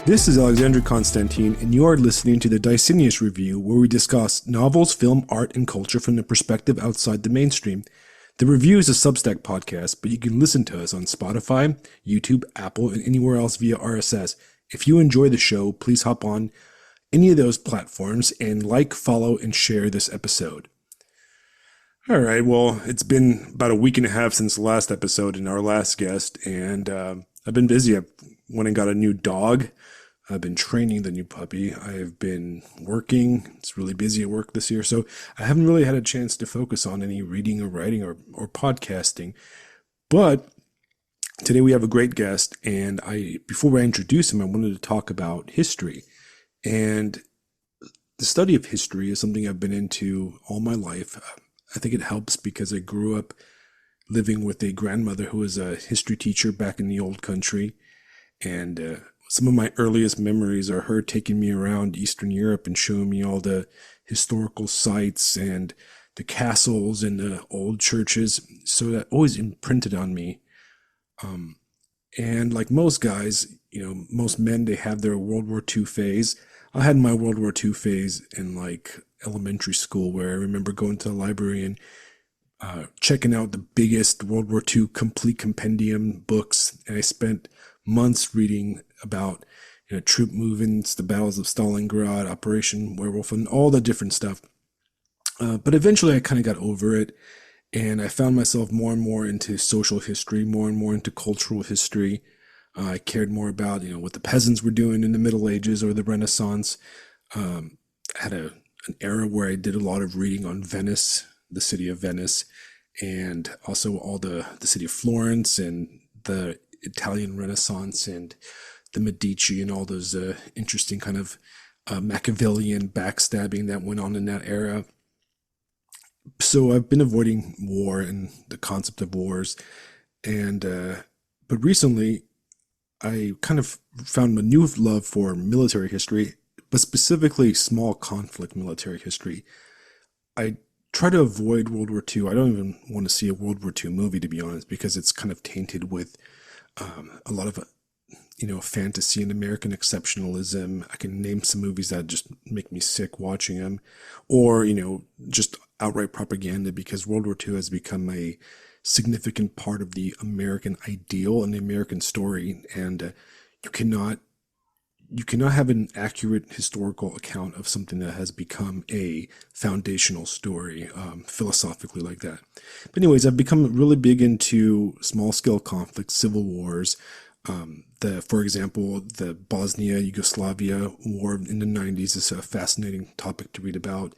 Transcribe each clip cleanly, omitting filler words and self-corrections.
This is Alexander Constantine, and you are listening to the Dicenius Review, where we discuss novels, film, art, and culture from the perspective outside the mainstream. The review is a Substack podcast, but you can listen to us on Spotify, YouTube, Apple, and anywhere else via RSS. If you enjoy the show, please hop on any of those platforms and like, follow, and share this episode. All right, well, it's been about a week and a half since the last episode and our last guest, and I've been busy. I went and got a new dog. I've been training the new puppy. I've been working. It's really busy at work this year, so I haven't really had a chance to focus on any reading or writing or podcasting. But today we have a great guest, and before I introduce him, I wanted to talk about history. And the study of history is something I've been into all my life. I think it helps because I grew up living with a grandmother who was a history teacher back in the old country, and some of my earliest memories are her taking me around Eastern Europe and showing me all the historical sites and the castles and the old churches. So that always imprinted on me. And like most guys, most men, they have their World War II phase. I had my World War II phase in like elementary school, where I remember going to the library and checking out the biggest World War II complete compendium books. And I spent months reading about troop movements, the battles of Stalingrad, Operation Werewolf, and all the different stuff. But eventually I kind of got over it, and I found myself more and more into social history, more and more into cultural history. I cared more about what the peasants were doing in the Middle Ages or the Renaissance. I had an era where I did a lot of reading on Venice, the city of Venice, and also all the city of Florence and the Italian Renaissance and the Medici and all those interesting kind of Machiavellian backstabbing that went on in that era. So I've been avoiding war and the concept of wars, and but recently I kind of found a new love for military history, but specifically small conflict military history. I try to avoid World War II. I don't even want to see a World War II movie, to be honest, because it's kind of tainted with a lot of fantasy and American exceptionalism. I can name some movies that just make me sick watching them, or just outright propaganda, because World War II has become a significant part of the American ideal and the American story, and you cannot have an accurate historical account of something that has become a foundational story, philosophically like that. But anyways, I've become really big into small-scale conflicts, civil wars. For example, the Bosnia-Yugoslavia war in the 90s is a fascinating topic to read about.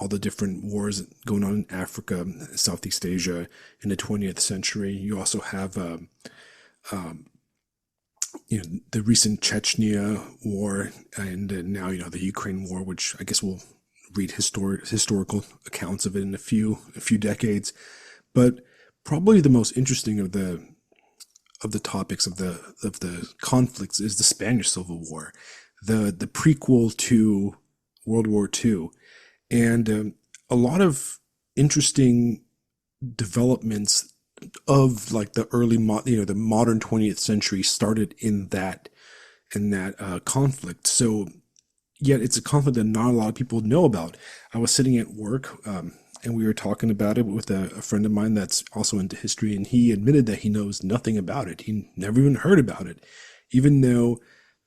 All the different wars going on in Africa, Southeast Asia in the 20th century. You also have the recent Chechnya war, and now the Ukraine war, which I guess we'll read historical accounts of it in a few decades. But probably the most interesting of the topics of the conflicts is the Spanish Civil War, the prequel to World War II, and a lot of interesting developments of like the early the modern 20th century started in that conflict. So yet it's a conflict that not a lot of people know about. I was sitting at work and we were talking about it with a friend of mine that's also into history, and he admitted that he knows nothing about it. He never even heard about it, even though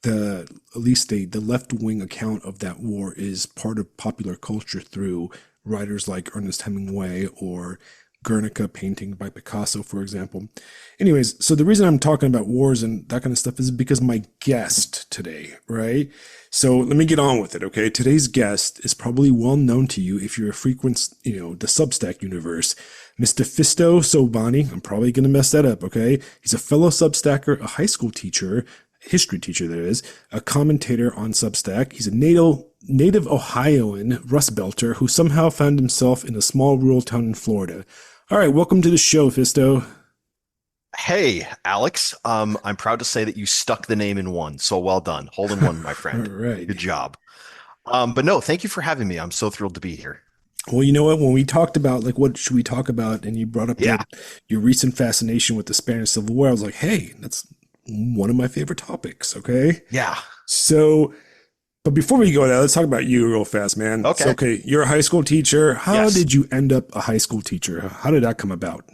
at least the left-wing account of that war is part of popular culture through writers like Ernest Hemingway or Guernica painting by Picasso, for example. Anyways, so the reason I'm talking about wars and that kind of stuff is because my guest today, right? So let me get on with it, okay? Today's guest is probably well known to you if you're a frequent, the Substack universe. Mr. Phisto Sobanii. I'm probably going to mess that up, okay? He's a fellow Substacker, a high school teacher, history teacher there is, a commentator on Substack. He's a native Ohioan Rust Belter who somehow found himself in a small rural town in Florida. All right, welcome to the show, Phisto. Hey, Alex. I'm proud to say that you stuck the name in one. So well done. Hole in one, my friend. All right. Good job. But no, thank you for having me. I'm so thrilled to be here. Well, you know what? When we talked about what should we talk about, and you brought up your recent fascination with the Spanish Civil War, I was like, hey, that's one of my favorite topics. Okay. Yeah. So, but before we go there, let's talk about you real fast, man. So, Okay. okay, you're a high school teacher. How Yes. did you end up a high school teacher? How did that come about?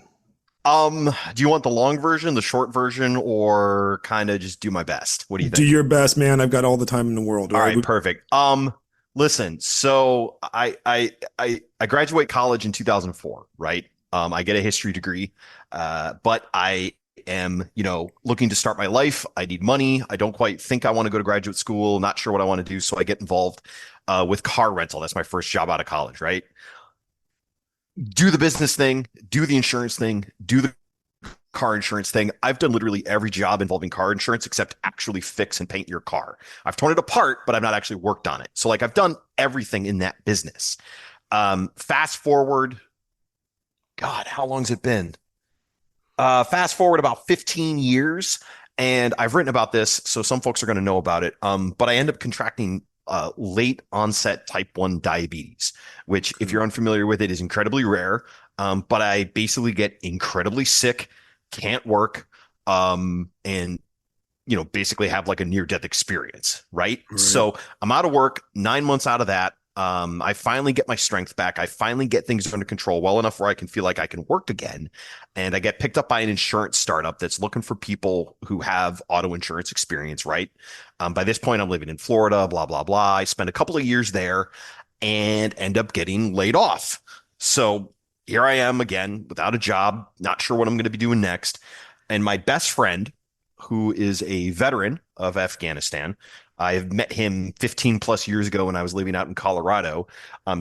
Do you want the long version, the short version, or kind of just do my best? What do you Do think? your best, man. I've got all the time in the world. All All right. right, perfect. Listen, so I graduate college in 2004, right? I get a history degree, but I am, looking to start my life. I need money. I don't quite think I want to go to graduate school. Not sure what I want to do, so I get involved with car rental. That's my first job out of college, right? Do the business thing, do the insurance thing, do the car insurance thing. I've done literally every job involving car insurance except actually fix and paint your car. I've torn it apart, but I've not actually worked on it. So like I've done everything in that business. Fast forward, God, how long's it been? Fast forward about 15 years, and I've written about this, so some folks are going to know about it. But I end up contracting late onset type 1 diabetes, which, if you're unfamiliar with it, is incredibly rare. But I basically get incredibly sick, can't work, and basically have like a near death experience, right? Right. So I'm out of work, 9 months out of that. I finally get my strength back. I finally get things under control well enough where I can feel like I can work again. And I get picked up by an insurance startup that's looking for people who have auto insurance experience, right? By this point, I'm living in Florida, blah, blah, blah. I spend a couple of years there and end up getting laid off. So here I am again without a job, not sure what I'm going to be doing next. And my best friend, who is a veteran of Afghanistan, I have met him 15 plus years ago when I was living out in Colorado.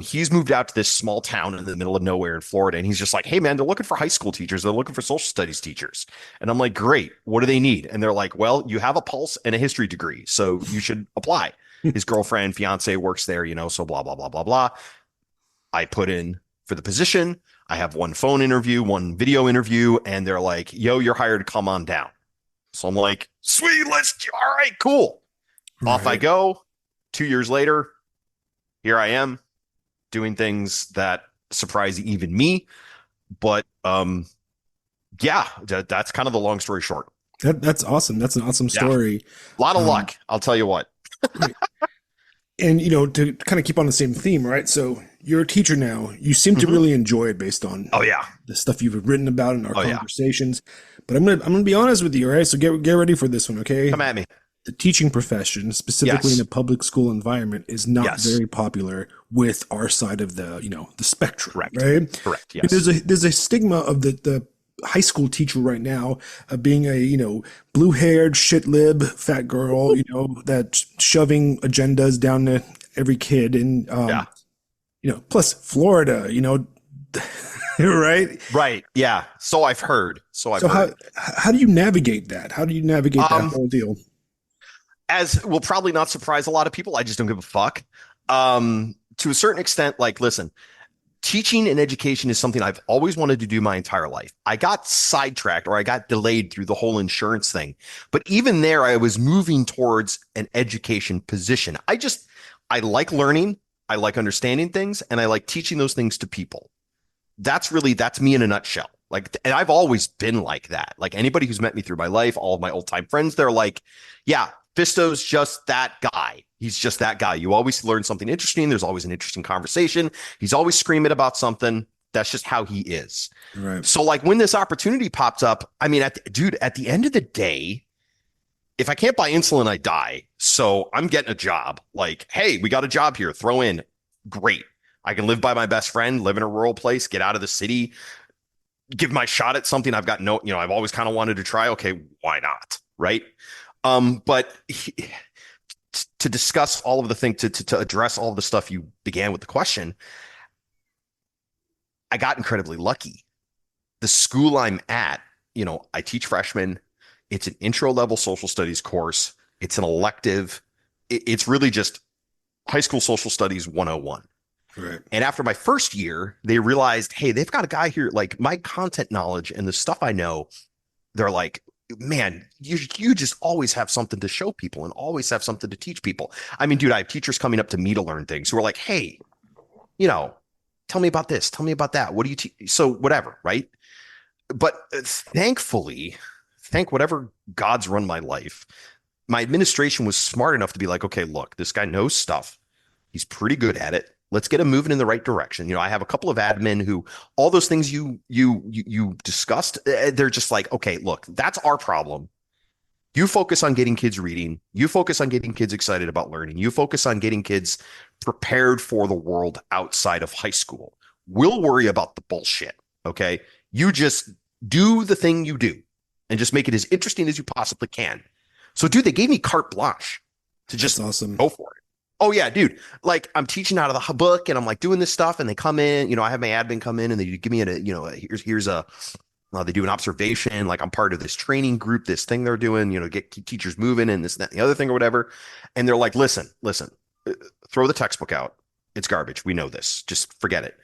He's moved out to this small town in the middle of nowhere in Florida. And he's just like, hey, man, they're looking for high school teachers. They're looking for social studies teachers. And I'm like, great. What do they need? And they're like, well, you have a pulse and a history degree, so you should apply. His girlfriend, fiance works there, so blah, blah, blah, blah, blah. I put in for the position. I have one phone interview, one video interview, and they're like, yo, you're hired. Come on down. So I'm like, sweet, all right, cool. Off I Right. go. 2 years later, here I am doing things that surprise even me. But yeah, that's kind of the long story short. That's awesome. That's an awesome Yeah, story. a lot of Um, luck. I'll tell you what. right. And to kind of keep on the same theme, right? So you're a teacher now. You seem to Mhm. really enjoy it based on Oh yeah. the stuff you've written about in our Oh yeah. conversations. But I'm gonna be honest with you, all right? So get ready for this one, okay? Come at me. The teaching profession, specifically in Yes. a public school environment, is not Yes. very popular with our side of the spectrum, Correct. right? Correct. And Yes. there's a stigma of the high school teacher right now of being a blue haired shit lib fat girl, that shoving agendas down to every kid, and Yeah. plus Florida, right? Right. Yeah. So I've heard. So I've So heard. how do you navigate that? How do you navigate that Um, whole deal? as will probably not surprise a lot of people, I just don't give a fuck. To a certain extent, like, listen, teaching and education is something I've always wanted to do my entire life. I got sidetracked or I got delayed through the whole insurance thing. But even there, I was moving towards an education position. I like learning, I like understanding things, and I like teaching those things to people. That's me in a nutshell. Like, and I've always been like that. Like anybody who's met me through my life, all of my old time friends, they're like, yeah, Fisto's just that guy. He's just that guy. You always learn something interesting. There's always an interesting conversation. He's always screaming about something. That's just how he is. Right. So like when this opportunity popped up, I mean, dude, at the end of the day, if I can't buy insulin, I die. So I'm getting a job. Like, hey, we got a job here. Throw in. Great. I can live by my best friend, live in a rural place, get out of the city, give my shot at something I've always kind of wanted to try. Okay, why not? Right. But to discuss all of the things, to address all of the stuff you began with the question, I got incredibly lucky. The school I'm at, I teach freshmen. It's an intro level social studies course. It's an elective. It's really just high school social studies 101. Right. And after my first year, they realized, hey, they've got a guy here, like my content knowledge and the stuff I know. They're like, man, you just always have something to show people and always have something to teach people. I mean, dude, I have teachers coming up to me to learn things who are like, hey, tell me about this, tell me about that. What do you teach? So whatever, right? But thank whatever gods run my life, my administration was smart enough to be like, okay, look, this guy knows stuff. He's pretty good at it. Let's get him moving in the right direction. I have a couple of admin who all those things you discussed, they're just like, okay, look, that's our problem. You focus on getting kids reading. You focus on getting kids excited about learning. You focus on getting kids prepared for the world outside of high school. We'll worry about the bullshit. Okay. You just do the thing you do and just make it as interesting as you possibly can. So, dude, they gave me carte blanche to just That's awesome. go for it. Oh, yeah, dude. Like, I'm teaching out of the book and I'm like doing this stuff, and they come in, I have my admin come in and they give me here's a they do an observation, like I'm part of this training group, this thing they're doing, get teachers moving and this, that, and the other thing or whatever. And they're like, listen, throw the textbook out. It's garbage. We know this. Just forget it.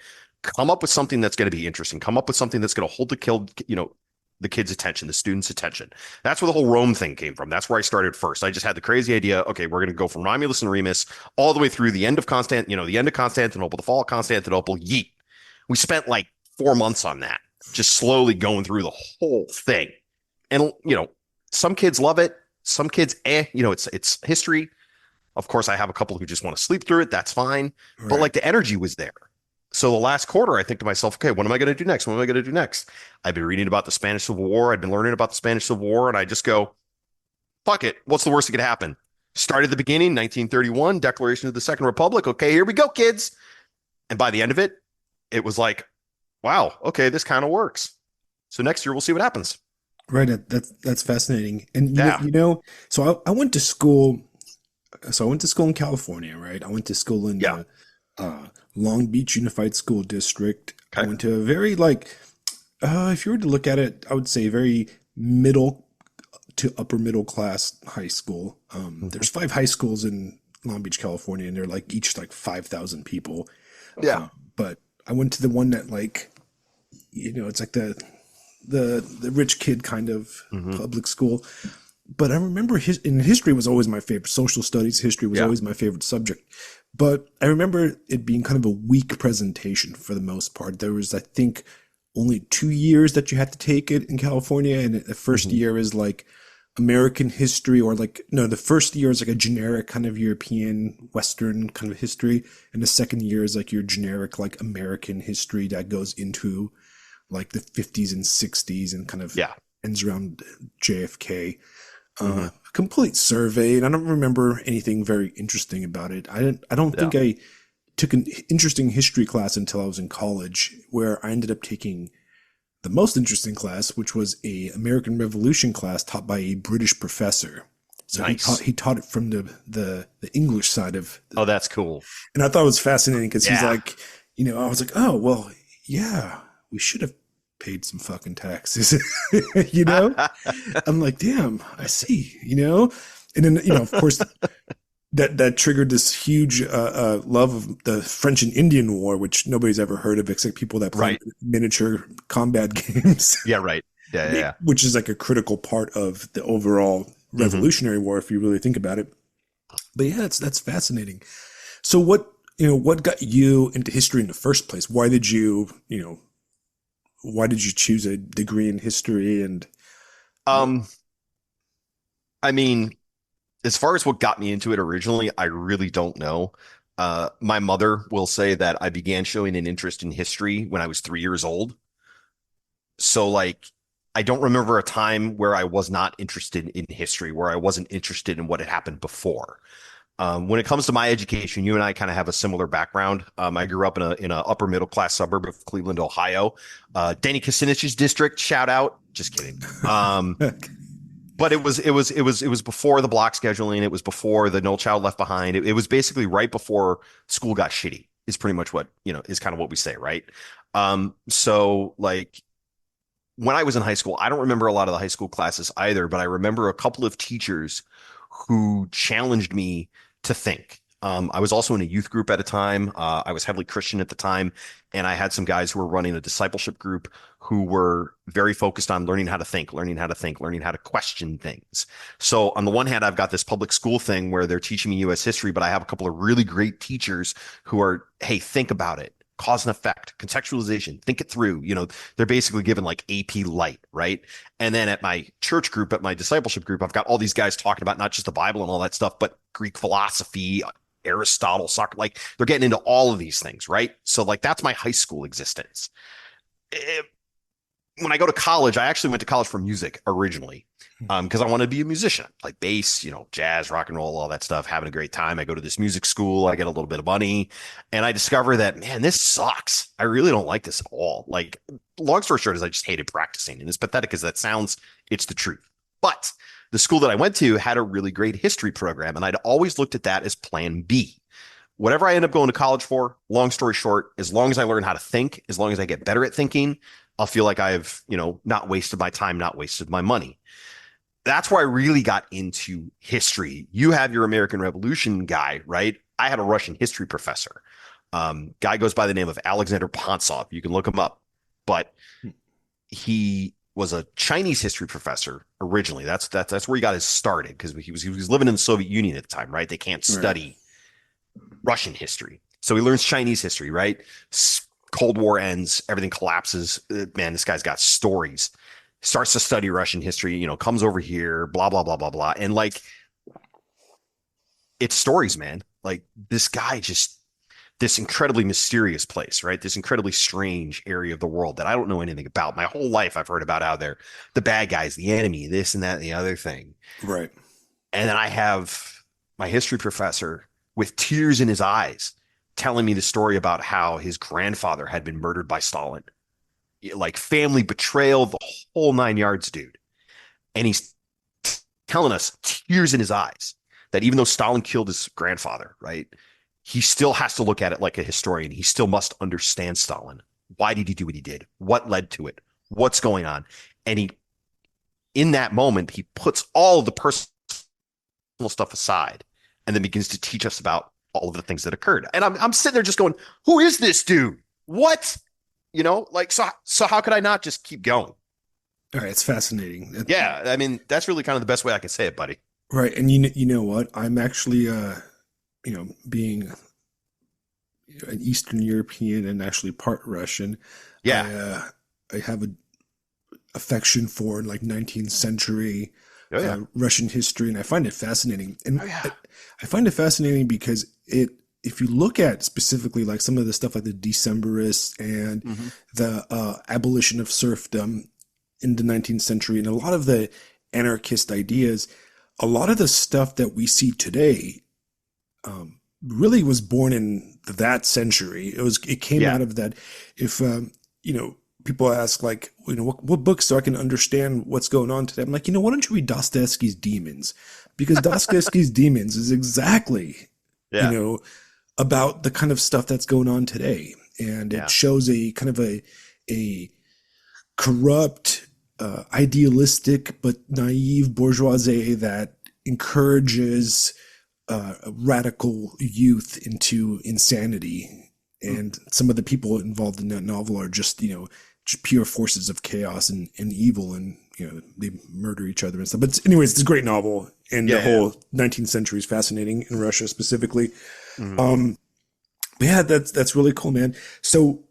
Come up with something that's going to be interesting. Come up with something that's going to hold the kids' attention, the students' attention. That's where the whole Rome thing came from. That's where I started first. I just had the crazy idea. Okay, we're going to go from Romulus and Remus all the way through the end of the end of Constantinople, the fall of Constantinople. Yeet. We spent like 4 months on that, just slowly going through the whole thing. And, some kids love it. Some kids, it's history. Of course, I have a couple who just want to sleep through it. That's fine. Right. But like the energy was there. So the last quarter, I think to myself, okay, what am I going to do next? What am I going to do next? I've been reading about the Spanish Civil War. I've been learning about the Spanish Civil War. And I just go, fuck it. What's the worst that could happen? Start at the beginning, 1931, Declaration of the Second Republic. Okay, here we go, kids. And by the end of it, it was like, wow, okay, this kind of works. So next year, we'll see what happens. Right. That's fascinating. And Yeah. So I went to school. So I went to school in California, right? I went to school in Yeah. Long Beach Unified School District. I Okay. went to a very if you were to look at it, I would say very middle to upper middle class high school. There's 5 high schools in Long Beach, California, and they're like each like 5,000 people. Yeah. But I went to the one that it's like the rich kid kind of Mhm. public school. But I remember history was always my favorite. Social studies, history was Yeah. always my favorite subject. But I remember it being kind of a weak presentation for the most part. There was, I think, only 2 years that you had to take it in California, and the first Mhm. year is like American history, or the first year is like a generic kind of European Western kind of history, and the second year is like your generic like American history that goes into like the 50s and 60s and kind of Yeah. ends around JFK. Mhm. Complete survey, and I don't remember anything very interesting about it. I don't Yeah. think I took an interesting history class until I was in college, where I ended up taking the most interesting class, which was a American Revolution class taught by a British professor. So Nice. he taught it from the English side of, Oh, that's cool. and I thought it was fascinating because he's Yeah. like, I was like, oh well, yeah, we should have paid some fucking taxes, you know. I'm like, damn, I see, and then of course that triggered this huge love of the French and Indian War, which nobody's ever heard of except people that play Right. miniature combat games, Yeah. Right. Yeah. Yeah. which is like a critical part of the overall Mhm. Revolutionary War if you really think about it. But yeah, that's fascinating. So what got you into history in the first place? Why did you choose a degree in history? And Um, I mean, as far as what got me into it originally, I really don't know. My mother will say that I began showing an interest in history when I was 3 years old. So, like, I don't remember a time where I was not interested in history, where I wasn't interested in what had happened before. When it comes to my education, you and I kind of have a similar background. I grew up in a upper middle class suburb of Cleveland, Ohio. Danny Kucinich's district, shout out. Just kidding. But it was before the block scheduling. It was before the No Child Left Behind. It was basically right before school got shitty. Is pretty much what is kind of what we say, right? So like when I was in high school, I don't remember a lot of the high school classes either, but I remember a couple of teachers who challenged me to think. I was also in a youth group at a time. I was heavily Christian at the time, and I had some guys who were running a discipleship group who were very focused on learning how to think, learning how to think, learning how to question things. So on the one hand, I've got this public school thing where they're teaching me U.S. history, but I have a couple of really great teachers who are, hey, think about it. cause and effect, contextualization, think it through. They're basically given like AP light, right? And then at my church group, at my discipleship group, I've got all these guys talking about not just the Bible and all that stuff, but Greek philosophy, Aristotle, Socrates. Like they're getting into all of these things, right? So like that's my high school existence. When I go to college, I actually went to college for music originally because I wanted to be a musician, like bass, jazz, rock and roll, all that stuff, having a great time. I go to this music school, I get a little bit of money, and I discover that, man, this sucks. I really don't like this at all. Like, long story short is I just hated practicing. And as pathetic as that sounds, it's the truth. But the school that I went to had a really great history program, and I'd always looked at that as plan B. Whatever I end up going to college for, long story short, as long as I learn how to think, as long as I get better at thinking, I'll feel like I've, not wasted my time, not wasted my money. That's where I really got into history. You have your American Revolution guy, right? I had a Russian history professor. Guy goes by the name of Alexander Pantsov. You can look him up, but he was a Chinese history professor originally. That's where he got his started because he was living in the Soviet Union at the time, right? They can't study Russian history, so he learns Chinese history, right? Cold War ends, everything collapses. Man, this guy's got stories. Starts to study Russian history, comes over here, blah, blah, blah, blah, blah. And like, it's stories, man. Like this guy this incredibly mysterious place, right? This incredibly strange area of the world that I don't know anything about. My whole life I've heard about how they're the bad guys, the enemy, this and that and the other thing. Right. And then I have my history professor with tears in his eyes telling me the story about how his grandfather had been murdered by Stalin, like family betrayal, the whole 9 yards, dude. And he's telling us, tears in his eyes, that even though Stalin killed his grandfather, right, he still has to look at it like a historian. He still must understand Stalin. Why did he do what he did? What led to it? What's going on? And in that moment, he puts all of the personal stuff aside and then begins to teach us about all of the things that occurred. And I'm sitting there just going, who is this dude? What? So how could I not just keep going? All right, it's fascinating. Yeah, I mean, that's really kind of the best way I can say it, buddy. Right, and you know what? I'm actually, being an Eastern European and actually part Russian. Yeah. I have a affection for like 19th century Russian history, and I find it fascinating. And I find it fascinating because if you look at specifically like some of the stuff like the Decembrists and the abolition of serfdom in the 19th century and a lot of the anarchist ideas, a lot of the stuff that we see today really was born in that century. It came out of that. If people ask like, what books so I can understand what's going on today? I'm like, why don't you read Dostoevsky's Demons? Because Dostoevsky's Demons is exactly, about the kind of stuff that's going on today. And it shows a kind of a corrupt, idealistic, but naive bourgeoisie that encourages radical youth into insanity. And some of the people involved in that novel are just pure forces of chaos and evil, and they murder each other and stuff. But anyways, it's a great novel, and the whole 19th century is fascinating in Russia specifically. But yeah, that's really cool, man. So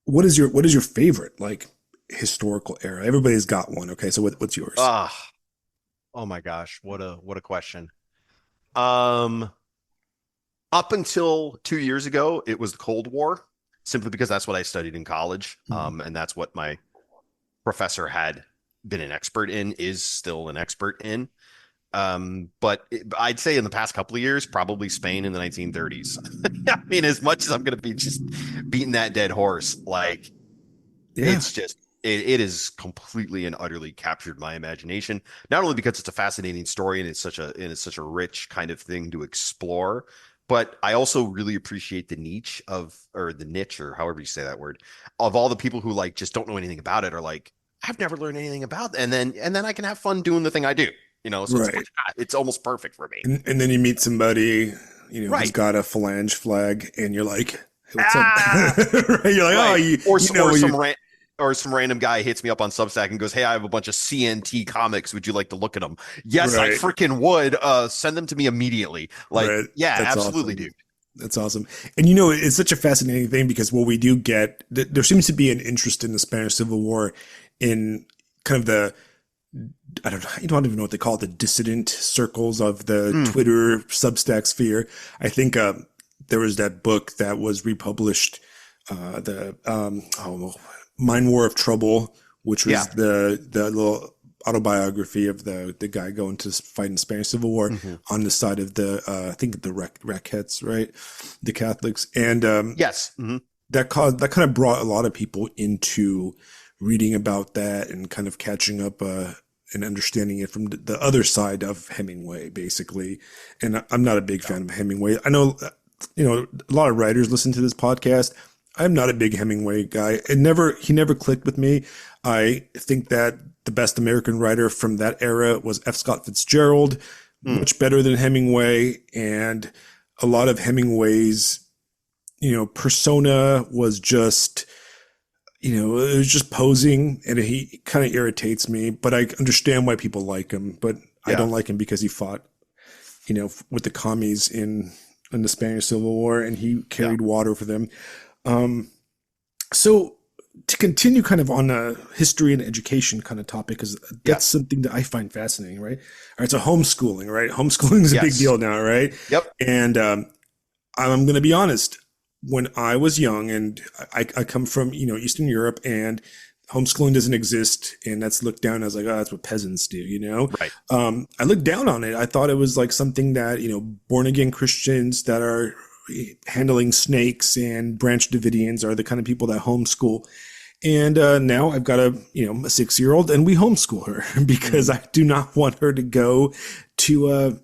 what is your favorite like historical era? Everybody's got one. Okay, so what's yours? Oh my gosh, what a question. Up until 2 years ago, it was the Cold War, simply because that's what I studied in college. And that's what my professor had been an expert in, is still an expert in. But I'd say in the past couple of years, probably Spain in the 1930s. I mean, as much as I'm going to be just beating that dead horse, like it's just, it is completely and utterly captured my imagination. Not only because it's a fascinating story and it's such a rich kind of thing to explore, but I also really appreciate the niche or however you say that word, of all the people who like just don't know anything about it, or like, I've never learned anything about it. And then I can have fun doing the thing I do, so it's almost perfect for me. And then you meet somebody, who's got a phalange flag, and you're like, hey, what's up? You're like, or some random guy hits me up on Substack and goes, hey, I have a bunch of CNT comics. Would you like to look at them? Yes, I freaking would. Send them to me immediately. Like, yeah, That's absolutely, awesome. dude. That's awesome. And you know, it's such a fascinating thing because what we do get, there seems to be an interest in the Spanish Civil War in kind of the, I don't know, I don't even know what they call it, the dissident circles of the Mm, Twitter Substack sphere. I think there was that book that was republished, the Mind War of Trouble, which yeah. was the little autobiography of the guy going to fight in the Spanish Civil War Hmm. on the side of the I think the Raquettes, right, the Catholics, and Yes. Hmm. that kind of brought a lot of people into reading about that and kind of catching up and understanding it from the other side of Hemingway, basically. And I'm not a big Yeah. fan of Hemingway. I know, you know, a lot of writers listen to this podcast. I'm not a big Hemingway guy. He never clicked with me. I think that the best American writer from that era was F. Scott Fitzgerald, Mm, much better than Hemingway. And a lot of Hemingway's, you know, persona was just, you know, it was just posing, and he kind of irritates me, but I understand why people like him, but I yeah. don't like him because he fought, you know, with the commies in the Spanish Civil War, and he Yeah. carried water for them. Um, so to continue kind of on a history and education kind of topic, because that's Yes. something that I find fascinating, right? All right, so homeschooling, right? Homeschooling is a big Yes. deal now, right? Yep. And I'm going to be honest. When I was young, and I come from, you know, Eastern Europe, and homeschooling doesn't exist, and that's looked down as like, oh, that's what peasants do, you know. Right. I looked down on it. I thought it was like something that, you know, born again Christians that are handling snakes and Branch Davidians are the kind of people that homeschool. And now I've got a, you know, a 6-year-old, and we homeschool her because Mm, I do not want her to go to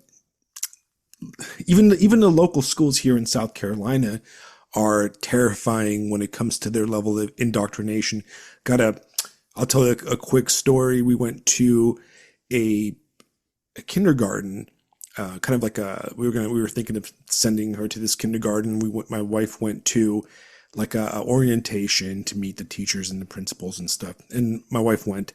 even the local schools here in South Carolina are terrifying when it comes to their level of indoctrination. I'll tell you a quick story. We went to a, a kindergarten, kind of like we were thinking of sending her to this kindergarten. My wife went to like a orientation to meet the teachers and the principals and stuff. And my wife went,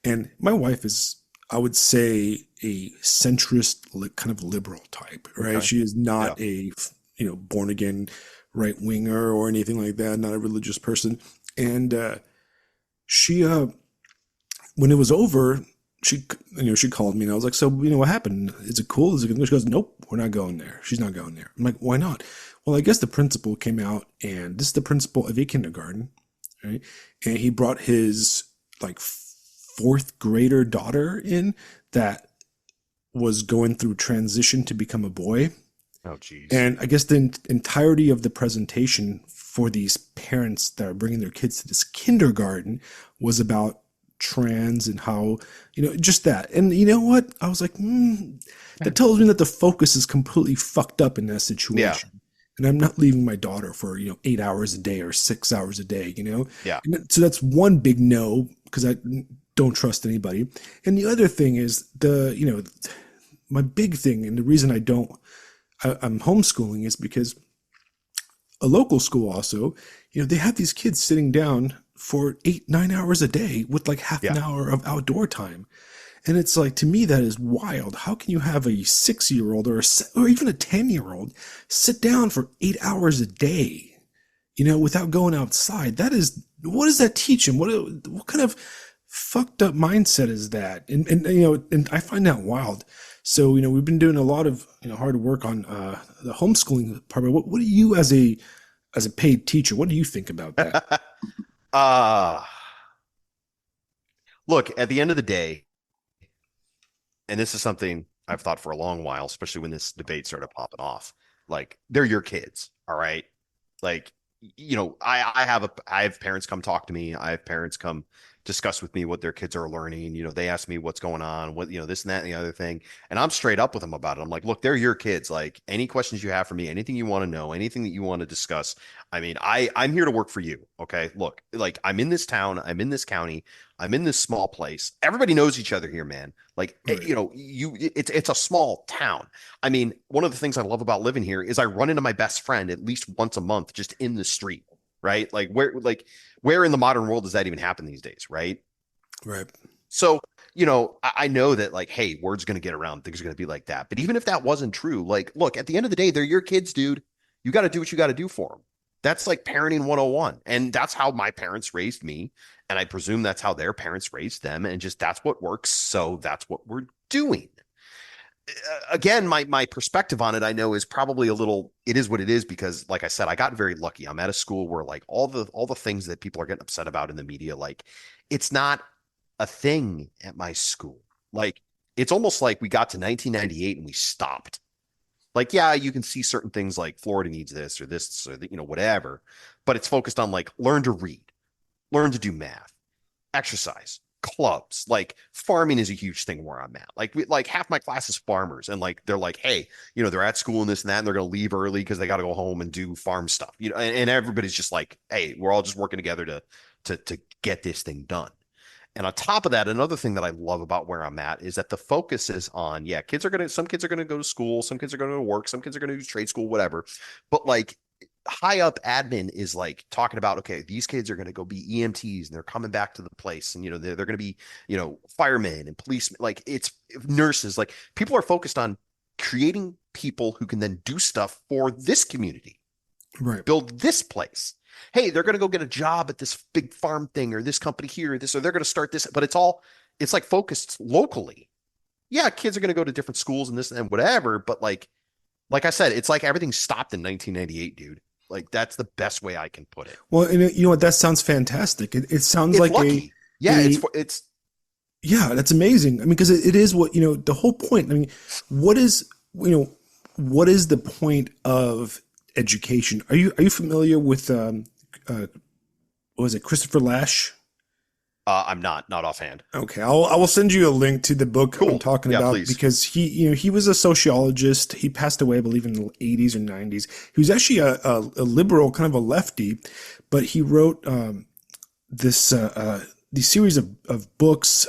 and my wife is, I would say, a centrist, kind of liberal type, right? okay. She is Yeah. not a, you know, born again right winger or anything like that, not a religious person. And she, when it was over, she called me, and I was like, so, you know, what happened? Is it cool? Is it good? She goes, nope, we're not going there. She's not going there. I'm like, why not? Well, I guess the principal came out, and this is the principal of a kindergarten, right? And he brought his like fourth grader daughter in that was going through transition to become a boy. Oh, geez. And I guess the entirety of the presentation for these parents that are bringing their kids to this kindergarten was about trans and how, you know, just that. And you know what? I was like, that tells me that the focus is completely fucked up in that Yeah. situation. And I'm not leaving my daughter for, you know, 8 hours a day or 6 hours a day, you know? Yeah. And so that's one big no, because I don't trust anybody. And the other thing is you know, my big thing, and the reason I'm homeschooling is because a local school also, you know, they have these kids sitting down for 8, 9 hours a day with like half an Yeah. hour of outdoor time. And it's like, to me, that is wild. How can you have a 6-year-old or even a 10-year-old sit down for 8 hours a day, you know, without going outside? What does that teach him? What kind of fucked up mindset is that? And you know, and I find that wild. So, you know, we've been doing a lot of, you know, hard work on the homeschooling part. But what do you, as a paid teacher, what do you think about that? uh Look, at the end of the day, and this is something I've thought for a long while, especially when this debate started popping off. Like, they're your kids, all right? Like, you know, I have parents come talk to me. I have parents come discuss with me what their kids are learning. You know, they ask me what's going on, what, you know, this and that and the other thing. And I'm straight up with them about it. I'm like, look, they're your kids. Like, any questions you have for me, anything you want to know, anything that you want to discuss. I mean, I'm here to work for you. Okay. Look, like, I'm in this town, I'm in this county, I'm in this small place. Everybody knows each other here, man. Like, Right. you know, it's a small town. I mean, one of the things I love about living here is I run into my best friend at least once a month just in the street, right? Where in the modern world does that even happen these days, right? Right. So, you know, I know that, like, hey, word's going to get around, things are going to be like that. But even if that wasn't true, like, look, at the end of the day, they're your kids, dude. You got to do what you got to do for them. That's like parenting 101. And that's how my parents raised me. And I presume that's how their parents raised them. And just that's what works. So that's what we're doing. Again, my perspective on it, I know, is probably a little, it is what it is, because like I said, I got very lucky. I'm at a school where like all the things that people are getting upset about in the media, like it's not a thing at my school. Like it's almost like we got to 1998 and we stopped. Like, yeah, you can see certain things like Florida needs this or whatever, but it's focused on like learn to read, learn to do math, exercise, clubs. Like farming is a huge thing where I'm at. Like half my class is farmers, and like they're like, hey, they're at school and this and that, and they're gonna leave early because they got to go home and do farm stuff. And everybody's just like, hey, we're all just working together to get this thing done. And on top of that, another thing that I love about where I'm at is that the focus is on, yeah, some kids are gonna go to school, some kids are gonna work, some kids are gonna do trade school, whatever. But like high up admin is like talking about, okay, these kids are going to go be EMTs and they're coming back to the place, and they're going to be firemen and policemen, like it's nurses. Like people are focused on creating people who can then do stuff for this community, Right. build this place. Hey, they're going to go get a job at this big farm thing or this company here or this, or they're going to start this, but it's like focused locally. Yeah, kids are going to go to different schools and this and whatever, but like I said, it's like everything stopped in 1998, dude. Like that's the best way I can put it. Well, and you know what? That sounds fantastic. It sounds It's like lucky. Yeah, it's yeah, that's amazing. I mean, because it is what, the whole point. I mean, what is, what is the point of education? Are you familiar with, what was it, Christopher Lasch? I'm not offhand. Okay, I will send you a link to the book I'm Cool. talking Yeah, about, please. because he was a sociologist. He passed away, I believe, in the 80s or 90s. He was actually a liberal, kind of a lefty, but he wrote these series of books,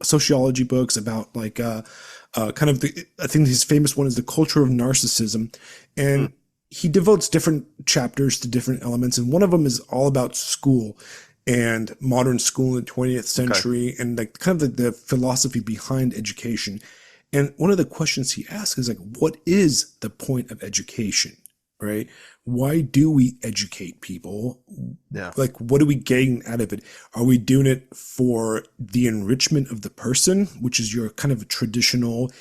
sociology books about like kind of I think his famous one is The Culture of Narcissism, and he devotes different chapters to different elements, and one of them is all about school and modern school in the 20th century, and like kind of the philosophy behind education. And one of the questions he asks is like, what is the point of education? Right? Why do we educate people? Yeah. Like, what are we getting out of it? Are we doing it for the enrichment of the person, which is your kind of traditional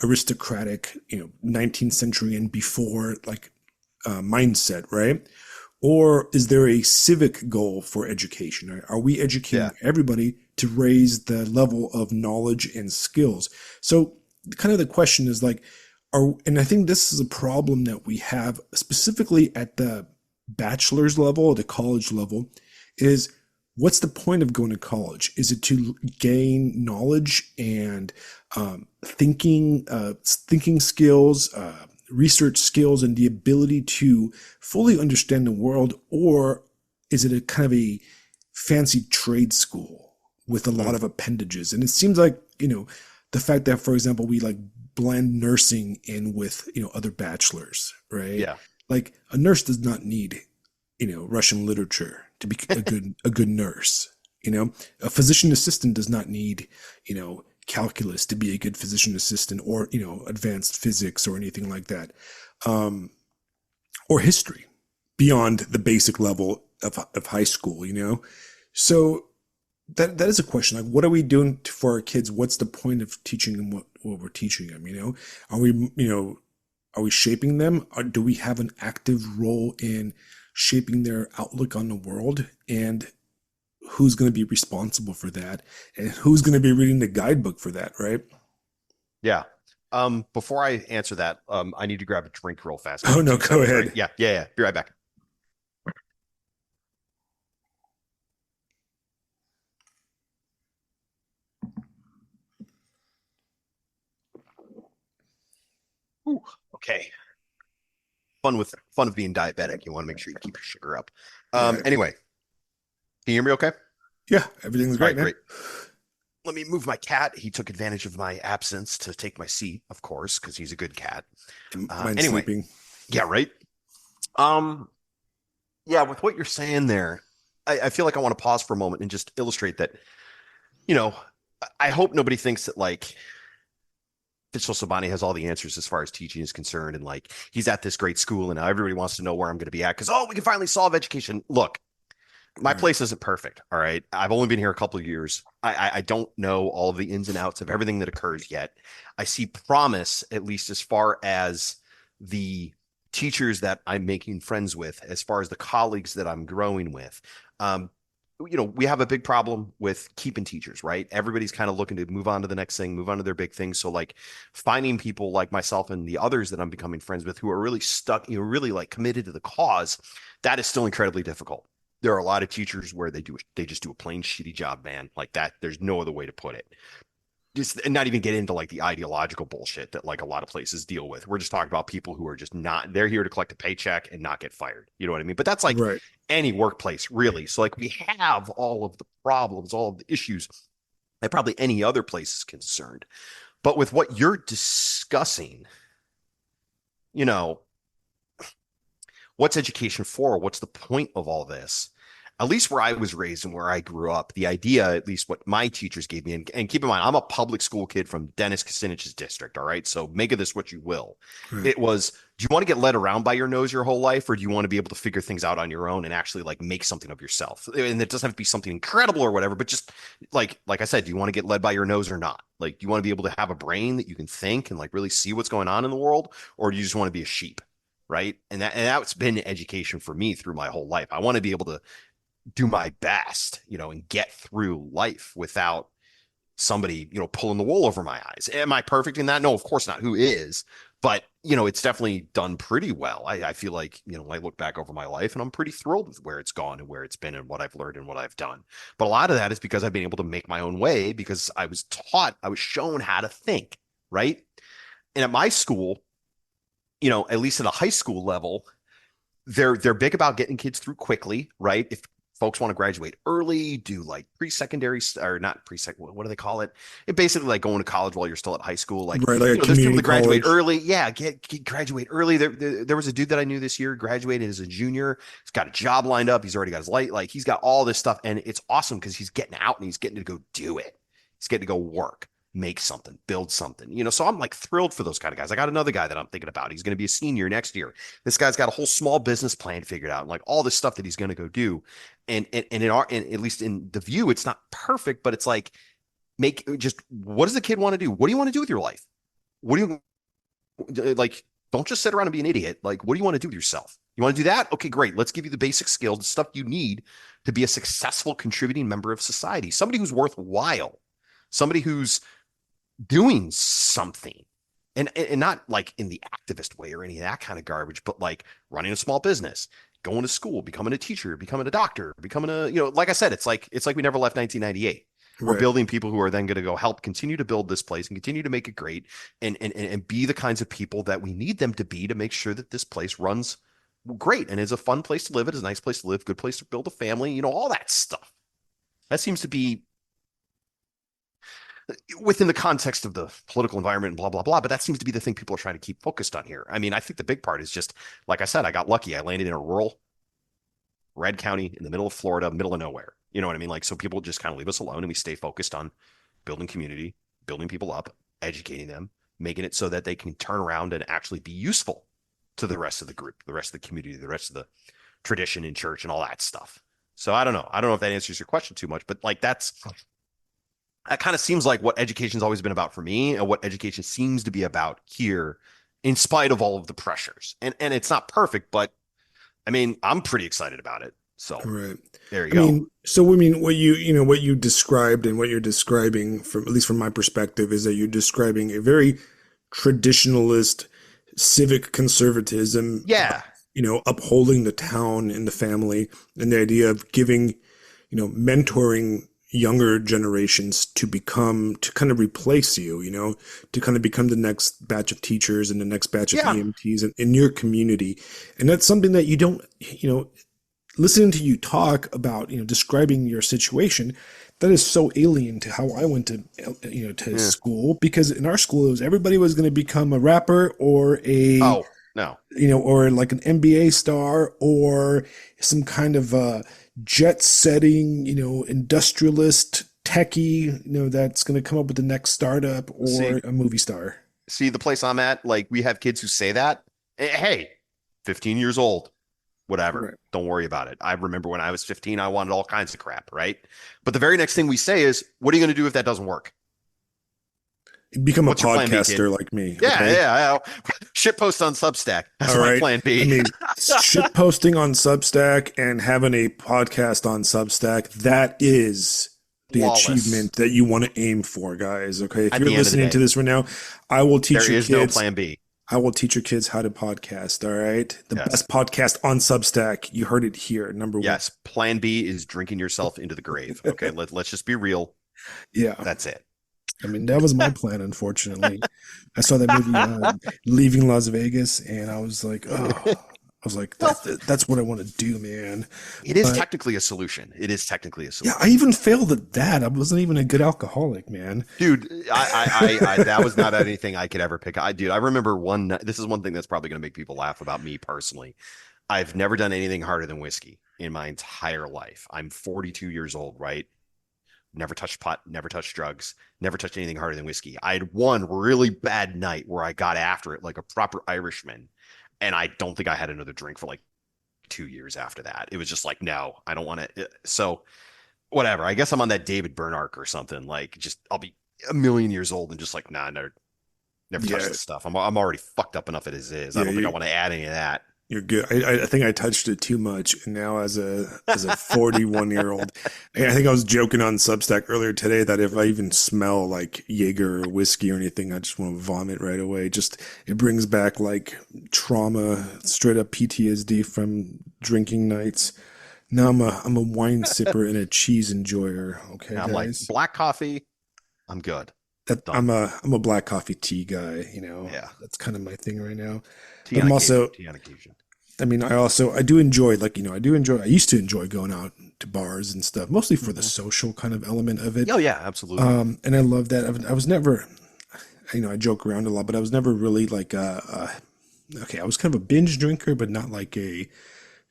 aristocratic, 19th century and before like mindset, right? Or is there a civic goal for education? Are we educating everybody to raise the level of knowledge and skills? So kind of the question is like, and I think this is a problem that we have specifically at the bachelor's level, the college level, is what's the point of going to college? Is it to gain knowledge and thinking skills, research skills, and the ability to fully understand the world? Or is it a kind of a fancy trade school with a lot of appendages? And it seems like, the fact that, for example, we like blend nursing in with, other bachelors, right? Yeah. Like a nurse does not need, Russian literature to be a good nurse. A physician assistant does not need, calculus to be a good physician assistant, or advanced physics or anything like that, or history beyond the basic level of high school. So that is a question. Like, what are we doing for our kids? What's the point of teaching them what we're teaching them? Are we shaping them? Or do we have an active role in shaping their outlook on the world? And who's going to be responsible for that, and who's going to be reading the guidebook for that, right? Yeah. Before I answer that, I need to grab a drink real fast. Oh no, go ahead. Right? Yeah. Be right back. Ooh, okay. Fun of being diabetic. You want to make sure you keep your sugar up. Anyway, can you hear me okay? Yeah, everything's great, man. Great. Let me move my cat. He took advantage of my absence to take my seat, of course, because he's a good cat. Mine's sleeping. Yeah, right. Yeah, with what you're saying there, I feel like I want to pause for a moment and just illustrate that, I hope nobody thinks that like Phisto Sobanii has all the answers as far as teaching is concerned, and like he's at this great school, and now everybody wants to know where I'm going to be at because we can finally solve education. Look, my Right. place isn't perfect. All right, I've only been here a couple of years. I don't know all of the ins and outs of everything that occurs yet. I see promise, at least as far as the teachers that I'm making friends with, as far as the colleagues that I'm growing with. Um, we have a big problem with keeping teachers, right? Everybody's kind of looking to move on to the next thing, move on to their big thing. So like finding people like myself and the others that I'm becoming friends with who are really stuck, really like committed to the cause, that is still incredibly difficult. There are a lot of teachers where they just do a plain shitty job, man. Like that, there's no other way to put it. Just and not even get into like the ideological bullshit that like a lot of places deal with. We're just talking about people who are just not, they're here to collect a paycheck and not get fired. You know what I mean? But that's like Right. any workplace, really. So like we have all of the problems, all of the issues that probably any other place is concerned. But with what you're discussing, you know, what's education for? What's the point of all this? At least where I was raised and where I grew up, the idea, at least what my teachers gave me, and keep in mind, I'm a public school kid from Dennis Kucinich's district. All right. So make of this what you will. Right. It was, do you want to get led around by your nose your whole life, or do you want to be able to figure things out on your own and actually like make something of yourself? And it doesn't have to be something incredible or whatever, but just like I said, do you want to get led by your nose or not? Like, do you want to be able to have a brain that you can think and like really see what's going on in the world, or do you just want to be a sheep? Right. And that's been education for me through my whole life. I want to be able to do my best, and get through life without somebody, pulling the wool over my eyes. Am I perfect in that? No, of course not. Who is? But, it's definitely done pretty well. I feel like, I look back over my life and I'm pretty thrilled with where it's gone and where it's been and what I've learned and what I've done. But a lot of that is because I've been able to make my own way because I was shown how to think, right? And at my school, at least at a high school level, they're big about getting kids through quickly, right? If folks want to graduate early, do like pre-secondary or not pre-secondary, what do they call it? It basically like going to college while you're still at high school. Like, Right. Like a there's people community that graduate college. early. Yeah, get graduate early. There was a dude that I knew this year, graduated as a junior. He's got a job lined up. He's already got his light. Like he's got all this stuff, and it's awesome because he's getting out and he's getting to go do it. He's getting to go work, make something, build something. So I'm like thrilled for those kind of guys. I got another guy that I'm thinking about. He's going to be a senior next year. This guy's got a whole small business plan figured out, and like all this stuff that he's going to go do. And at least in the view, it's not perfect, but it's like what does the kid want to do? What do you want to do with your life? What do you like? Don't just sit around and be an idiot. Like, what do you want to do with yourself? You want to do that? Okay, great. Let's give you the basic skills, the stuff you need to be a successful contributing member of society, somebody who's worthwhile, somebody who's doing something, and not like in the activist way or any of that kind of garbage, but like running a small business, going to school, becoming a teacher, becoming a doctor, becoming like I said, it's like we never left 1998. We're Right. building people who are then going to go help continue to build this place and continue to make it great, and be the kinds of people that we need them to be to make sure that this place runs great and is a fun place to live. It is a nice place to live, good place to build a family, all that stuff. That seems to be within the context of the political environment and blah, blah, blah. But that seems to be the thing people are trying to keep focused on here. I mean, I think the big part is just, like I said, I got lucky. I landed in a rural red county in the middle of Florida, middle of nowhere. You know what I mean? Like, so people just kind of leave us alone and we stay focused on building community, building people up, educating them, making it so that they can turn around and actually be useful to the rest of the group, the rest of the community, the rest of the tradition in church and all that stuff. So I don't know. I don't know if that answers your question too much, but like that kind of seems like what education's always been about for me and what education seems to be about here, in spite of all of the pressures. And it's not perfect, but I mean, I'm pretty excited about it. So Right. there you I go. mean, so I mean, what you described and what you're describing, from at least from my perspective, is that you're describing a very traditionalist civic conservatism, Yeah. upholding the town and the family, and the idea of giving, mentoring younger generations to kind of replace you, to kind of become the next batch of teachers and the next batch of Yeah. EMTs in your community. And that's something that you don't, listening to you talk about, describing your situation, that is so alien to how I went to, to Yeah. school, because in our school, everybody was going to become a rapper or a, Oh, no. or like an NBA star or some kind of jet setting, industrialist techie, that's going to come up with the next startup, or See, a movie star. see the place I'm at, like we have kids who say that. Hey, 15 years old, whatever. Right. Don't worry about it. I remember when I was 15, I wanted all kinds of crap, right? But the very next thing we say is, what are you going to do if that doesn't work? Become a What's your plan B, kid? podcaster like me. Yeah, Okay. yeah. Shit post on Substack. That's All my right. plan I B. mean, shit posting on Substack and having a podcast on Substack, that is the Flawless. achievement that you want to aim for, guys. Okay. If At you're the end of the listening to day, this right now, I will teach there your is no kids. plan B. I will teach your kids how to podcast. All right. The Yes. best podcast on Substack. You heard it here. Number one. Yes. Plan B is drinking yourself into the grave. Okay. Let's just be real. Yeah. That's it. I mean, that was my plan, unfortunately. I saw that movie, Leaving Las Vegas, and I was like, oh, I was like, that's what I want to do, man. It is But technically a solution. It is technically a yeah, solution. I even failed at that. I wasn't even a good alcoholic, man. Dude, I that was not anything I could ever pick. I remember one night, this is one thing that's probably going to make people laugh about me personally. I've never done anything harder than whiskey in my entire life. I'm 42 years old, right? Never touched pot, never touched drugs, never touched anything harder than whiskey. I had one really bad night where I got after it like a proper Irishman. And I don't think I had another drink for like 2 years after that. It was just like, no, I don't want to. So whatever. I guess I'm on that David Byrne arc or something. Like, just I'll be a million years old and just like, nah, never touch Yeah, this stuff. I'm already fucked up enough as is. I yeah, don't think I want to add any of that. you're good. I think I touched it too much, and now as a 41-year-old, I think I was joking on Substack earlier today that if I even smell like Jaeger or whiskey or anything, I just want to vomit right away. Just it brings back like trauma, straight up PTSD from drinking nights. Now I'm a wine sipper and a cheese enjoyer. Okay, And I'm like, guys. black coffee, I'm good. That Done. I'm a black coffee tea guy. You know, Yeah. that's kind of my thing right now. Tea But on I'm occasion. also Tea on occasion. I mean, I do enjoy, like, I used to enjoy going out to bars and stuff, mostly for the social kind of element of it. Oh yeah, absolutely. And I love that. I was never, I joke around a lot, but I was never really like, okay, I was kind of a binge drinker, but not like a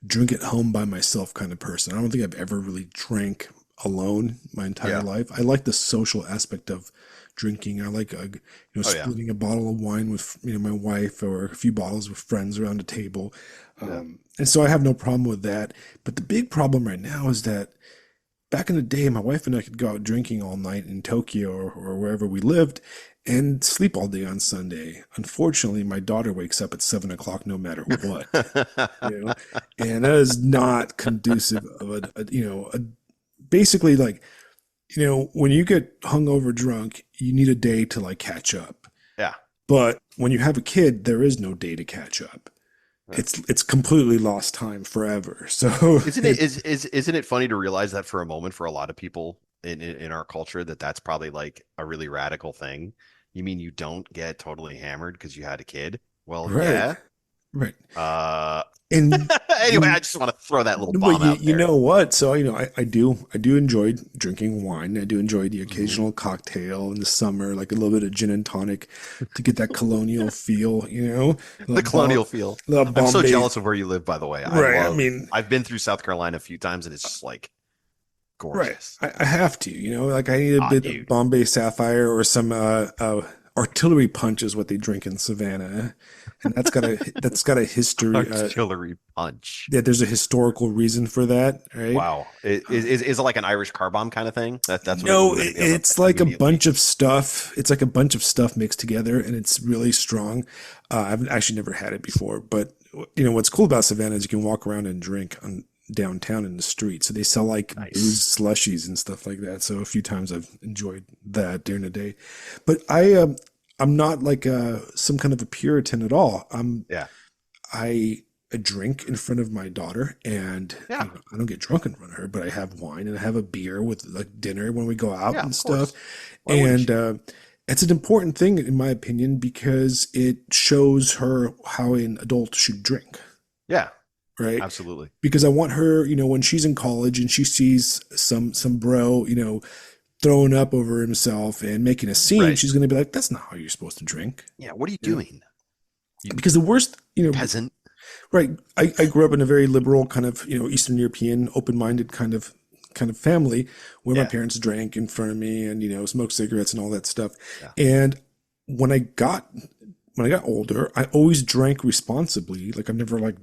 drink at home by myself kind of person. I don't think I've ever really drank alone my entire Yeah. life. I like the social aspect of drinking. I like, Oh yeah. splitting a bottle of wine with, my wife or a few bottles with friends around a table. Yeah. And so I have no problem with that. But the big problem right now is that back in the day, my wife and I could go out drinking all night in Tokyo or wherever we lived and sleep all day on Sunday. Unfortunately, my daughter wakes up at 7 o'clock no matter what, you know, and that is not conducive of basically like, when you get hungover drunk, you need a day to like catch up. Yeah. But when you have a kid, there is no day to catch up. Yeah. It's completely lost time forever. So Isn't it funny to realize that for a moment for a lot of people in our culture that's probably like a really radical thing? You mean you don't get totally hammered because you had a kid? Well, right, yeah. right. Uh, And anyway, I just want to throw that little well, bomb out you there. know what? So I do enjoy drinking wine. I do enjoy the occasional cocktail in the summer, like a little bit of gin and tonic to get that colonial feel. The colonial feel. Little I'm so Bombay. jealous of where you live, by the way. Right. I mean, I've been through South Carolina a few times, and it's just like right. gorgeous. I have to. Like I need a bit Dude. of Bombay Sapphire or some artillery punch is what they drink in Savannah, and that's got a history. Artillery punch. Yeah, there's a historical reason for that, right? Wow. Is it like an Irish car bomb kind of thing? That's what No, it feels it's like a immediately. bunch of stuff. It's like a bunch of stuff mixed together, and it's really strong. I've actually never had it before, but what's cool about Savannah is you can walk around and drink on downtown in the street. So they sell like Nice. booze slushies and stuff like that. So a few times I've enjoyed that during the day. But I'm not like some kind of a Puritan at all. Yeah. I drink in front of my daughter, and Yeah. I don't get drunk in front of her, but I have wine and I have a beer with like dinner when we go out Yeah, and of course. stuff. Why wouldn't And it's an important thing in my opinion because it shows her how an adult should drink, Yeah, right? absolutely. Because I want her, when she's in college and she sees some bro, throwing up over himself and making a scene, Right. she's going to be like, "That's not how you're supposed to drink." Yeah, what are you Yeah. doing, you Because the worst, peasant? right? I grew up in a very liberal kind of, Eastern European, open-minded kind of family where my Yeah. parents drank in front of me and smoked cigarettes and all that stuff. Yeah. And when I got older, I always drank responsibly. Like I've never like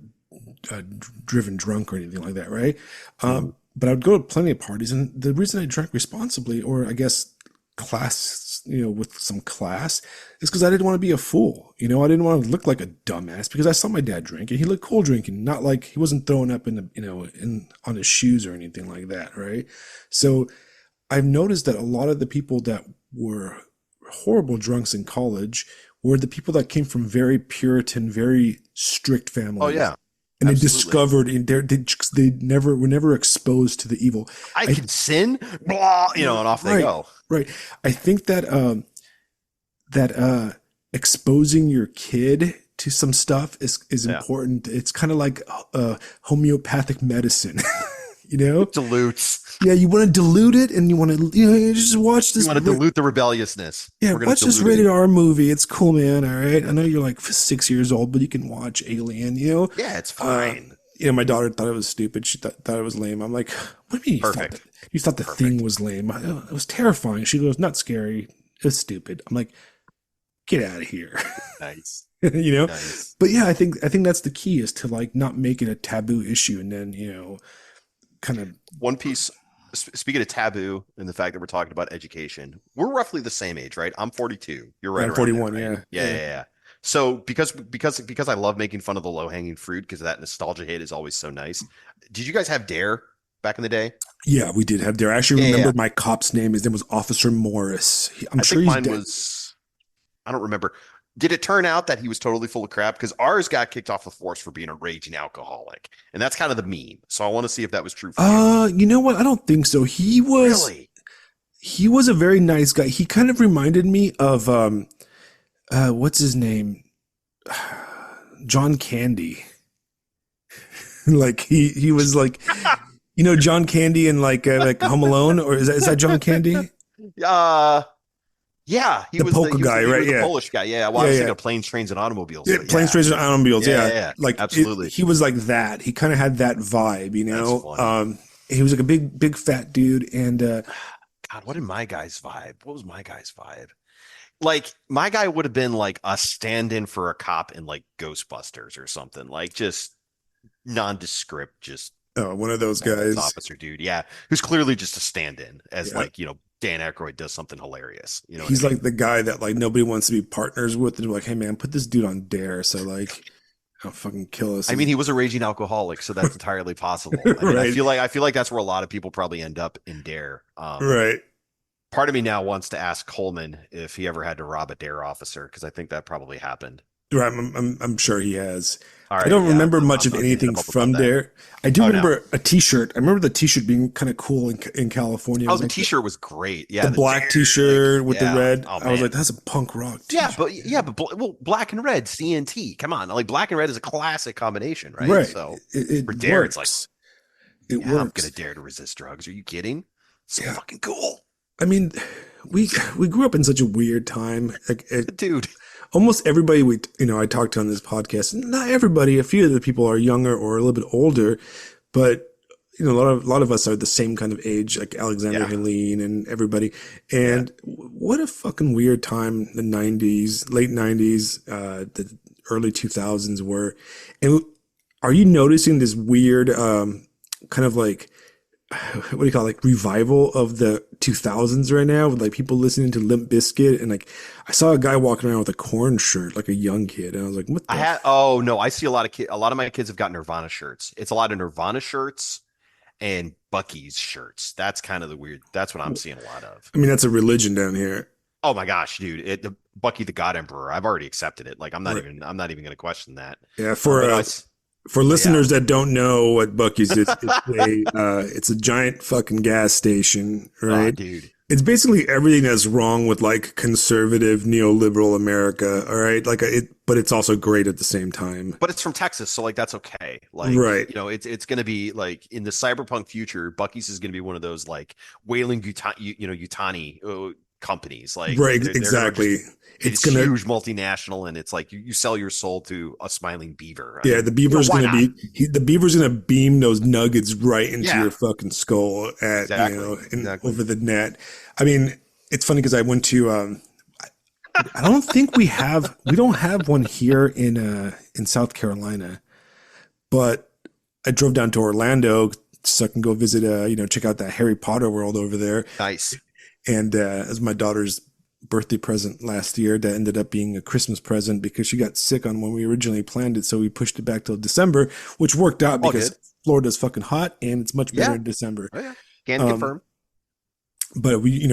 driven drunk or anything like that, right? Mhm. But I'd go to plenty of parties, and the reason I drank responsibly, or I guess class, with some class, is because I didn't want to be a fool. I didn't want to look like a dumbass because I saw my dad drink, and he looked cool drinking, not like he wasn't throwing up in the, in on his shoes or anything like that, right? So I've noticed that a lot of the people that were horrible drunks in college were the people that came from very Puritan, very strict Oh families, yeah, and they absolutely. discovered they never were never exposed to the evil. I I can sin, blah, and off they right, go. right. I think that exposing your kid to some stuff is Yeah. important. It's kind of like homeopathic medicine, you know. Dilutes. Yeah, you want to dilute it, and you want to, you just watch You this. want to dilute the rebelliousness. Yeah, We're going watch to this dilute rated it. R movie. It's cool, man. All right. I know you're like 6 years old, but you can watch Alien. Yeah, it's Uh, fine. my daughter thought it was stupid. She thought it was lame. I'm like, what do you mean Perfect. you thought the thing Perfect. was lame? It was terrifying. She goes, not scary. It's stupid. I'm like, get out of here. Nice. you know? Nice. But yeah, I think that's the key is to like not make it a taboo issue and then, kind of. One piece. Speaking of taboo and the fact that we're talking about education, we're roughly the same age, right? I'm 42. You're right I'm around there, 41. right? Yeah. Yeah, yeah, Yeah. yeah. So because I love making fun of the low hanging fruit because that nostalgia hit is always so nice. Did you guys have Dare back in the day? Yeah, we did have there. I actually Yeah, yeah, yeah. remember my cop's name. His name was Officer Morris. I'm I sure think he's mine dead. was. I don't remember. Did it turn out that he was totally full of crap? Because ours got kicked off the force for being a raging alcoholic, and that's kind of the meme. So I want to see if that was true for you. You know what? I don't think so. Really? He was a very nice guy. He kind of reminded me of what's his name? John Candy. Like he was like John Candy in like Home Alone, or is that John Candy? Uh, yeah, The polka guy, he right? was the Yeah. Polish guy. Yeah, well, I Yeah, was yeah. thinking of planes, trains, and automobiles, Yeah, but planes, yeah, trains, and automobiles. yeah, Yeah, yeah, yeah. like Absolutely. he was like that. He kind of had that vibe, That's funny. He was like a big fat dude, and God, what did my guy's vibe? What was my guy's vibe? Like my guy would have been like a stand-in for a cop in like Ghostbusters or something, like just nondescript, just one of those police guys. officer dude. Yeah, who's clearly just a stand-in as Yeah, like Dan Aykroyd does something hilarious. You know what I he's mean? like the guy that like nobody wants to be partners with. And they're like, hey man, put this dude on Dare, so like, I'll fucking kill us. I mean, he was a raging alcoholic, so that's entirely possible. I mean, Right, I feel like that's where a lot of people probably end up in Dare. right, Part of me now wants to ask Coleman if he ever had to rob a Dare officer because I think that probably happened. right. I'm sure he has. All I right, don't yeah, remember much I'm of gonna hit anything him up about from that. Dare. I do Oh no. remember a T-shirt. I remember the T-shirt being kind of cool in California. It Oh, was the like T-shirt was great. Yeah, the the black Dare, like, T-shirt with the yeah. red. Oh I was like, man. that's a punk rock Yeah, T-shirt. well, black and red, CNT. Come on, like black and red is a classic combination, right? Right. So It for Dare, it's like, works. It yeah, I'm gonna works. dare to resist drugs. Are you kidding? So Yeah. fucking cool, I mean, we grew up in such a weird time. Like dude. almost everybody I talked to on this podcast, not everybody, a few of the people are younger or a little bit older, but a lot of us are the same kind of age, like Alexander Yeah, Helene and everybody. yeah. And what a fucking weird time the 90s, late 90s, the early 2000s were. And are you noticing this weird kind of like what do you call it, like revival of the 2000s right now with like people listening to Limp Bizkit, and like I saw a guy walking around with a corn shirt, like a young kid, and I was like, what the I had. Oh no, I see a lot of a lot of my kids have got Nirvana shirts. It's a lot of Nirvana shirts and Bucky's shirts. That's kind of the weird. That's what I'm seeing a lot of. I mean, that's a religion down here. Oh my gosh, dude! The Bucky the God Emperor. I've already accepted it. Like Right. I'm not even going to question that. Yeah, But for yeah, listeners that don't know what Bucky's is, it's a giant fucking gas station, oh right? dude, It's basically everything that's wrong with like conservative neoliberal America, all right? Like but it's also great at the same time. but it's from Texas, so like that's okay. Like Right. it's going to be like in the cyberpunk future, Bucky's is going to be one of those like whaling Yutani companies. Like Right, they're gonna just exactly. It's it's gonna huge multinational, and it's like you sell your soul to a smiling beaver. I Yeah, mean, the beaver's why gonna not? the beaver's gonna beam those nuggets right into Yeah, your fucking skull exactly, and exactly. over the net. I mean, it's funny because I went to I don't think we don't have one here in South Carolina, but I drove down to Orlando so I can go visit check out that Harry Potter world over there. Nice. And as my daughter's birthday present last year, that ended up being a Christmas present because she got sick on when we originally planned it, so we pushed it back till December, which worked out All because good. Florida's fucking hot and it's much better Yeah. in December. Oh yeah. Can Um, confirm. but we,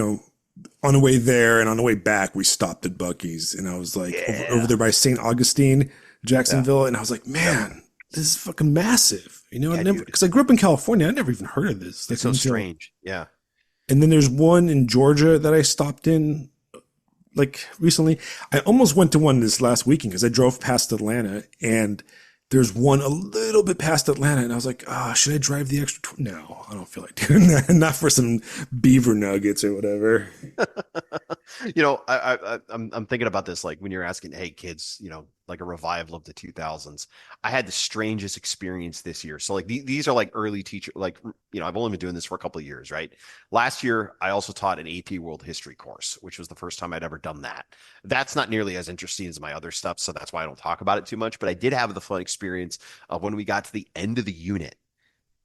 on the way there and on the way back, we stopped at Bucky's, and I was like over Yeah. there by St. Augustine, Yeah. Jacksonville, and I was like, Yep. man, this is fucking massive. I Yeah, never, dude. because I grew up in California, I never even heard of this. It's Like so until, strange. Yeah. and then there's one in Georgia that I stopped in like recently. I almost went to one this last weekend because I drove past Atlanta, and there's one a little bit past Atlanta, and I was like, should I drive the extra? No, I don't feel like doing that. Not for some beaver nuggets or whatever. I'm thinking about this like when you're asking, hey kids, like a revival of the 2000s. I had the strangest experience this year. So like these are like early teacher, like I've only been doing this for a couple of years, right? Last year I also taught an AP World History course, which was the first time I'd ever done that. That's not nearly as interesting as my other stuff, so that's why I don't talk about it too much. But I did have the fun experience of when we got to the end of the unit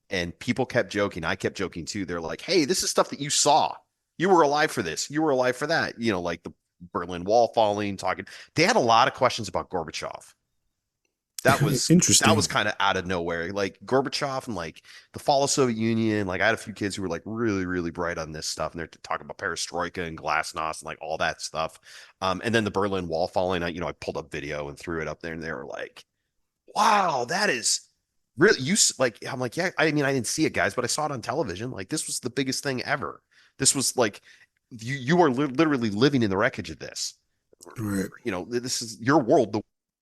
and people kept joking. I kept joking too. They're like, hey, this is stuff that you saw. You were alive for this. You were alive for that. Like the Berlin Wall falling, talking. They had a lot of questions about Gorbachev. That was Interesting. kind of out of nowhere. Like Gorbachev and like the fall of Soviet Union. Like I had a few kids who were like really, really bright on this stuff, and they're talking about perestroika and glasnost and like all that stuff. And then the Berlin Wall falling. I pulled up video and threw it up there, and they were like, "Wow, that is really you." Like I'm like, yeah. I mean, I didn't see it, guys, but I saw it on television. Like this was the biggest thing ever. This was like you are literally living in the wreckage of this. Right. This is your world.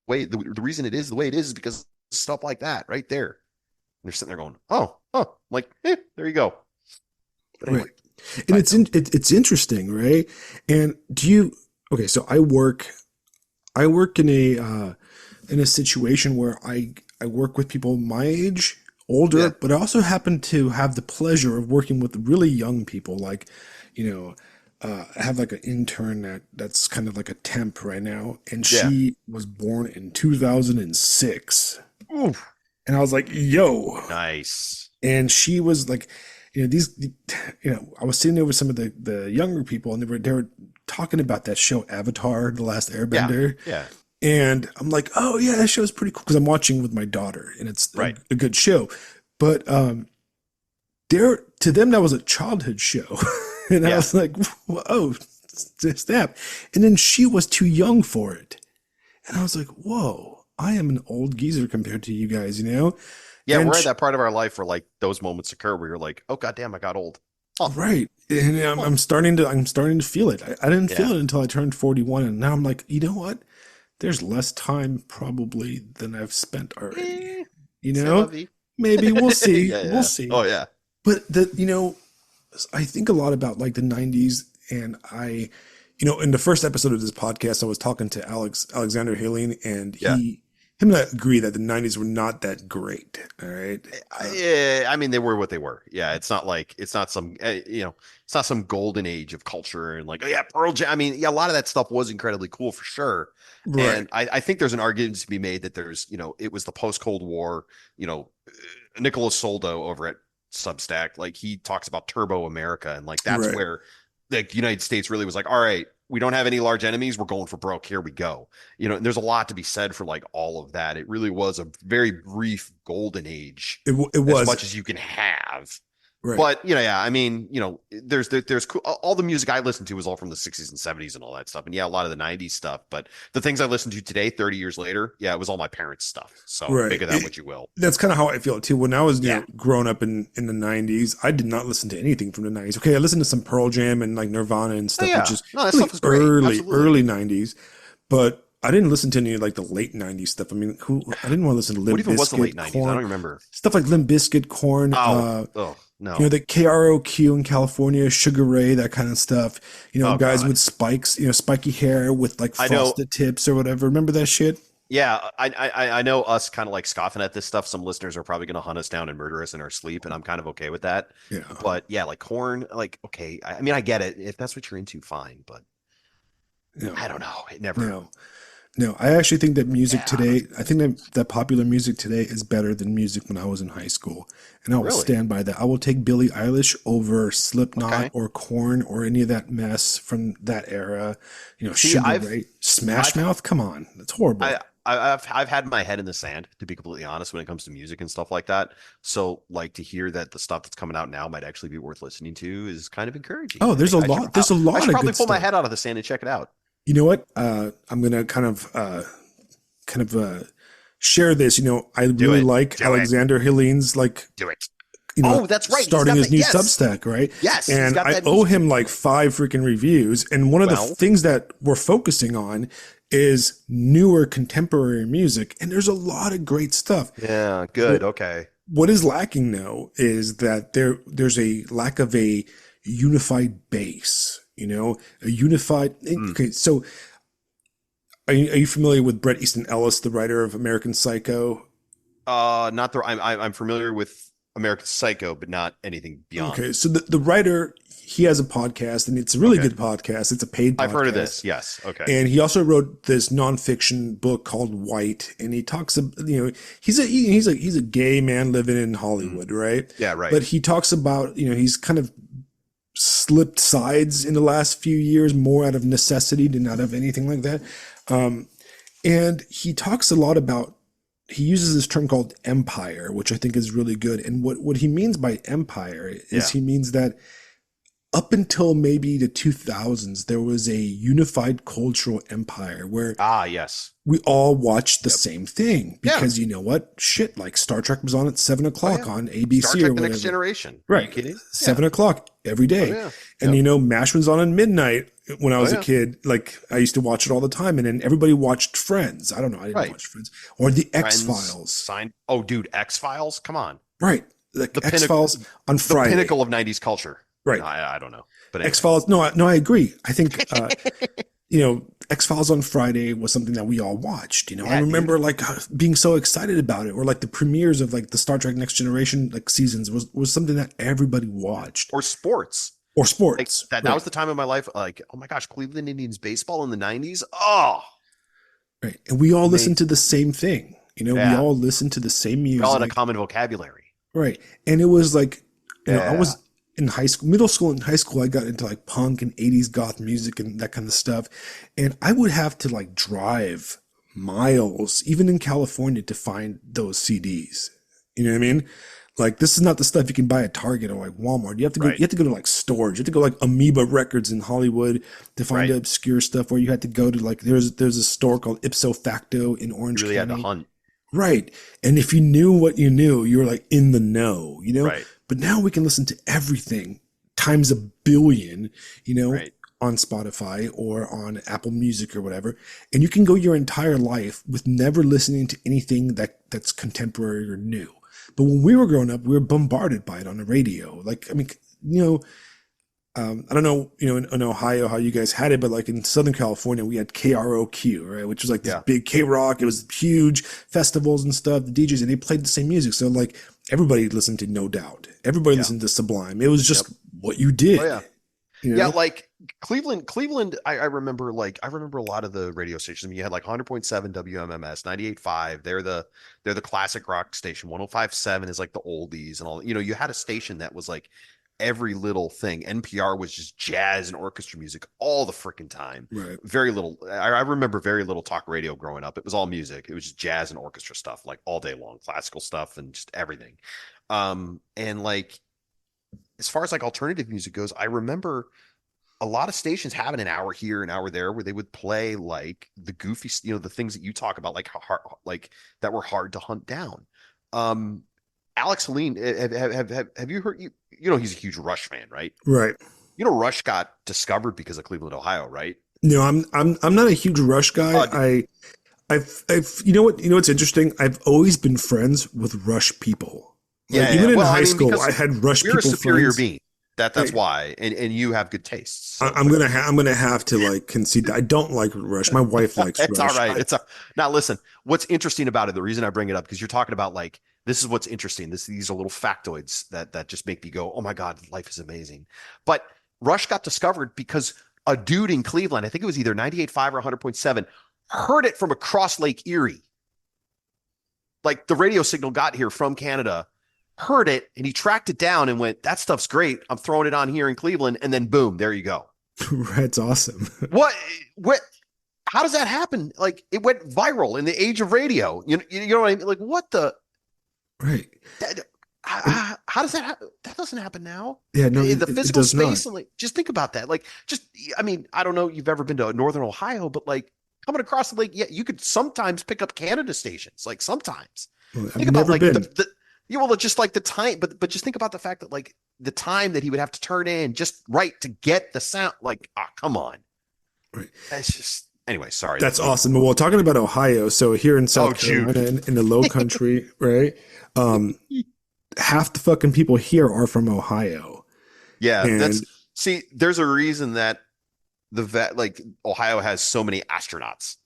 The reason it is the way it is because stuff like that right there. And they're sitting there going, oh, I'm like, there you go. But anyway, Right. And it's interesting, right? And okay, so I work in a situation where I work with people my age, older, yeah, but I also happen to have the pleasure of working with really young people. Like, I have like an intern that's kind of like a temp right now, and yeah. she was born in 2006. Oof. And I was like, yo. Nice. And she was like, I was sitting there with some of the younger people, and they were talking about that show Avatar: The Last Yeah, Airbender. yeah. And I'm like, oh yeah, that show's pretty cool because I'm watching with my daughter, and it's Right. a good show. But there to them that was a childhood show, and I Yeah. was like, whoa, snap! And then she was too young for it, and I was like, whoa, I am an old geezer compared to you guys. Yeah, And we're at that part of our life where like those moments occur where you're like, oh goddamn, I got old. Oh, right, and oh. I'm starting to feel it. I didn't Yeah. feel it until I turned 41, and now I'm like, you know what? There's less time probably than I've spent already. Eh, You c'est la know, vie. maybe we'll see. Yeah, We'll yeah. see. Oh yeah. But I think a lot about like the 90s, and in the first episode of this podcast, I was talking to Alexander Hilling, and Yeah. him and I agree that the 90s were not that great. All right. Yeah, I mean they were what they were. Yeah, it's not some golden age of culture and like, oh yeah, Pearl Jam. I mean, yeah, a lot of that stuff was incredibly cool for sure. Right. And I think there's an argument to be made that it was the post Cold War, Nicholas Soldo over at Substack, like he talks about Turbo America, and like that's Right. where the United States really was like, all right, we don't have any large enemies, we're going for broke. Here we go. And there's a lot to be said for like all of that. It really was a very brief golden age, It as was. much as you can have. Right. But yeah, I mean, there's cool, all the music I listened to was all from the 60s and 70s and all that stuff. And yeah, a lot of the 90s stuff, but the things I listen to today, 30 years later, yeah, it was all my parents' stuff. So Right. make of that what you will. That's kind of how I feel too. When I was Yeah. growing up in the 90s, I did not listen to anything from the 90s. Okay, I listened to some Pearl Jam and like Nirvana and Oh stuff, which yeah. is No, that really stuff is great. early Absolutely. early 90s, but I didn't listen to any of like the late 90s stuff. I mean, I didn't want to listen to What Limp even was the late Bizkit, 90s? I Corn, don't remember. stuff like Limp Bizkit, Corn, Oh no. the KROQ in California, Sugar Ray, that kind of stuff. Oh Guys God. with spikes, spiky hair with like I know. frosted tips or whatever. Remember that shit? Yeah, I know us kind of like scoffing at this stuff. Some listeners are probably going to hunt us down and murder us in our sleep, and I'm kind of okay with that. Yeah. But yeah, like corn, like okay. I mean, I get it. If that's what you're into, fine. But No, I don't know. It never. no. No, I actually think that music Yeah. today, I think that popular music today is better than music when I was in high school. And I will Really? stand by that. I will take Billie Eilish over Slipknot Okay. or Korn or any of that mess from that era. See, Sugar Ray, Smash I've Mouth, come on. That's horrible. I've had my head in the sand, to be completely honest, when it comes to music and stuff like that. So like to hear that the stuff that's coming out now might actually be worth listening to is kind of encouraging. Oh, I think there's a I lot should of probably good pull my stuff. head out of the sand and check it out. You know what? I'm gonna kind of share this. I Do really it. like Do it. Alexander Helene's Do it. Oh, that's right. He's starting got his that. new Yes. Substack, right? Yes. He's And got I that owe music. him like 5 freaking reviews. And one of the Well, things that we're focusing on is newer contemporary music. And there's a lot of great stuff. yeah, good. Okay. What is lacking though is that there's a lack of a unified base, a unified. Mm. Okay, so are you familiar with Bret Easton Ellis, the writer of American Psycho? Not the. I'm familiar with American Psycho, but not anything beyond. Okay, so the writer, he has a podcast, and it's a really Okay. good podcast. It's a paid podcast. I've heard of this. Yes. Okay. And he also wrote this nonfiction book called White, and he talks about, he's a gay man living in Hollywood, right? Yeah. Right. But he talks about, he's kind of slipped sides in the last few years, more out of necessity than out of anything like that. And he talks a lot about, he uses this term called empire, which I think is really good. And what he means by empire is Yeah. he means that up until maybe the 2000s, there was a unified cultural empire where Yes. we all watched the same thing Yeah. because you know what? Shit, like Star Trek was on at 7 o'clock yeah. on ABC Star or Trek: The whatever. Next Generation. Are Right. you kidding? 7 o'clock every day. Yeah. And MASH was on at midnight when I was yeah. a kid. Like I used to watch it all the time. And then everybody watched Friends. I don't know. I didn't Right. watch Friends. Or the Friends, X-Files. Signed. Oh, dude, X-Files. Come on. Right. Like The X-Files on The Friday. pinnacle of '90s culture. Right. I don't know. But anyway. X-Files. No, I agree. I think, X-Files on Friday was something that we all watched. I Yeah, remember like being so excited about it, or like the premieres of like the Star Trek Next Generation like seasons was something that everybody watched. Or sports. Or Like sports. that Right. was the time of my life. Like, oh my gosh, Cleveland Indians baseball in the '90s. Oh, Right. And we all Amazing. listened to the same thing. We Yeah. all listened to the same we all had a music. common vocabulary. Right. And it was like, I Yeah. was in high school, middle school and high school, I got into like punk and 80s goth music and that kind of stuff. And I would have to like drive miles, even in California, to find those CDs. You know what I mean? Like this is not the stuff you can buy at Target or like Walmart. You have to go, Right. you have to go to like stores. You have to go like Amoeba Records in Hollywood to find Right. the obscure stuff, or you had to go to like, there's a store called Ipso Facto in Orange You really had County. to hunt. Right. And if you knew what you knew, you were like in the know, Right. But now we can listen to everything times a billion, Right. on Spotify or on Apple Music or whatever. And you can go your entire life with never listening to anything that's contemporary or new. But when we were growing up, we were bombarded by it on the radio. Like, I mean, I don't know, in Ohio how you guys had it, but like in Southern California, we had KROQ, right, which was like this Yeah. big K Rock. It was huge festivals and stuff. The DJs, and they played the same music, so like everybody listened to No Doubt, everybody Yeah. listened to Sublime. It was just what you did. Oh yeah. you know? Yeah, like Cleveland. I remember a lot of the radio stations. I mean, you had like 100.7 WMMS, 98.5. They're the classic rock station. 105.7 is like the oldies and all. You had a station that was like every little thing. NPR was just jazz and orchestra music all the freaking time. Right. Very little. I remember very little talk radio growing up. It was all music. It was just jazz and orchestra stuff, like all day long, classical stuff and just everything. And like as far as like alternative music goes, I remember a lot of stations having an hour here, an hour there, where they would play like the goofy, the things that you talk about, like hard, like that were hard to hunt down. Alex Helene, have you heard? He's a huge Rush fan, right? Right. Rush got discovered because of Cleveland, Ohio, right? No, I'm not a huge Rush guy. I've what's interesting? I've always been friends with Rush people. Like, even in high school, I had Rush you're people a superior friends. being. That's Right. why, and you have good tastes. So I'm gonna have to like concede that I don't like Rush. My wife likes it's Rush. all right. Now listen. What's interesting about it? The reason I bring it up because you're talking about like this is what's interesting. These are little factoids that just make me go, oh my god, life is amazing. But Rush got discovered because a dude in Cleveland, I think it was either 98.5 or 100.7, heard it from across Lake Erie. Like the radio signal got here from Canada, heard it, and he tracked it down and went, that stuff's great. I'm throwing it on here in Cleveland. And then boom, there you go. That's awesome. What, what, how does that happen? Like it went viral in the age of radio. You know what I mean? Like what the, Right. that, And how does that happen? That doesn't happen now. yeah, no, In the it physical does not. space, and like, just think about that. Like, just, I mean, I don't know if you've ever been to Northern Ohio, but like coming across the lake, yeah, you could sometimes pick up Canada stations. Like sometimes, Well, I've think about never like been. you will just like the time, but just think about the fact that like the time that he would have to turn in just right to get the sound. Like, ah, come on, Right. that's just anyway. Sorry, That's that's me. awesome. Well, talking about Ohio, so here in Oh, South Jude. Carolina in the low country, right? Um, half the fucking people here are from Ohio. Yeah, that's And see. There's a reason that the vet like Ohio has so many astronauts,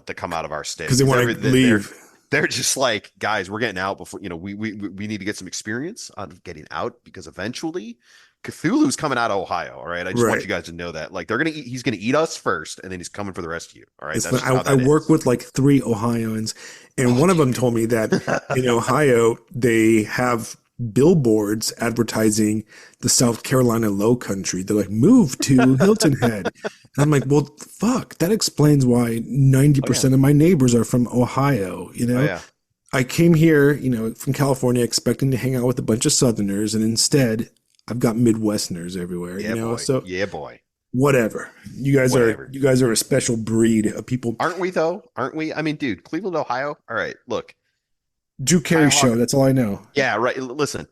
that come out of our state because they because want to they're leave. they're just like, guys, we're getting out before we need to get some experience on getting out because eventually Cthulhu's coming out of Ohio. All right, I just want Right. you guys to know that like he's gonna eat us first, and then he's coming for the rest of you. All right, It's that's fun. just how I that work is. with like three Ohioans, and Oh, one of them dude. told me that in Ohio they have billboards advertising the South Carolina Low Country. They're like, move to Hilton Head. And I'm like, well, fuck, that explains why Oh yeah, 90% of my neighbors are from Ohio. oh yeah, I came here, from California expecting to hang out with a bunch of Southerners, and instead I've got Midwesterners everywhere, yeah, boy, so yeah, boy, whatever. whatever. You guys are a special breed of people. Aren't we though? Aren't we? I mean, dude, Cleveland, Ohio. All right, look, Drew Carey show. Cuyahoga. That's all I know. Yeah, right. Listen,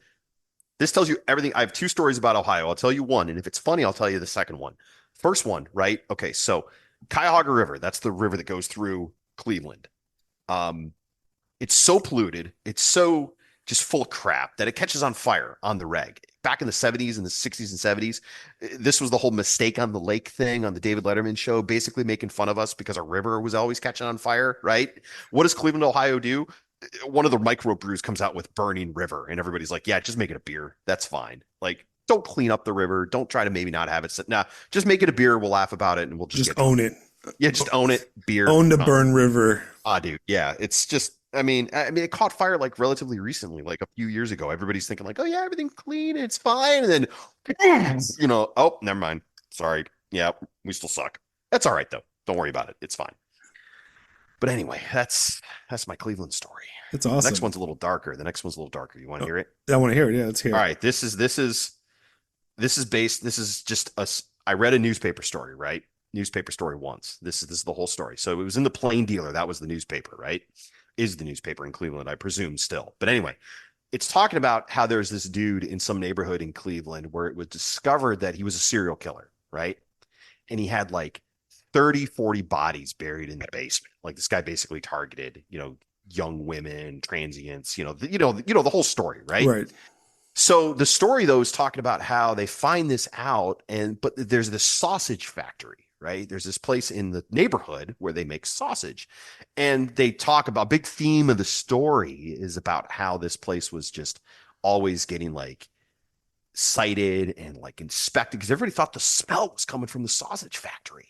this tells you everything. I have two stories about Ohio. I'll tell you one, and if it's funny, I'll tell you the second one. First one, right? Okay, so Cuyahoga River, that's the river that goes through Cleveland. Um, it's so polluted, it's so just full of crap that it catches on fire on the reg. Back in the 70s and the 60s and 70s, this was the whole mistake on the lake thing on the David Letterman show, basically making fun of us because our river was always catching on fire, right? What does Cleveland, Ohio do? One of the microbrews comes out with Burning River, and everybody's like, yeah, just make it a beer. That's fine. Like, don't clean up the river. Don't try to maybe not have it. Nah, just make it a beer. We'll laugh about it and we'll just Just get own drunk. it. Yeah, just own it. Beer. Own the Done. Burn River. Ah, dude. Yeah, it's just. I mean, it caught fire like relatively recently, like a few years ago. Everybody's thinking like, oh yeah, everything's clean, it's fine, and then, oh, never mind. Sorry. Yeah, we still suck. That's all right though. Don't worry about it. It's fine. But anyway, that's my Cleveland story. That's The next awesome. one's a little darker. The next one's a little darker. You want to Oh, hear it? I want to hear it. Yeah, let's hear All it. right. This is just us. I read a newspaper story, right? Newspaper story once. This is the whole story. So it was in the Plain Dealer. That was the newspaper, right? Is the newspaper in Cleveland, I presume still. But anyway, it's talking about how there's this dude in some neighborhood in Cleveland where it was discovered that he was a serial killer, right? And he had like 30, 40 bodies buried in the basement. Like this guy basically targeted, young women, transients, the whole story, right? Right. So the story though is talking about how they find this out, but there's this sausage factory, right? There's this place in the neighborhood where they make sausage, and they talk about big theme of the story is about how this place was just always getting like cited and like inspected because everybody thought the smell was coming from the sausage factory,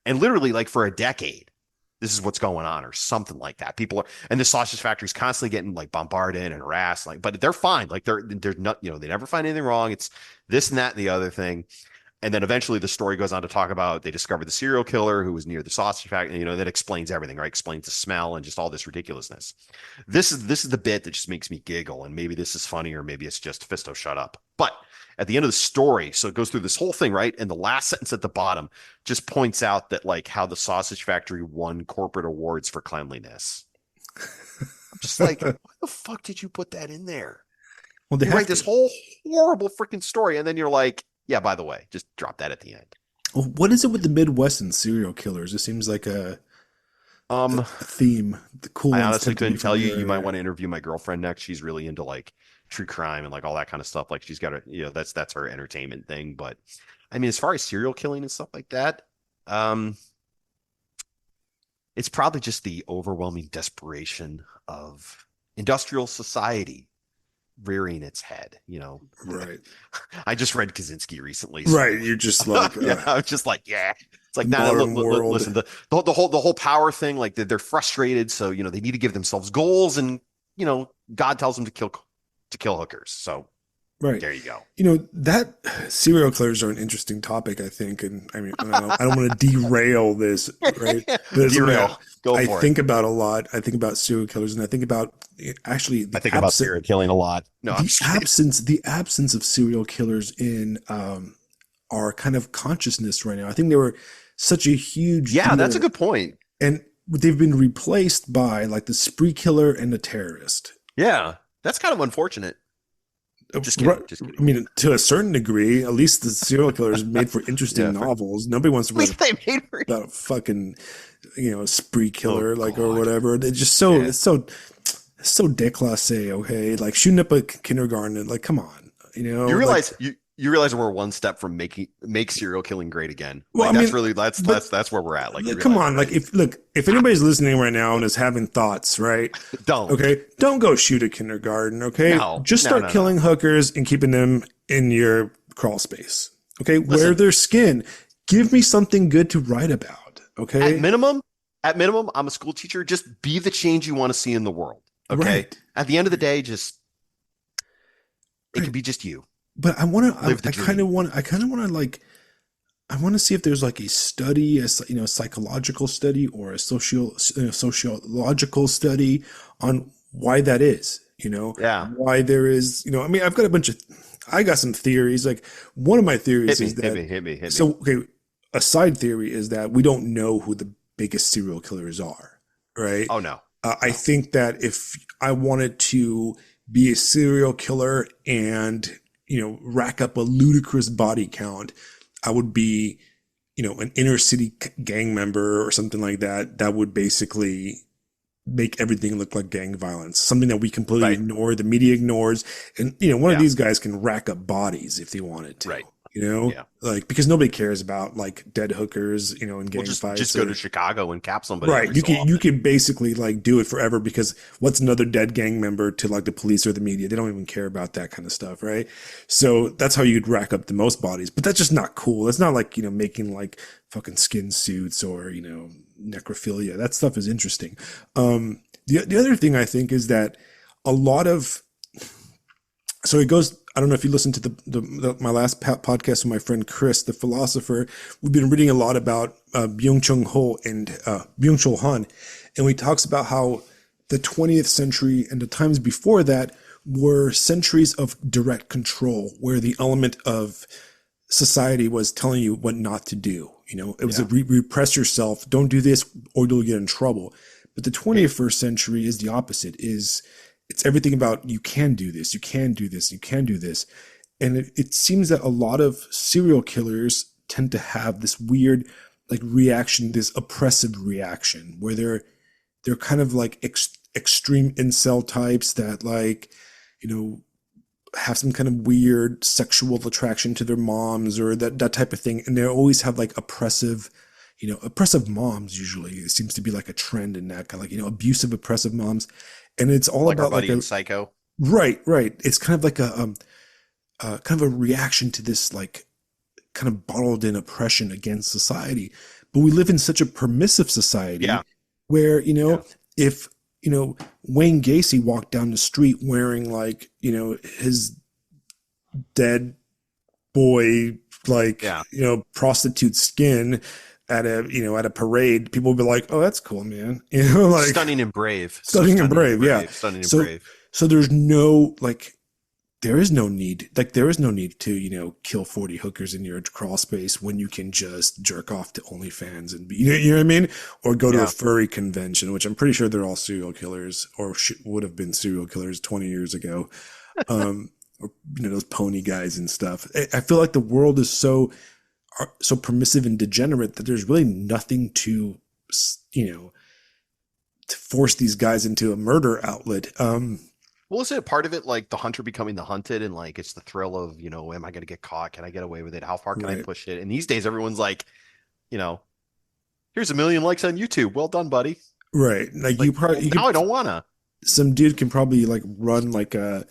and literally like for a decade this is what's going on or something like that. People are, and the sausage factory's constantly getting like bombarded and harassed, like, but they're fine. Like they're not, they never find anything wrong. It's this and that and the other thing. And then eventually the story goes on to talk about they discovered the serial killer who was near the sausage factory. That explains everything, right? Explains the smell and just all this ridiculousness. This is the bit that just makes me giggle. And maybe this is funny, or maybe it's just Phisto, shut up. But at the end of the story, so it goes through this whole thing, right? And the last sentence at the bottom just points out that like how the sausage factory won corporate awards for cleanliness. I'm just like, why the fuck did you put that in there? Well, they You have write this to. whole horrible freaking story, and then you're like, yeah, by the way, just drop that at the end. Well, what is it with the Midwest and serial killers? It seems like Um, a theme. The cool I ones honestly tend to be couldn't from tell you. You might there. want to interview my girlfriend next. She's really into like true crime and like all that kind of stuff. Like she's got a, that's her entertainment thing. But I mean, as far as serial killing and stuff like that, um, it's probably just the overwhelming desperation of industrial society rearing its head, you know. Right. I just read Kaczynski recently, so Right. You're just like yeah, I was just like, yeah. It's like, the nah, modern listen, world. the whole power thing, like they're frustrated, so you know they need to give themselves goals, and you know God tells them to kill hookers. So Right. there you go. That serial killers are an interesting topic, I think. And I mean, I don't want to derail this, right? But it's something Derail, go I for it. think about a lot. I think about serial killers, and I think about actually I think about serial killing a lot. No, I'm just kidding. the absence of serial killers in our kind of consciousness right now. I think they were such a huge Yeah, that's a deal, good point. and they've been replaced by like the spree killer and the terrorist. Yeah, that's kind of unfortunate. Just kidding. Right. Just kidding. I mean, to a certain degree, at least the serial killers made for interesting Yeah, novels. Nobody wants to at read least they made her. about a fucking, spree Oh killer, like, or God. whatever. It's just Yeah. it's so déclassé. Okay, like shooting up a kindergarten. Like, come on, You like, realize you realize we're one step from make serial killing great again. well, Like I that's mean, really but that's where we're at. Like you come realize on, that, like right? if anybody's listening right now and is having thoughts, right? Don't. Okay, don't go shoot a kindergarten. Okay, No. just No, start no, killing no. hookers and keeping them in your crawl space. Okay, wear Listen, their skin. Give me something good to write about. at Okay, minimum, at minimum, I'm a school teacher. Just be the change you want to see in the world. Okay. right, At the end of the day, just it right. can be just you. But I want to. Live the I kind dream. of want. I kind of want to like. I want to see if there's like a study, a psychological study or a sociological study on why that is. Yeah. Why there is. I mean, I got some theories. Like one of my theories Hit is me, hit that. me, hit me, hit me. So okay, a side theory is that we don't know who the biggest serial killers are, right? Oh no. I No. think that if I wanted to be a serial killer and rack up a ludicrous body count, I would be an inner city gang member or something like that. That would basically make everything look like gang violence, something that we completely Right. ignore, the media ignores. And one of Yeah. these guys can rack up bodies if they wanted to. Right. Yeah. Like, because nobody cares about like dead hookers, in Well, gang just fights. go to Chicago and cap somebody Right. every You so can you often. can basically like do it forever, because what's another dead gang member to like the police or the media? They don't even care about that kind of stuff, right? So that's how you'd rack up the most bodies. But that's just not cool. It's not like, making like fucking skin suits or, necrophilia. That stuff is interesting. The other thing I think is that a lot of so it goes. I don't know if you listened to my last podcast with my friend Chris, the philosopher. We've been reading a lot about Byung-Chul Ho and Byung-Chul Han, and we talks about how the 20th century and the times before that were centuries of direct control, where the element of society was telling you what not to do. It was Yeah. repress yourself, don't do this, or you'll get in trouble. But the 21st century is the opposite. It's everything about you can do this, you can do this, you can do this. And it seems that a lot of serial killers tend to have this weird like reaction, this oppressive reaction, where they're kind of like extreme incel types that like, have some kind of weird sexual attraction to their moms or that type of thing. And they always have like oppressive moms. Usually it seems to be like a trend in that kind of like, abusive, oppressive moms. And it's all Like our about like buddy in Psycho. right. It's kind of like a kind of a reaction to this like kind of bottled in oppression against society. But we live in such a permissive society Yeah. where, Yeah. if, Wayne Gacy walked down the street wearing like, his dead boy, like, Yeah. prostitute skin at a parade, people would be like, oh, that's cool, man. Like Stunning and brave. stunning and brave. Yeah. Stunning and So, brave. so there's no like, there is no need to, kill 40 hookers in your crawl space when you can just jerk off to OnlyFans and be, you know what I mean? Or go to Yeah. a furry convention, which I'm pretty sure they're all serial killers or would have been serial killers 20 years ago. Or, those pony guys and stuff. I feel like the world is so permissive and degenerate that there's really nothing to, to force these guys into a murder outlet. Well, is it part of it like the hunter becoming the hunted and like it's the thrill of, am I going to get caught? Can I get away with it? How far can I Right. push it? And these days, everyone's like, here's 1 million likes on YouTube. Well done, buddy. Right. Like Like, you probably, now I don't want to. some dude can probably like run like a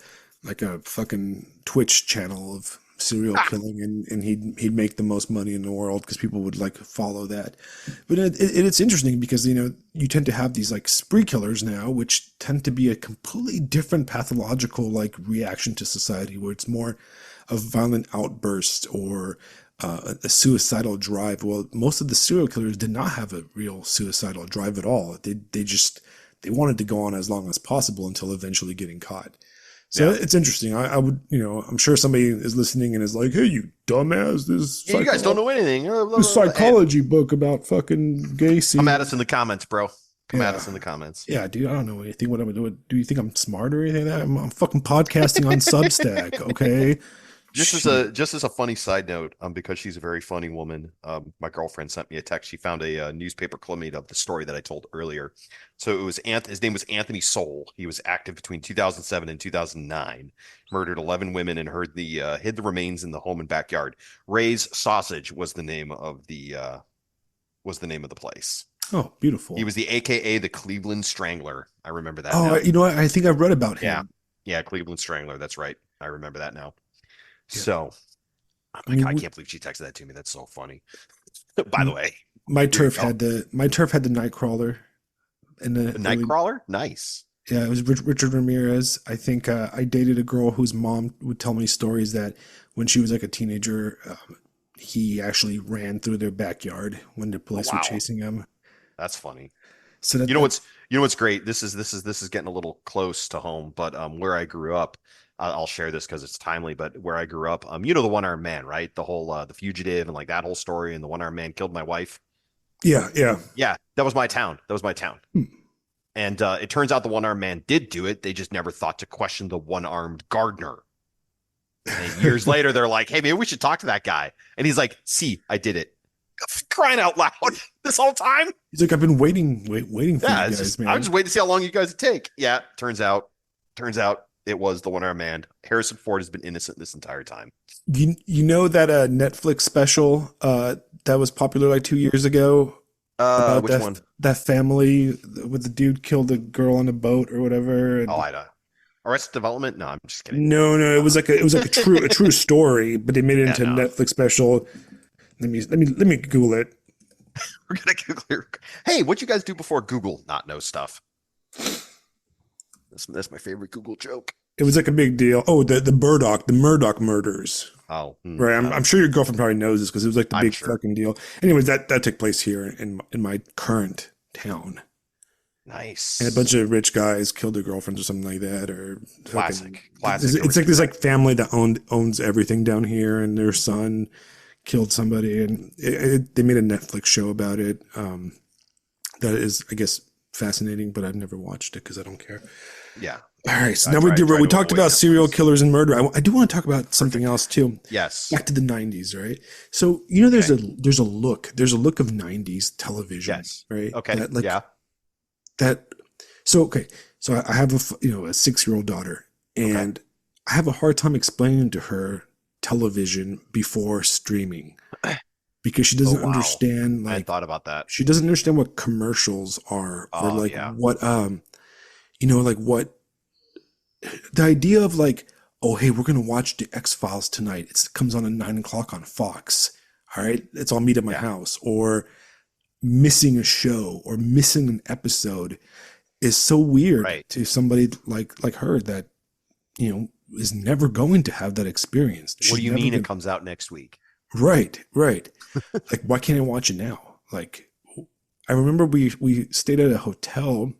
like a fucking Twitch channel of serial Ah, killing, and he'd make the most money in the world because people would like follow that. But it's interesting because you tend to have these like spree killers now, which tend to be a completely different pathological like reaction to society, where it's more of violent outburst or a suicidal drive. Well, most of the serial killers did not have a real suicidal drive at all. They wanted to go on as long as possible until eventually getting caught. So yeah. it's interesting. I would, I'm sure somebody is listening and is like, "Hey, you dumbass! Yeah, you guys don't know anything. This psychology book about fucking gay Come scene." at us in the comments, bro. Come at Yeah, us in the comments. yeah, dude. I don't know anything. What I'm doing? Do you think I'm smart or anything like that? I'm fucking podcasting on Substack. Okay. Shit. Just as a funny side note, because she's a very funny woman, my girlfriend sent me a text. She found a, newspaper clipping of the story that I told earlier. So it was his name was Anthony Soul. He was active between 2007 and 2009. Murdered 11 women and hid the remains in the home and backyard. Ray's Sausage was the name of the place. Oh, beautiful. He was the AKA the Cleveland Strangler. I remember that Oh, now. you know what? I think I've read about Yeah. him. Yeah, Cleveland Strangler. That's right. I remember that now. Yeah. So, oh I my mean, God, I can't believe she texted that to me. That's so funny. By the way, my here you turf go. had the Nightcrawler in the The early. Nightcrawler? Nice. Yeah, it was Richard Ramirez. I think I dated a girl whose mom would tell me stories that when she was like a teenager, he actually ran through their backyard when the Oh, police were wow. chasing him. That's funny. So that, You know that what's you know what's great? This is getting a little close to home, but where I grew up, I'll share this because it's timely. But where I grew up, you know the one-armed man, right? The whole the fugitive and like that whole story, and the one-armed man killed my wife. yeah, yeah. Yeah, that was my town. That was my town. Hmm. And it turns out the one-armed man did do it. They just never thought to question the one-armed gardener. And years later, they're like, "Hey, maybe we should talk to that guy." And he's like, "See, I did it." Crying out loud this whole time. He's like, I've been waiting for Yeah, you it's guys, just man. I'm just waiting to see how long you guys take. Yeah, turns out it was the one-armed man. Harrison Ford has been innocent this entire time. You know that Netflix special that was popular like 2 years ago about Which one? that family with the dude killed the girl on a boat or whatever. Oh, And I don't. Arrested Development? No, I'm just kidding. no, it was like a true story, but they made it Yeah, into a no. Netflix special. Let me Google it. We're gonna Google. Hey, what you guys do before Google not know stuff? That's my favorite Google joke. It was like a big deal. Oh, the Murdoch murders. Oh, Right. I'm sure your girlfriend probably knows this because it was like the I'm big sure. fucking deal. Anyways, that took place here in my current town. Nice. And a bunch of rich guys killed their girlfriends or something like that, or Classic. It's like this like family that owns everything down here, and their son killed somebody, and they made a Netflix show about it. That is, I guess, fascinating, but I've never watched it because I don't care. Yeah. All right, so I now try we to talked avoid about serial Netflix. killers and murder. I do want to talk about something else too. Yes. Back to the '90s, right? So there's a look of '90s television, Yes. right? Okay. That, like, Yeah. that. So okay, so I have a 6-year-old daughter, and I have a hard time explaining to her television before streaming because she doesn't Oh, wow. understand I hadn't like thought about that. she doesn't understand what commercials are or Oh, like yeah. what like what the idea of like, oh hey, we're gonna watch the X-Files tonight. It comes on at 9 o'clock on Fox. All right, let's all meet at my Yeah. house. Or missing a show or missing an episode is so weird Right. to somebody like her that is never going to have that experience. What She's do you never mean gonna- it comes out next week? Right. Like, why can't I watch it now? Like, I remember we stayed at a hotel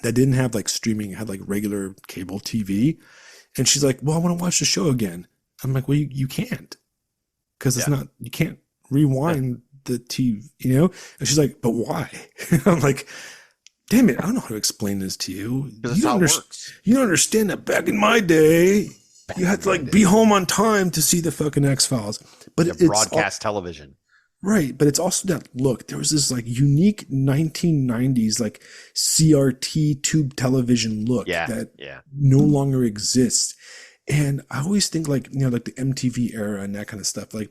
that didn't have like streaming, it had like regular cable TV. And she's like, well, I want to watch the show again. I'm like, well, you can't. Because it's Yeah. not, you can't rewind the TV, And she's like, but why? I'm like, damn it, I don't know how to explain this to you. Because You that's how don't, it underst- works. you don't understand that back in my day, you had to like be home on time to see the fucking X-Files. But Yeah, it's broadcast television. right, but it's also that look. There was this like unique 1990s like CRT tube television look Yeah. that Yeah. no longer exists. And I always think like like the MTV era and that kind of stuff. Like,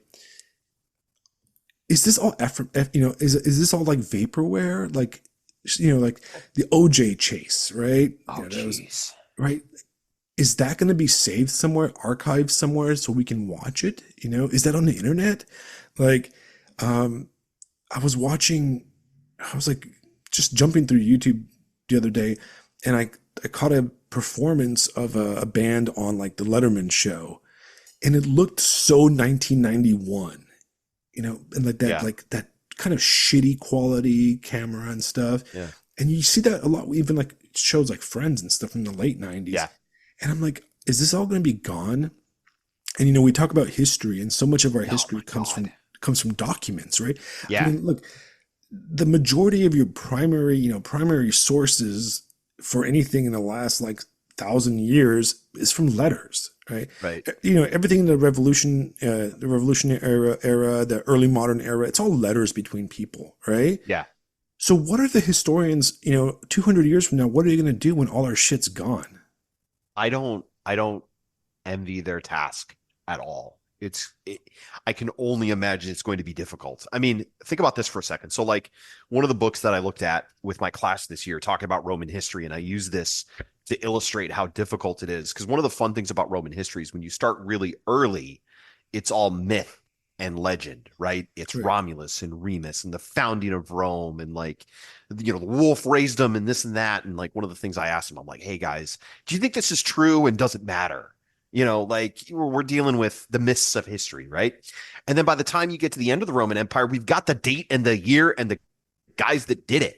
is this all is this all like vaporware? Like, like the OJ chase, right? Oh, That was jeez. right. is that going to be saved somewhere, archived somewhere so we can watch it? Is that on the internet? Like, I was watching, I was like just jumping through YouTube the other day, and I caught a performance of a band on like the Letterman show, and it looked so 1991, and Yeah. like that kind of shitty quality camera and stuff. Yeah. And you see that a lot, even like shows like Friends and stuff from the late 90s. Yeah. And I'm like, is this all going to be gone? And we talk about history, and so much of our Oh history my God. comes from documents, right? I Yeah. mean, look, the majority of your primary sources for anything in the last like 1,000 years is from letters, right? Right. Everything in the revolutionary era, the early modern era, it's all letters between people, right? Yeah. So what are the historians, 200 years from now, what are they going to do when all our shit's gone? I don't envy their task at all. I can only imagine it's going to be difficult. I mean, think about this for a second. So like one of the books that I looked at with my class this year talking about Roman history, and I use this to illustrate how difficult it is. Because one of the fun things about Roman history is when you start really early, it's all myth and legend, right? It's Right. Romulus and Remus and the founding of Rome and like, the wolf raised them and this and that. And like one of the things I asked them, I'm like, hey guys, do you think this is true and does it matter? Like we're dealing with the myths of history, right? And then by the time you get to the end of the Roman Empire, we've got the date and the year and the guys that did it.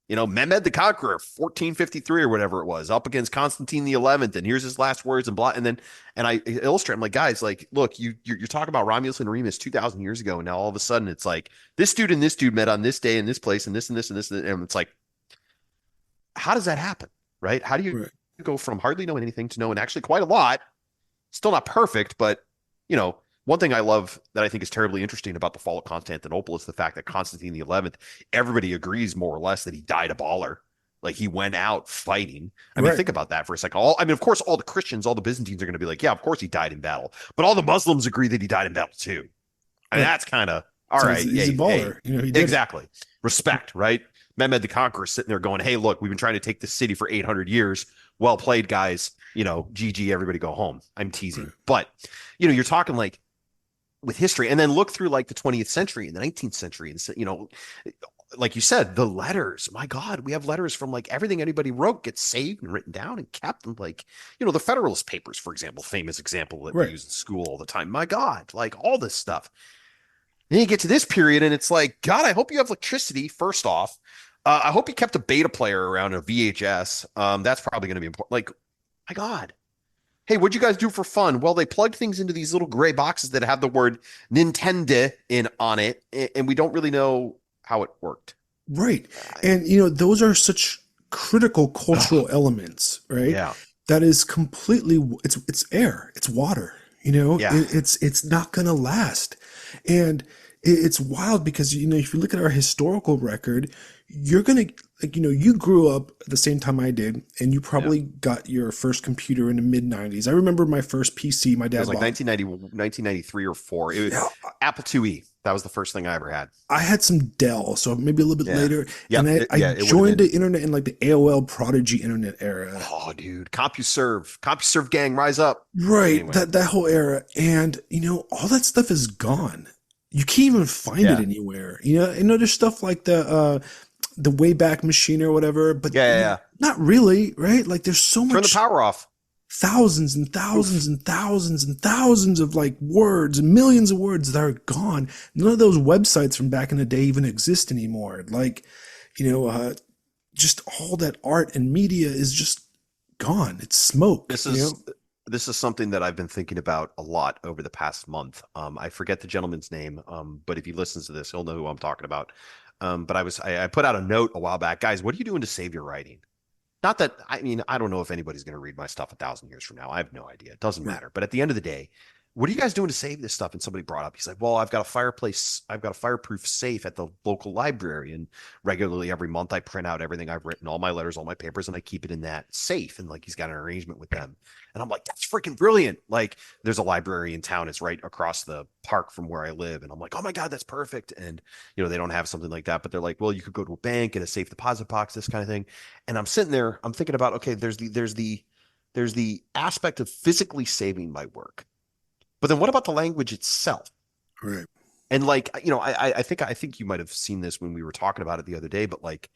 Mehmed the Conqueror, 1453 or whatever it was, up against Constantine the 11th, and here's his last words and blah. And I illustrate, I'm like, guys, like, look, you're talking about Romulus and Remus 2,000 years ago, and now all of a sudden it's like this dude and this dude met on this day in this place and this and this and this, and it's like, how does that happen, right? How do you Right. go from hardly knowing anything to knowing actually quite a lot? Still not perfect, but one thing I love that I think is terribly interesting about the fall of Constantinople is the fact that Constantine the 11th, everybody agrees more or less that he died a baller. Like he went out fighting. I mean, Right. think about that for a second. Of course, all the Christians, all the Byzantines are going to be like, yeah, of course he died in battle. But all the Muslims agree that he died in battle too. I mean, Right. that's kind of all So right. he's a Hey, hey, baller. He did it. exactly. Respect, right? Mehmed the Conqueror sitting there going, hey, look, we've been trying to take this city for 800 years. Well played, guys. GG, everybody go home. I'm teasing. Right. But, you're talking like with history and then look through like the 20th century and the 19th century. And, like you said, the letters, my God, we have letters from like everything anybody wrote gets saved and written down and kept. And like, the Federalist Papers, for example, famous example that we Right. use in school all the time. My God, like all this stuff. Then you get to this period and it's like, God, I hope you have electricity, first off. I hope you kept a beta player around a VHS. That's probably going to be important. Like, my God. Hey, what'd you guys do for fun? Well, they plugged things into these little gray boxes that have the word Nintendo on it, and we don't really know how it worked. Right. Uh, And those are such critical cultural elements, right? yeah, That is completely it's air, it's water, yeah, it's not going to last. And it's wild because if you look at our historical record, you're going to like you grew up at the same time I did, and you yeah. probably got your first computer in the mid 90s. I remember my first PC my It was dad like bought. 1993 or four. It was Yeah, Apple IIe. That was the first thing I ever had. I had some Dell, so maybe a little bit Yeah, later. yep, And I yeah. It would have joined been. the internet in like the AOL Prodigy internet era. Oh, dude, CompuServe gang, rise up. Right, Anyway, that whole era. And all that stuff is gone. You can't even find it yeah, anywhere. There's stuff like the Wayback Machine or whatever, but yeah, yeah, yeah. not really, right? Like there's so Turn the much, power off. thousands and thousands Oof. and thousands and thousands of like words, millions of words that are gone. None of those websites from back in the day even exist anymore. Like, you know, uh, just all that art and media is just gone. It's smoke, This is this is something that I've been thinking about a lot over the past month. I forget the gentleman's name, but if he listens to this, he'll know who I'm talking about. But I put out a note a while back, guys. What are you doing to save your writing? Not that I mean, I don't know if anybody's going to read my stuff 1,000 years from now. I have no idea. It doesn't Right. matter. But at the end of the day, what are you guys doing to save this stuff? And somebody brought up, he's like, well, I've got a fireplace, I've got a fireproof safe at the local library. And regularly every month I print out everything I've written, all my letters, all my papers, and I keep it in that safe. And like he's got an arrangement with them. And I'm like, that's freaking brilliant. Like there's a library in town, it's right across the park from where I live. And I'm like, oh my God, that's perfect. And they don't have something like that, but they're like, well, you could go to a bank, get a safe deposit box, this kind of thing. And I'm sitting there, I'm thinking about, okay, there's the there's the aspect of physically saving my work. But then what about the language itself? Right. And like, I think you might have seen this when we were talking about it the other day, but like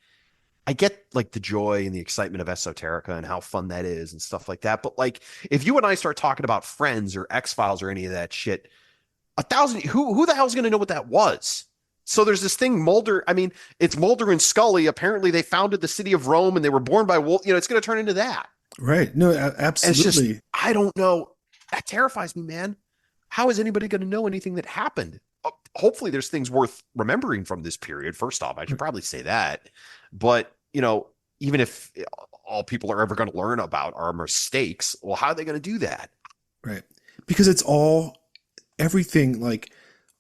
I get like the joy and the excitement of esoterica and how fun that is and stuff like that. But like if you and I start talking about Friends or X-Files or any of that shit, who the hell's gonna know what that was? So there's this thing, Mulder. I mean, it's Mulder and Scully. Apparently they founded the city of Rome and they were born by wolf. It's gonna turn into that. Right. No, And it's just, absolutely. I don't know. That terrifies me, man. How is anybody going to know anything that happened? Hopefully, there's things worth remembering from this period. First off, I should probably say that. But, even if all people are ever going to learn about are mistakes, well, how are they going to do that? Right. Because it's all everything, like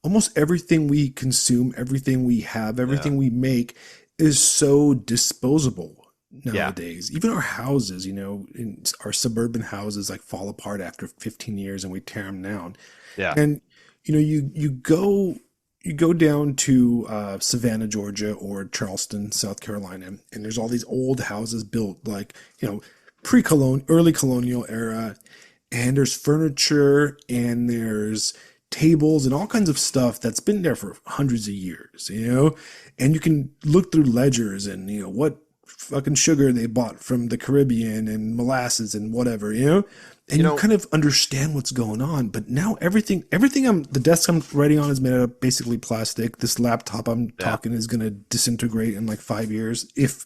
almost everything we consume, everything we have, everything we make is so disposable nowadays. Even our houses, in our suburban houses like fall apart after 15 years and we tear them down. Yeah. And you go down to Savannah, Georgia, or Charleston, South Carolina, and there's all these old houses built like pre-colonial, early colonial era, and there's furniture and there's tables and all kinds of stuff that's been there for hundreds of years, and you can look through ledgers and what fucking sugar they bought from the Caribbean and molasses and whatever, and you kind of understand what's going on. But now everything the desk I'm writing on is made out of basically plastic. This laptop I'm talking is going to disintegrate in like 5 years. If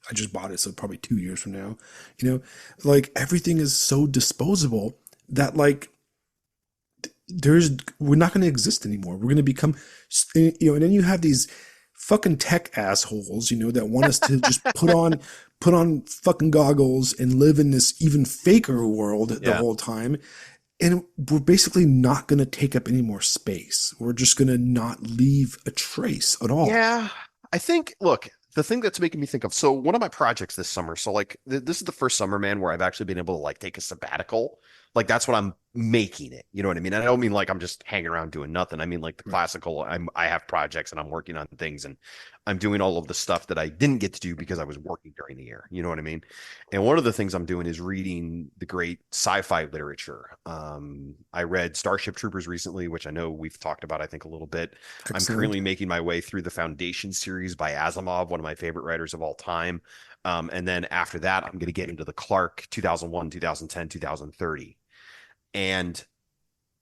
I just bought it, so probably 2 years from now, like everything is so disposable that like we're not going to exist anymore. We're going to become, and then you have these fucking tech assholes, that want us to just put on fucking goggles and live in this even faker world the whole time. And we're basically not going to take up any more space. We're just going to not leave a trace at all. Yeah. I think, look, the thing that's making me think of, so one of my projects this summer, so like this is the first summer, man, where I've actually been able to like take a sabbatical. Like that's what I'm making it. You know what I mean? And I don't mean like I'm just hanging around doing nothing. I mean like the classical, I have projects and I'm working on things and I'm doing all of the stuff that I didn't get to do because I was working during the year. You know what I mean? And one of the things I'm doing is reading the great sci-fi literature. I read Starship Troopers recently, which I know we've talked about, I think a little bit. Excellent. I'm currently making my way through the Foundation series by Asimov, one of my favorite writers of all time. And then after that, I'm going to get into the Clark 2001, 2010, 2030. And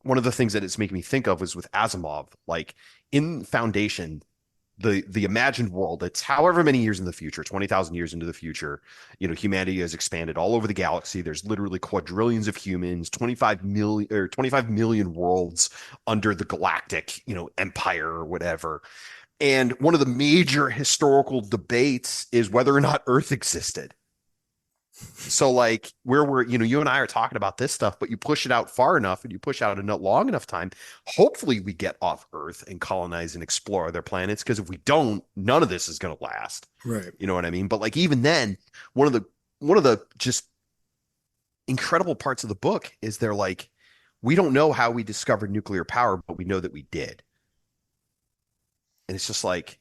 one of the things that it's making me think of is with Asimov, like in Foundation, the imagined world, it's however many years in the future, 20,000 years into the future, humanity has expanded all over the galaxy. There's literally quadrillions of humans, 25 million worlds under the galactic, empire or whatever. And one of the major historical debates is whether or not Earth existed. So like you and I are talking about this stuff, but you push it out far enough and you push out a long enough time, hopefully we get off Earth and colonize and explore other planets. Because if we don't, none of this is going to last. Right. You know what I mean? But like even then, one of the just incredible parts of the book is they're like, we don't know how we discovered nuclear power, but we know that we did. And it's just like,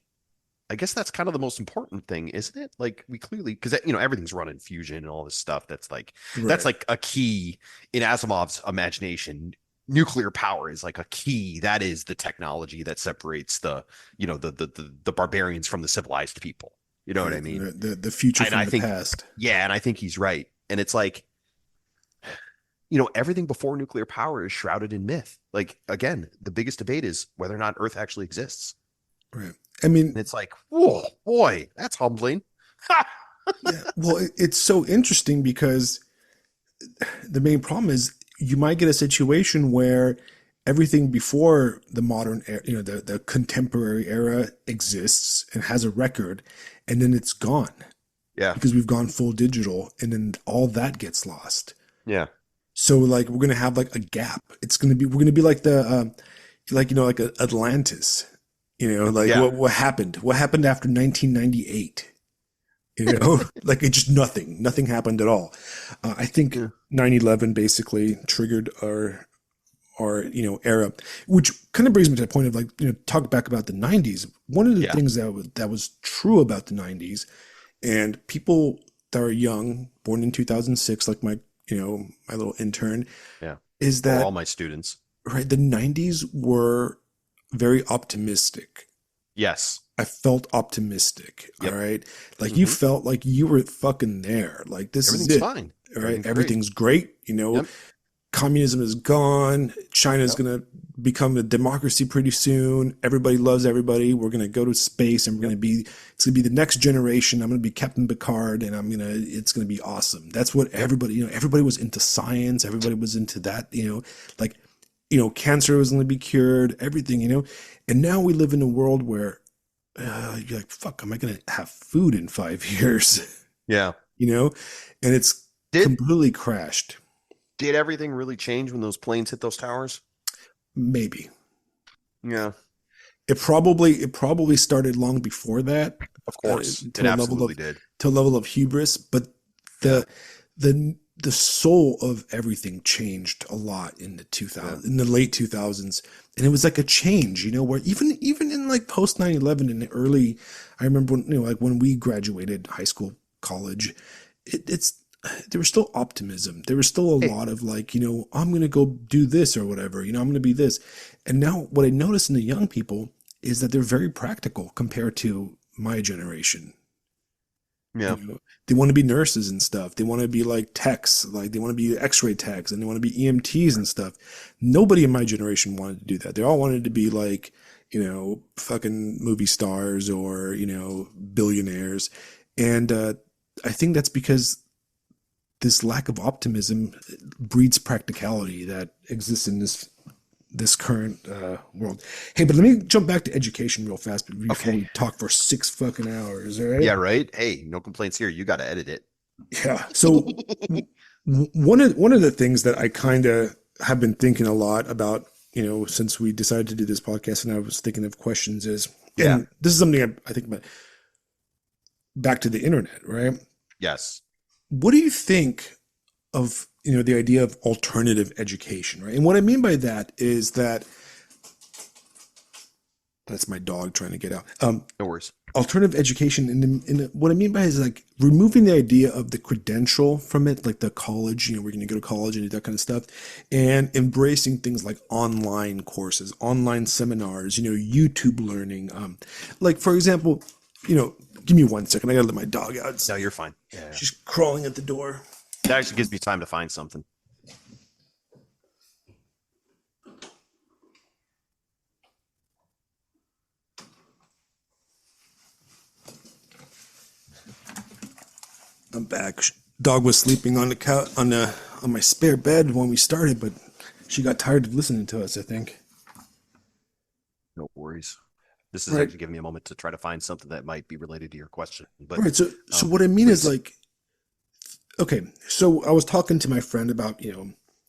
I guess that's kind of the most important thing, isn't it? Like we clearly, because everything's run in fusion and all this stuff. That's like a key in Asimov's imagination. Nuclear power is like a key. That is the technology that separates the barbarians from the civilized people. You know what I mean? The future from the past. Yeah, and I think he's right. And it's like, everything before nuclear power is shrouded in myth. Like again, the biggest debate is whether or not Earth actually exists. Right. I mean, and it's like, whoa, boy, that's humbling. Yeah, well, it's so interesting because the main problem is you might get a situation where everything before the modern, the contemporary era exists and has a record, and then it's gone. Yeah. Because we've gone full digital, and then all that gets lost. Yeah. So like we're gonna have like a gap. We're gonna be like the like Atlantis. What happened? What happened after 1998? Like it just nothing happened at all. I think 9/11 basically triggered our era, which kind of brings me to the point of like, talk back about the 90s. One of the things that was true about the 90s, and people that are young, born in 2006, like my my little intern, Yeah. is Or that all my students. right, the 90s were very optimistic. Yes. I felt optimistic. All Yep. right. Like you Hmm. felt like you were fucking there. Like this is Everything's it. fine. All right. Everything's great. Everything's great. Yep. Communism is gone. China's Yep. going to become a democracy pretty soon. Everybody loves everybody. We're going to go to space and Yep. it's going to be the next generation. I'm going to be Captain Picard and it's going to be awesome. That's what everybody was into science. Everybody was into that, like, cancer was going to be cured, everything. And now we live in a world where you're like, fuck, am I going to have food in 5 years? Yeah. you know, and it's Did completely crashed. did everything really change when those planes hit those towers? Maybe Yeah. it probably started long before that, Of course. It to a level absolutely of did. hubris, but Yeah. the soul of everything changed a lot in the Yeah. 2000 in the late 2000s, and it was like a change, where even in like post 9/11 in the early, I remember when, like when we graduated high school, college, it's there was still optimism. There was still a Hey, lot of like, I'm going to go do this or whatever, I'm going to be this. And now what I notice in the young people is that they're very practical compared to my generation. yeah. They want to be nurses and stuff. They want to be like techs, like they want to be x-ray techs and they want to be EMTs and stuff. Nobody in my generation wanted to do that. They all wanted to be like, fucking movie stars or, billionaires. And I think that's because this lack of optimism breeds practicality that exists in this current world. Hey, but let me jump back to education real fast before Okay. we talk for 6 fucking hours. All right? Yeah, right. Hey, no complaints here. You got to edit it. Yeah. So one of the things that I kind of have been thinking a lot about, since we decided to do this podcast, and I was thinking of questions is, Yeah. and this is something I think about back to the internet, right? Yes. What do you think of the idea of alternative education, right? And what I mean by that is that that's my dog trying to get out. No worries. Alternative education, what I mean by it is like removing the idea of the credential from it, like the college, we're going to go to college and do that kind of stuff, and embracing things like online courses, online seminars, YouTube learning. Like for example, give me 1 second. I got to let my dog out. No, you're fine. Yeah. She's crawling at the door. That actually gives me time to find something. I'm back. Dog was sleeping on the couch on my spare bed when we started, but she got tired of listening to us, I think. No worries. This is Right. actually giving me a moment to try to find something that might be related to your question. But Right. So what I mean is please. like, okay, so I was talking to my friend about,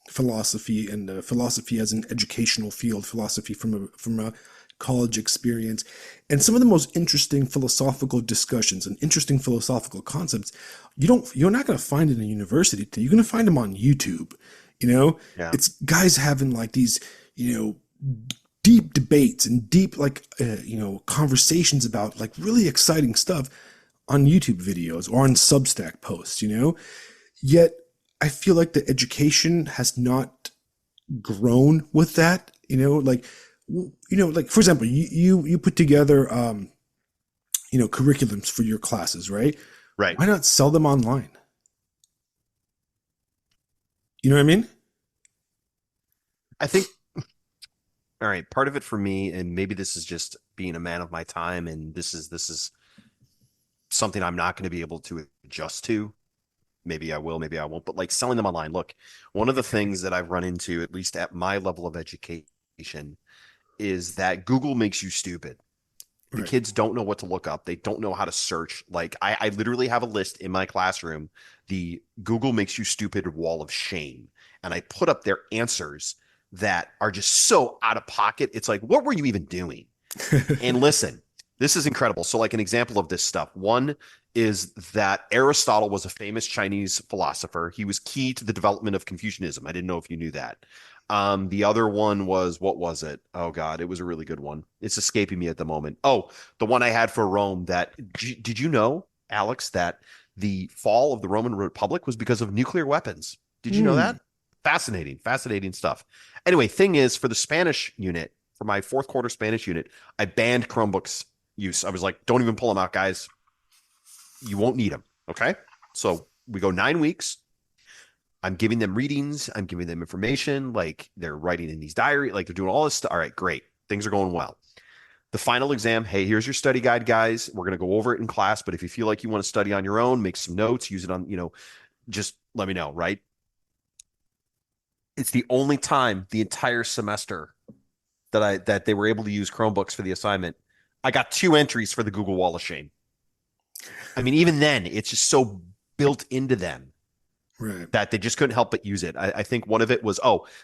philosophy and philosophy as an educational field, philosophy from a college experience, and some of the most interesting philosophical discussions and interesting philosophical concepts you're not going to find in a university. You're going to find them on YouTube. Yeah. It's guys having like these, deep debates and deep like conversations about like really exciting stuff on YouTube videos or on Substack posts, Yet I feel like the education has not grown with that, like for example, you put together curriculums for your classes, right? Right. Why not sell them online? You know what I mean? I think, all right, part of it for me, and maybe this is just being a man of my time, and this is something I'm not going to be able to adjust to. Maybe I will, maybe I won't, but like selling them online. Look, one of the things that I've run into, at least at my level of education, is that Google makes you stupid. The Right. kids don't know what to look up. They don't know how to search. Like I literally have a list in my classroom, the Google makes you stupid wall of shame. And I put up their answers that are just so out of pocket. It's like, what were you even doing? And listen, this is incredible. So, like an example of this stuff, one is that Aristotle was a famous Chinese philosopher. He was key to the development of Confucianism. I didn't know if you knew that. The other one was, what was it? Oh God, it was a really good one. It's escaping me at the moment. Oh, the one I had for Rome. That did you know, Alex, that the fall of the Roman Republic was because of nuclear weapons? Did you know Hmm. that? Fascinating, fascinating stuff. Anyway, thing is, for the Spanish unit, for my fourth quarter Spanish unit, I banned Chromebooks use. I was like, don't even pull them out, guys. You won't need them. Okay. So we go 9 weeks. I'm giving them readings. I'm giving them information. Like they're writing in these diary, like they're doing all this stuff. All right, great. Things are going well. The final exam, hey, here's your study guide, guys. We're going to go over it in class. But if you feel like you want to study on your own, make some notes, use it on, just let me know, right? It's the only time the entire semester that they were able to use Chromebooks for the assignment. I got 2 entries for the Google Wall of Shame. I mean, even then, it's just so built into them Right. that they just couldn't help but use it. I think one of it was,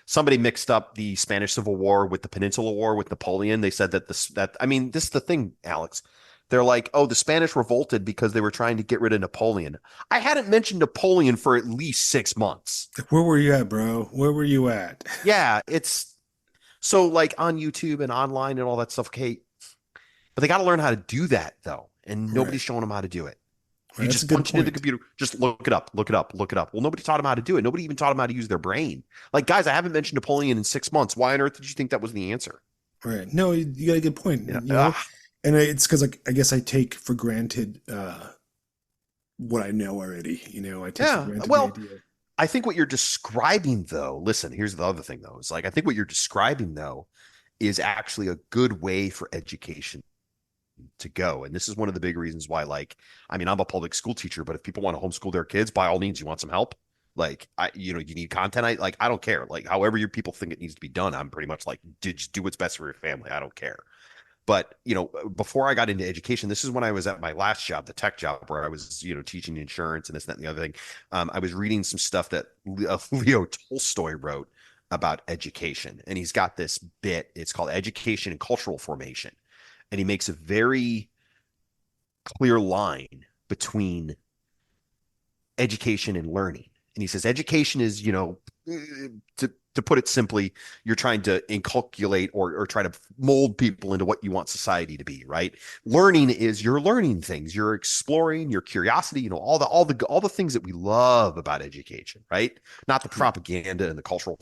somebody mixed up the Spanish Civil War with the Peninsula War with Napoleon. They said this is the thing, Alex. They're like, the Spanish revolted because they were trying to get rid of Napoleon. I hadn't mentioned Napoleon for at least 6 months. Where were you at, bro? Where were you at? Yeah, it's so like on YouTube and online and all that stuff. Okay, but they got to learn how to do that though, and Right. nobody's showing them how to do it. Right. You That's a just good punch it into the point. computer, just look it up, look it up, look it up. Well, nobody taught them how to do it. Nobody even taught them how to use their brain. Like, guys, I haven't mentioned Napoleon in 6 months. Why on earth did you think that was the answer? Right. No, you got a good point. You know, And it's because like I guess I take for granted what I know already. I take for yeah. granted the Well, idea. I think what you're describing, though, listen, here's the other thing, though, is like, I think what you're describing, though, is actually a good way for education to go. And this is one of the big reasons why, like, I mean, I'm a public school teacher, but if people want to homeschool their kids, by all means, you want some help. Like, you need content. I don't care. Like, however your people think it needs to be done, I'm pretty much like, just do what's best for your family. I don't care. But, before I got into education, this is when I was at my last job, the tech job, where I was, teaching insurance and this, that, and the other thing. I was reading some stuff that Leo Tolstoy wrote about education. And he's got this bit, it's called Education and Cultural Formation. And he makes a very clear line between education and learning. And he says education is, to put it simply, you're trying to inculcate or try to mold people into what you want society to be, right? Learning is you're learning things, you're exploring your curiosity, all the things that we love about education, right? Not the propaganda and the cultural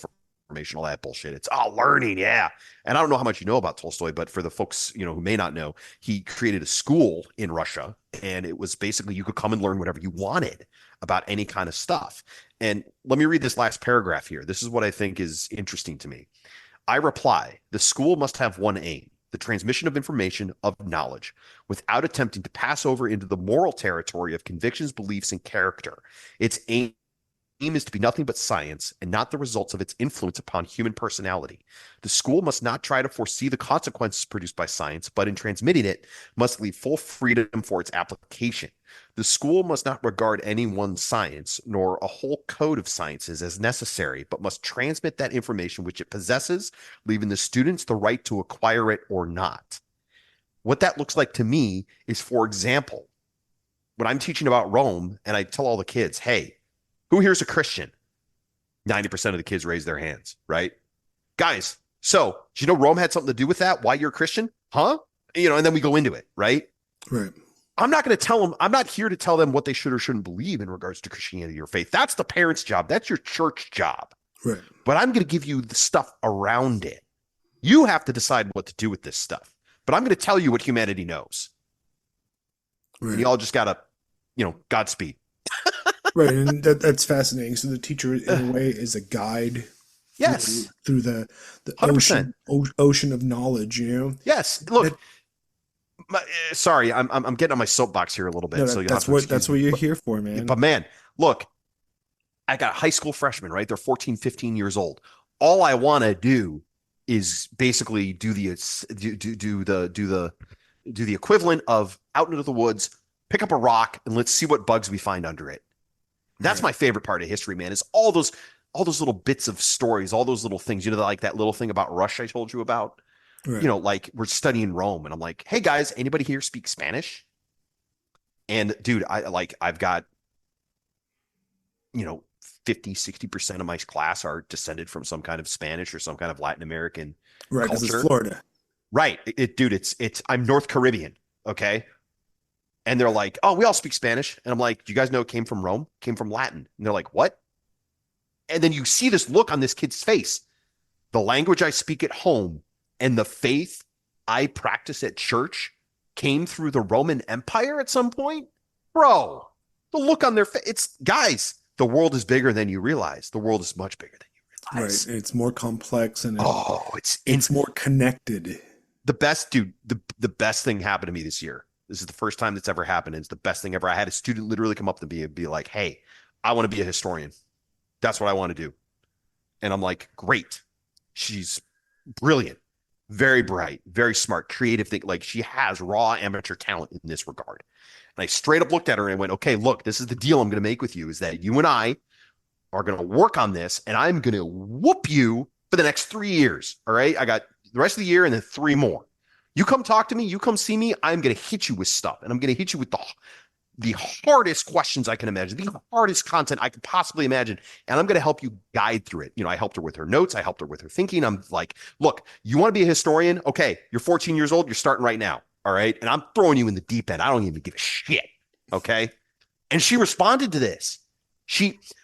formation, all that bullshit. It's learning, yeah. And I don't know how much you know about Tolstoy, but for the folks who may not know, he created a school in Russia, and it was basically you could come and learn whatever you wanted about any kind of stuff. And let me read this last paragraph here. This is what I think is interesting to me. I reply, the school must have one aim, the transmission of information, of knowledge, without attempting to pass over into the moral territory of convictions, beliefs, and character. Its aim is to be nothing but science and not the results of its influence upon human personality. The school must not try to foresee the consequences produced by science, but in transmitting it, must leave full freedom for its application. The school must not regard any one science, nor a whole code of sciences as necessary, but must transmit that information which it possesses, leaving the students the right to acquire it or not. What that looks like to me is, for example, when I'm teaching about Rome and I tell all the kids, hey, who here's a Christian? 90% of the kids raise their hands, right? Guys, so do you know Rome had something to do with that? Why you're a Christian? Huh? And then we go into it, right? Right. I'm not going to tell them, I'm not here to tell them what they should or shouldn't believe in regards to Christianity or faith. That's the parents' job. That's your church job. Right. But I'm going to give you the stuff around it. You have to decide what to do with this stuff. But I'm going to tell you what humanity knows. Right. And you all just got to, Godspeed. Right, and that's fascinating. So the teacher, in a way, is a guide Yes. through the 100%. ocean of knowledge. Yes. Look, sorry, I'm getting on my soapbox here a little bit. No, So you'll that's have to excuse what me. you're here for, man. But man, look, I got high school freshmen, right? They're 14, 15 years old. All I want to do is basically do the equivalent of out into the woods, pick up a rock, and let's see what bugs we find under it. That's Right. my favorite part of history, man, is all those little bits of stories, all those little things, like that little thing about Rush I told you about. Right. Like we're studying Rome and I'm like, hey guys, anybody here speak Spanish? And dude, I've got, 50, 60% of my class are descended from some kind of Spanish or some kind of Latin American Right, because it's culture. Florida. Right. Dude, I'm North Caribbean. Okay. And they're like, oh, we all speak Spanish. And I'm like, do you guys know it came from Rome? Came from Latin. And they're like, what? And then you see this look on this kid's face. The language I speak at home and the faith I practice at church came through the Roman Empire at some point. Bro, the look on their face. It's, guys, the world is bigger than you realize. The world is much bigger than you realize. Right. It's more complex and it's more connected. The best, dude, the best thing happened to me this year. This is the first time that's ever happened. It's the best thing ever. I had a student literally come up to me and be like, hey, I want to be a historian. That's what I want to do. And I'm like, great. She's brilliant, very bright, very smart, creative thing. Like, she has raw amateur talent in this regard. And I straight up looked at her and went, okay, look, this is the deal I'm going to make with you, is that you and I are going to work on this, and I'm going to whoop you for the next 3 years. All right. I got the rest of the year and then 3 more. You come talk to me, you come see me, I'm going to hit you with stuff, and I'm going to hit you with the hardest questions I can imagine, the hardest content I could possibly imagine. And I'm going to help you guide through it. You know, I helped her with her notes. I helped her with her thinking. I'm like, look, you want to be a historian? Okay. You're 14 years old. You're starting right now. All right. And I'm throwing you in the deep end. I don't even give a shit. Okay. And she responded to this.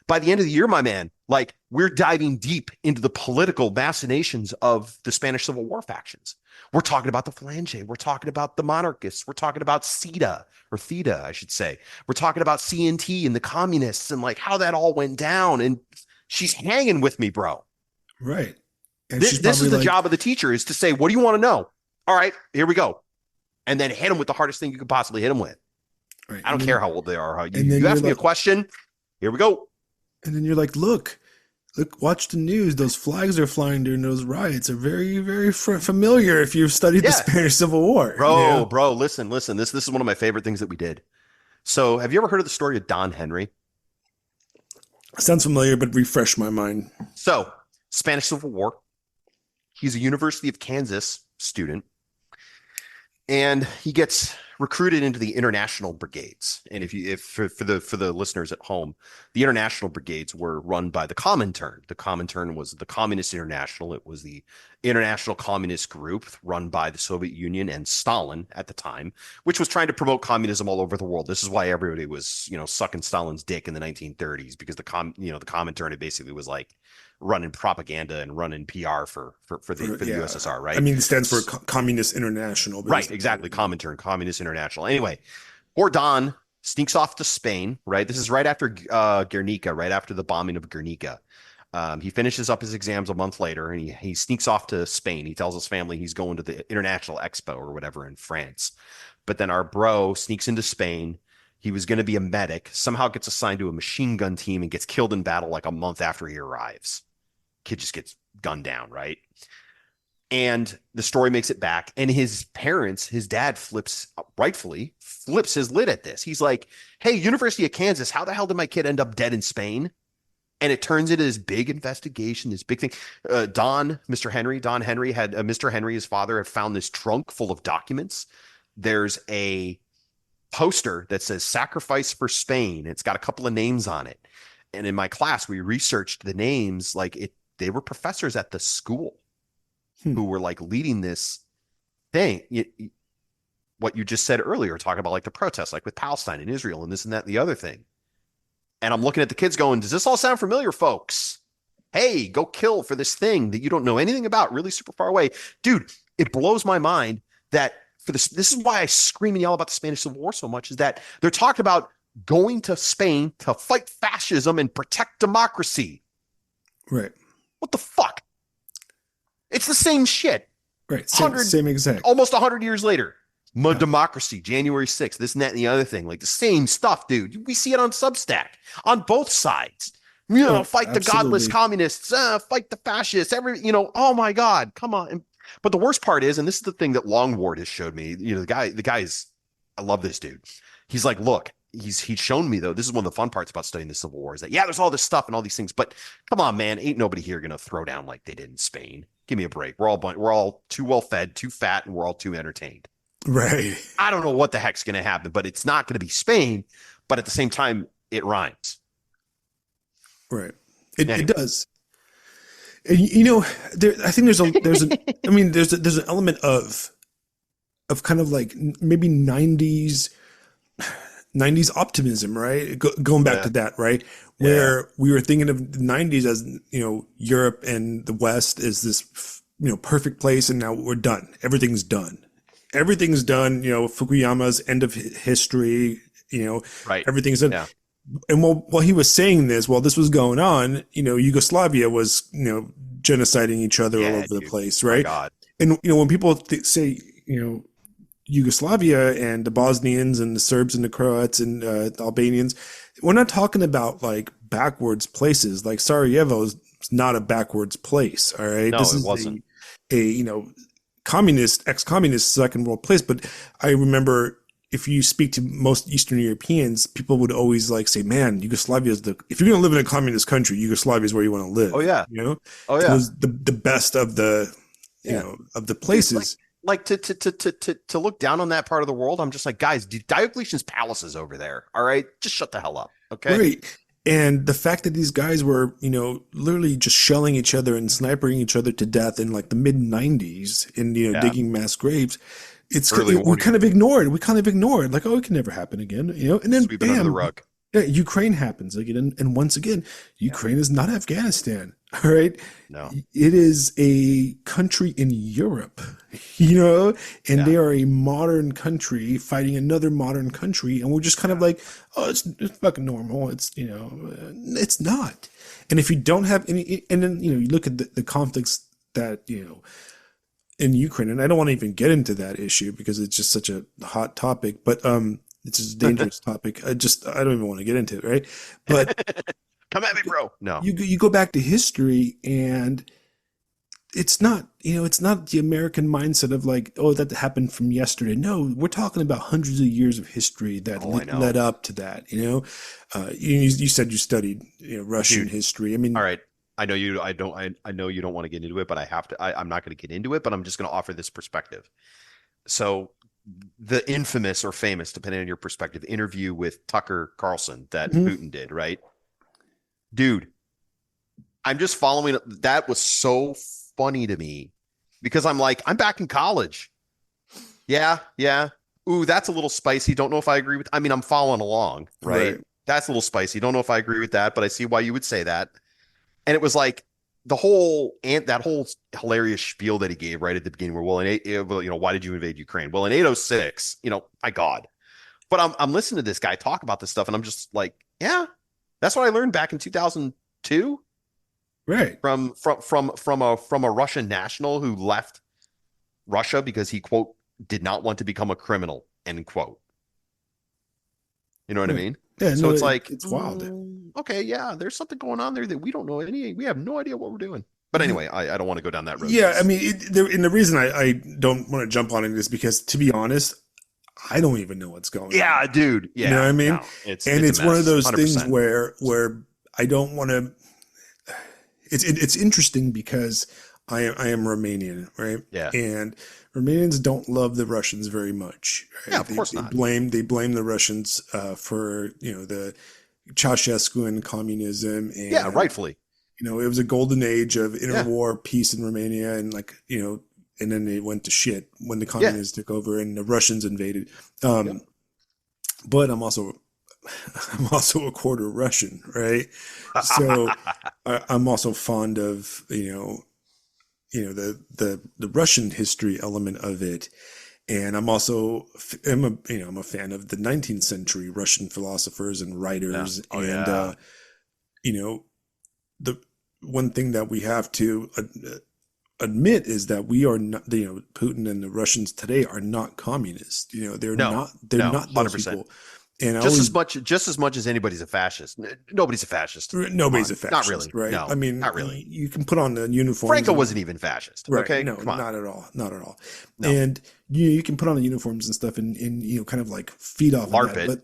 By the end of the year, my man, like, we're diving deep into the political machinations of the Spanish Civil War factions. We're talking about the Phalange. We're talking about the monarchists. We're talking about Theta, I should say. We're talking about CNT and the communists and like how that all went down. And she's hanging with me, bro. Right. And this is the job of the teacher, is to say, what do you want to know? All right, here we go. And then hit them with the hardest thing you could possibly hit them with. Right. I don't care how old they are. You ask me a question. Here we go. And then you're like, look, watch the news. Those flags are flying during those riots are very, very familiar if you've studied the Spanish Civil War. Bro, listen. This is one of my favorite things that we did. So have you ever heard of the story of Don Henry? Sounds familiar, but refresh my mind. So, Spanish Civil War. He's a University of Kansas student. And he gets recruited into the international brigades. And if for the listeners at home, the international brigades were run by the Comintern. The Comintern was the Communist International. It was the international communist group run by the Soviet Union and Stalin at the time, which was trying to promote communism all over the world. This is why everybody was, sucking Stalin's dick in the 1930s, because the Comintern, it basically was like running propaganda and running PR for the USSR, right? I mean, it stands for Communist International. Right, exactly. Comintern, Communist International. Anyway, poor Don sneaks off to Spain, right? This is right after Guernica, right after the bombing of Guernica. He finishes up his exams a month later, and he sneaks off to Spain. He tells his family he's going to the International Expo or whatever in France. But then our bro sneaks into Spain. He was going to be a medic, somehow gets assigned to a machine gun team and gets killed in battle like a month after he arrives. Kid just gets gunned down, right? And the story makes it back. And his parents, his dad rightfully flips his lid at this. He's like, hey, University of Kansas, how the hell did my kid end up dead in Spain? And it turns into this big investigation, this big thing. Don Henry, his father, had found this trunk full of documents. There's a poster that says "Sacrifice for Spain." It's got a couple of names on it. And in my class, we researched the names. They were professors at the school who were like leading this thing. What you just said earlier, talking about like the protests, like with Palestine and Israel and this and that and the other thing. And I'm looking at the kids going, does this all sound familiar, folks? Hey, go kill for this thing that you don't know anything about, really super far away. Dude, it blows my mind that this is why I scream and yell about the Spanish Civil War so much, is that they're talking about going to Spain to fight fascism and protect democracy. Right. What the fuck? It's the same shit. Right. Same exact. Almost 100 years later. Democracy, January 6th, this and that and the other thing. Like the same stuff, dude. We see it on Substack on both sides. Fight the godless communists, fight the fascists, oh my God, come on. But the worst part is, and this is the thing that Longward has showed me, the guy is, I love this dude. He's like, look, he's shown me, though, this is one of the fun parts about studying the Civil War, is that, there's all this stuff and all these things, but come on, man, ain't nobody here going to throw down like they did in Spain. Give me a break. We're all too well fed, too fat, and we're all too entertained. Right. I don't know what the heck's going to happen, but it's not going to be Spain, but at the same time, it rhymes. Right. It does. And, I think there's an element of kind of like maybe 90s 90s optimism, right? Going back Yeah. to that, right? Yeah. Where we were thinking of the 90s as, Europe and the West is this, perfect place. And now we're done. Everything's done. Everything's done. Fukuyama's end of history, Right. everything's done. Yeah. And while he was saying this, while this was going on, Yugoslavia was, genociding each other all Yeah, over the dude. place, My right? God. And, when people say, Yugoslavia and the Bosnians and the Serbs and the Croats and the Albanians, we're not talking about like backwards places. Like Sarajevo is not a backwards place. All right. No, This it is wasn't. communist, ex-communist second world place. But I remember if you speak to most Eastern Europeans, people would always like say, man, Yugoslavia is if you're going to live in a communist country, Yugoslavia is where you want to Oh live. yeah. Oh It yeah. was the best of the, Yeah. of the Dude, like places. like to look down on that part of the world, I'm just like, guys, Diocletian's palace is over there. All right. Just shut the hell up. Okay. Right. And the fact that these guys were, literally just shelling each other and snipering each other to death in like the mid 90s and, Yeah. digging mass graves, Early we warning. kind of ignored. We kind of ignored, like, oh, it can never happen again, and then Sweep it under the bam, rug. yeah, Ukraine happens again. And once again, Ukraine is not Afghanistan. All right. No. It is a country in Europe, and Yeah. they are a modern country fighting another modern country. And we're just kind of like, oh, it's fucking normal. It's not. And if you don't have any, and then, you look at the conflicts that, in Ukraine, and I don't want to even get into that issue because it's just such a hot topic, but, it's just a dangerous topic. I don't even want to get into it. Right. But Come at me, bro. No. you go back to history and it's not the American mindset of like, oh, that happened from yesterday. No, we're talking about hundreds of years of history that Oh, I know. led up to that. You said you studied Russian Dude. history. I mean, All right. I know you. I don't. I know you don't want to get into it, but I have to. I'm not going to get into it, but I'm just going to offer this perspective. So, the infamous or famous, depending on your perspective, interview with Tucker Carlson that Mhm. Putin did, right? Dude, I'm just following. That was so funny to me because I'm like, I'm back in college. Yeah, yeah. Ooh, that's a little spicy. Don't know if I agree with. I mean, I'm following along, right? Right. That's a little spicy. Don't know if I agree with that, but I see why you would say that. And it was like that whole hilarious spiel that he gave right at the beginning, where why did you invade Ukraine? Well, in 806, my God. But I'm listening to this guy talk about this stuff, and I'm just like, yeah, that's what I learned back in 2002 Right. from a Russian national who left Russia because he, quote, did not want to become a criminal, end quote. You know what I Right. mean? Yeah. So No, it's like, it's wild. okay, yeah, there's something going on there that we don't know we have no idea what we're doing. But anyway, I don't want to go down that road. Yeah. I mean, and the reason I don't want to jump on it is because, to be honest, I don't even know what's going on. Yeah, dude. Yeah. You know what I mean? No, it's one a of mess, those 100%. things where I don't want to. It's interesting because I am Romanian, right? Yeah. And Romanians don't love the Russians very much. Right? Yeah, of course they not. blame the Russians for the Ceausescu and communism, and Yeah, rightfully. it was a golden age of interwar peace in Romania, and and then it went to shit when the communists took over and the Russians invaded. But I'm also a quarter Russian, right? So I'm also fond of the Russian history element of it, and I'm also I'm a fan of the 19th century Russian philosophers and writers, the one thing that we have to admit is that we are not, Putin and the Russians today are not communists. They're not those 100%. people. And just as much as anybody's a fascist. Nobody's a fascist. Nobody's a fascist. Not really. Right? No, I mean, not really. You can put on the uniforms. Franco wasn't even fascist. Right. Okay. No, Come on. not at all. Not at all. No. And you can put on the uniforms and stuff and kind of like feed off LARP of that. it.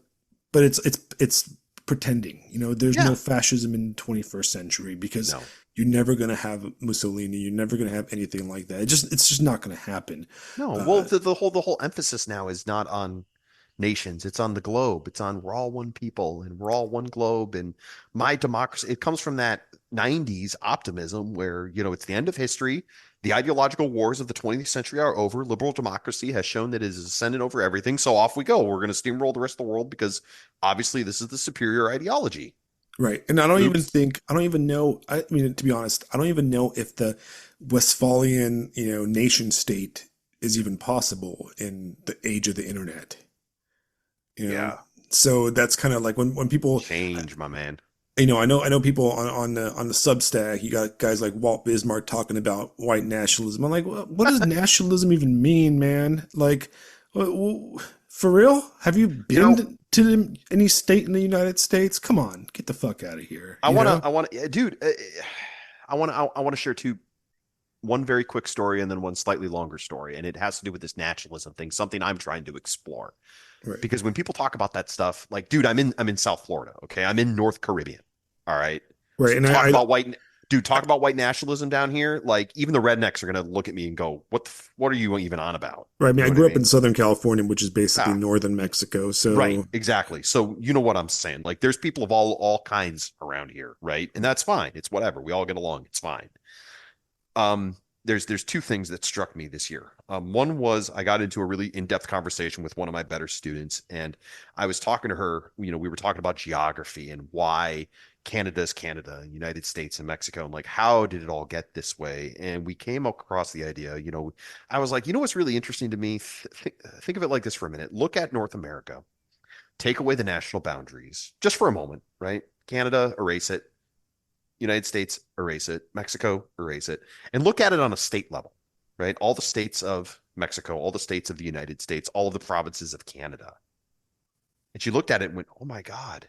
But it's pretending. There's no fascism in the 21st century because you're never going to have Mussolini. You're never going to have anything like that. It's just not going to happen. No. Well, the whole emphasis now is not on nations. It's on the globe. It's on we're all one people and we're all one globe and my democracy. It comes from that 90s optimism where, it's the end of history. The ideological wars of the 20th century are over. Liberal democracy has shown that it is ascendant over everything. So off we go. We're going to steamroll the rest of the world because obviously this is the superior ideology. Right. And Oops. I don't even know, I mean, to be honest, I don't even know if the Westphalian, nation state is even possible in the age of the internet, you know? Yeah. So that's kind of like when people, Change, my man. I know people on the Substack, you got guys like Walt Bismarck talking about white nationalism. I'm like, what does nationalism even mean, man? Like, for real? Have you You know, been to any state in the United States? Come on, get the fuck out of here, dude, I want to share one very quick story and then one slightly longer story. And it has to do with this nationalism thing, something I'm trying to explore. Right. Because when people talk about that stuff, like, dude, I'm in South Florida. Okay. I'm in North Caribbean. All right. Right. So And I, talk about white nationalism down here. Like, even the rednecks are going to look at me and go, what are you even on about? right. I You mean, know I what I grew up mean? in Southern California, which is basically Ah, northern Mexico. right. So, Exactly. So you know what I'm saying? Like, there's people of all kinds around here. Right. And that's fine. It's whatever. We all get along. It's fine. Um, there's two things that struck me this year. One was I got into a really in-depth conversation with one of my better students, and I was talking to her. We were talking about geography and why Canada is Canada, United States and Mexico, and like how did it all get this way? And we came across the idea. I was like, what's really interesting to me? Think of it like this for a minute. Look at North America. Take away the national boundaries just for a moment, right? Canada, erase it. United States, erase it. Mexico, erase it. And look at it on a state level, right? All the states of Mexico, all the states of the United States, all of the provinces of Canada. And she looked at it and went, oh my God,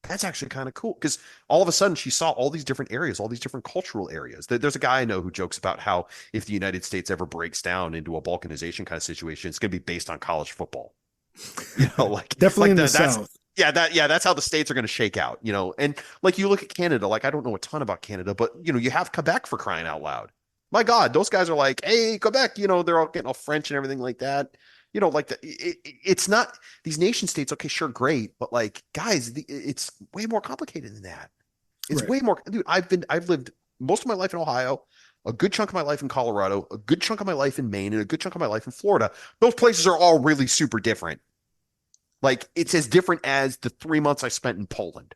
that's actually kind of cool. Because all of a sudden she saw all these different areas, all these different cultural areas. There's a guy I know who jokes about how if the United States ever breaks down into a balkanization kind of situation, it's going to be based on college football. definitely Like in the that's South. that's how the states are going to shake out, and like you look at Canada, like I don't know a ton about Canada, but you have Quebec for crying out loud. My God, those guys are like, hey, Quebec, they're all getting all French and everything like that. It's not these nation states. Okay, sure, great, but like, guys, it's way more complicated than that. It's Right. way more, dude. I've lived most of my life in Ohio, a good chunk of my life in Colorado, a good chunk of my life in Maine, and a good chunk of my life in Florida. Those places are all really super different. Like it's as different as the 3 months I spent in Poland.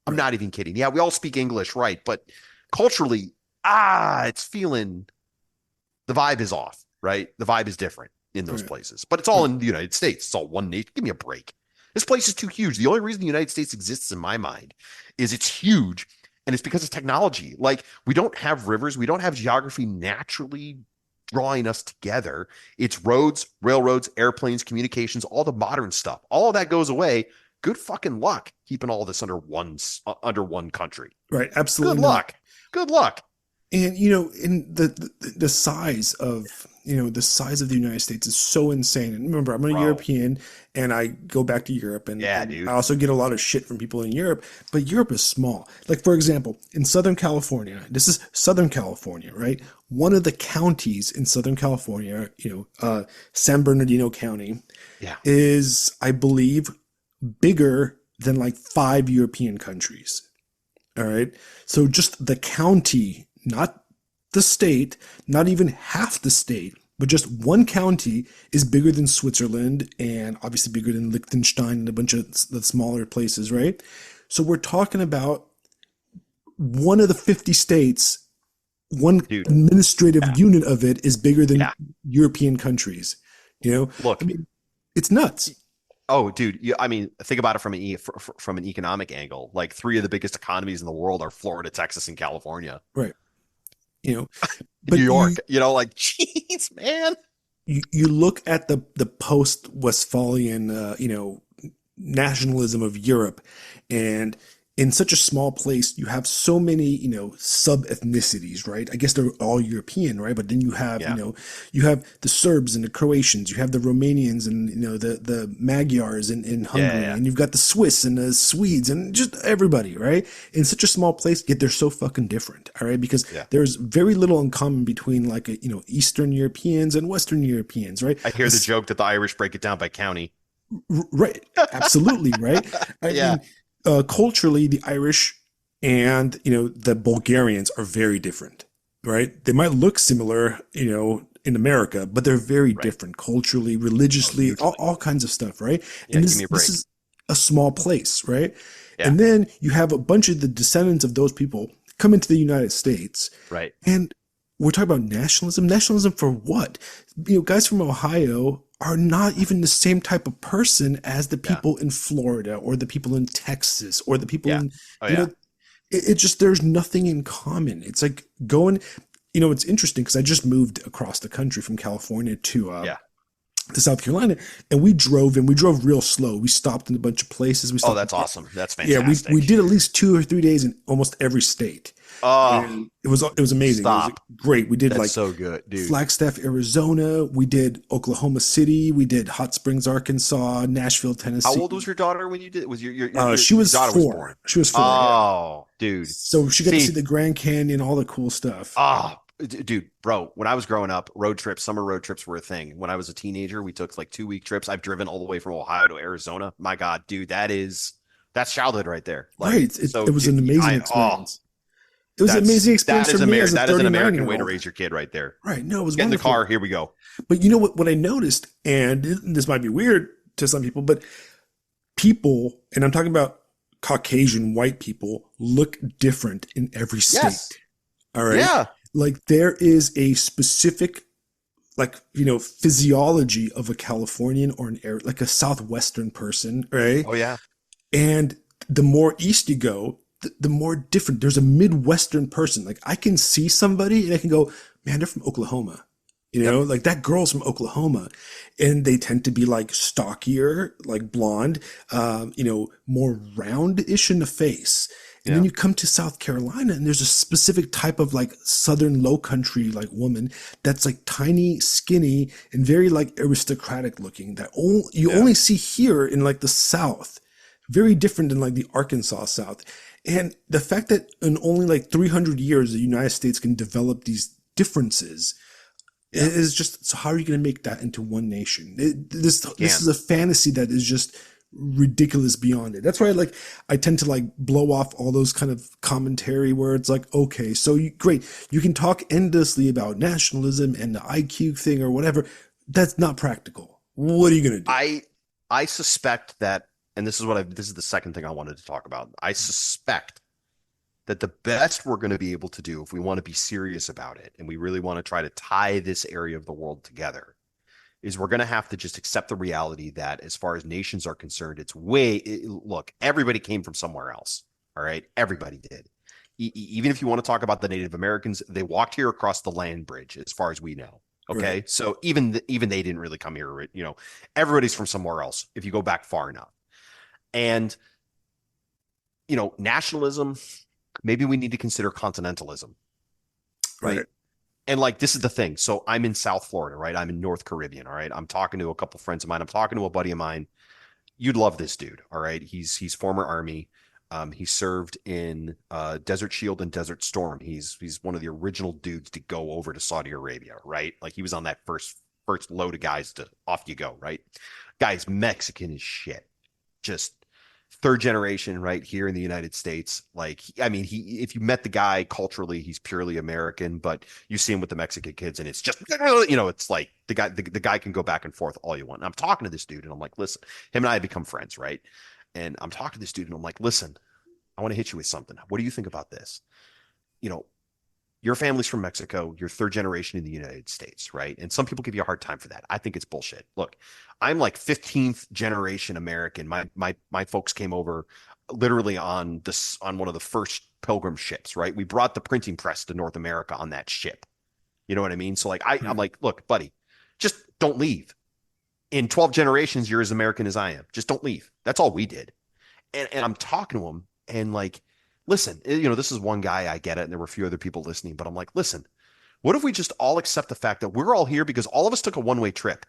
I'm Right. not even kidding. Yeah, we all speak English, right? But culturally, it's feeling the vibe is off, right? The vibe is different in those Right. places. But it's all Right. in the United States. It's all one nation. Give me a break. This place is too huge. The only reason the United States exists in my mind is it's huge and it's because of technology. Like we don't have rivers, we don't have geography naturally drawing us together. It's roads, railroads, airplanes, communications, all the modern stuff. All of that goes away. Good fucking luck keeping all this under one country. Right. Good Absolutely not. luck. Good luck. And in the size of the size of the United States is so insane. And remember, I'm a Bro. European, and I go back to Europe, Yeah, and I dude. also get a lot of shit from people in Europe. But Europe is small. Like for example, in Southern California, this is Southern California, right? One of the counties in Southern California, San Bernardino County, Yeah. is I believe bigger than like 5 European countries. All right. So just the county, not the state, not even half the state, but just one county is bigger than Switzerland and obviously bigger than Liechtenstein and a bunch of the smaller places, right? So we're talking about one of the 50 states, one Dude. administrative Yeah. unit of it is bigger than Yeah. European countries. I Look, mean, it's nuts. oh, dude. I mean, think about it from an economic angle. Like three of the biggest economies in the world are Florida, Texas, and California. Right. You know, New but York, like, jeez, man. you look at the post Westphalian nationalism of Europe, and in such a small place you have so many sub ethnicities, right? I guess they're all European, right? But then you have Yeah. you have the Serbs and the Croatians, you have the Romanians and the Magyars in Yeah, yeah, Hungary, yeah. and you've got the Swiss and the Swedes and just everybody, right? In such a small place, yet they're so fucking different, all right? Because Yeah. there's very little in common between like Eastern Europeans and Western Europeans, right? I hear the joke that the Irish break it down by county. Right, absolutely, right. I Yeah. mean, culturally, the Irish and the Bulgarians are very different. right? They might look similar, in America, but they're very Right. different culturally, Oh, religiously, all, hugely. all kinds of stuff, right? Yeah. And Give this me a this break. is a small place, right? Yeah. And then you have a bunch of the descendants of those people come into the United States, Right. and we're talking about nationalism. Nationalism for what? Guys from Ohio are not even the same type of person as the Yeah. people in Florida or the people in Texas or the people Yeah. in, Oh, you know, yeah. it just, there's nothing in common. It's like going, it's interesting because I just moved across the country from California Yeah. to South Carolina, and we drove real slow. We stopped in a bunch of places. We Oh, stopped. that's awesome. That's Yeah, we fantastic. did at least 2 or 3 days in almost every state, Oh, and it was amazing. It was stop. great. We did That's like so good, dude. Flagstaff, Arizona. We did Oklahoma City. We did Hot Springs, Arkansas, Nashville, How old was Tennessee. your daughter when you did? Was your She was daughter was born? 4. She was 4. Yeah. Oh, dude. So she got to see See, the Grand Canyon, all the cool stuff. dude, bro, when I was growing up, summer road trips were a thing. When I was a teenager, we took like 2-week trips. I've driven all the way from Ohio to Arizona. My God, dude, that's childhood right there. Like, Right. It so was an amazing oh, experience. It was an amazing experience for me as a that is an 39 American year way to old. raise your kid right there. Right. No, it was Get in the wonderful. car, here we go. But you know what I noticed, and this might be weird to some people, but people, and I'm talking about Caucasian white people, look different in every state. Yes. All right. Yeah. Like there is a specific, like, physiology of a Californian or like a Southwestern person, right? Oh yeah. And the more east you go, the more different. There's a Midwestern person. Like I can see somebody and I can go, man, they're from Oklahoma. Yep. Like that girl's from Oklahoma, and they tend to be like stockier, like blonde, more round-ish in the face. And then Yeah. you come to South Carolina, and there's a specific type of like Southern Low Country like woman that's like tiny, skinny, and very like aristocratic looking. That you Yeah. only see here in like the South. Very different than like the Arkansas South. And the fact that in only like 300 years the United States can develop these differences is just, so how are you going to make that into one nation? This Can. is a fantasy that is just ridiculous beyond it. That's why I tend to like blow off all those kind of commentary where it's like, okay, so great, you can talk endlessly about nationalism and the IQ thing or whatever. That's not practical. What are you going to do? I suspect that, and this is the second thing I wanted to talk about. I suspect that the best we're going to be able to do if we want to be serious about it and we really want to try to tie this area of the world together is we're going to have to just accept the reality that as far as nations are concerned, look, everybody came from somewhere else. All right. Everybody did. Even if you want to talk about the Native Americans, they walked here across the land bridge, as far as we know. Okay. Right. So even they didn't really come here. Everybody's from somewhere else if you go back far enough. And, nationalism, maybe we need to consider continentalism, right? Right. And like, this is the thing. So I'm in South Florida, right? I'm in North Caribbean. All right. I'm talking to a couple friends of mine. I'm talking to a buddy of mine. You'd love this dude. All right. He's former Army. He served in Desert Shield and Desert Storm. He's one of the original dudes to go over to Saudi Arabia, right? Like he was on that first load of guys to off you go, right? Guy's Mexican as shit. Just third generation right here in the United States. Like, I mean, if you met the guy culturally, he's purely American, but you see him with the Mexican kids and it's just, it's like the guy can go back and forth all you want. And I'm talking to this dude and I'm like, listen, him and I have become friends, right? And I'm talking to this dude and I'm like, listen, I want to hit you with something. What do you think about this? You know, your family's from Mexico, you're third generation in the United States, right? And some people give you a hard time for that. I think it's bullshit. Look, I'm like 15th generation American. My folks came over literally on one of the first pilgrim ships, right? We brought the printing press to North America on that ship. You know what I mean? So like I'm like, look, buddy, just don't leave. In 12 generations, you're as American as I am. Just don't leave. That's all we did. And I'm talking to him and like, listen, this is one guy, I get it, and there were a few other people listening, but I'm like, listen, what if we just all accept the fact that we're all here because all of us took a one-way trip,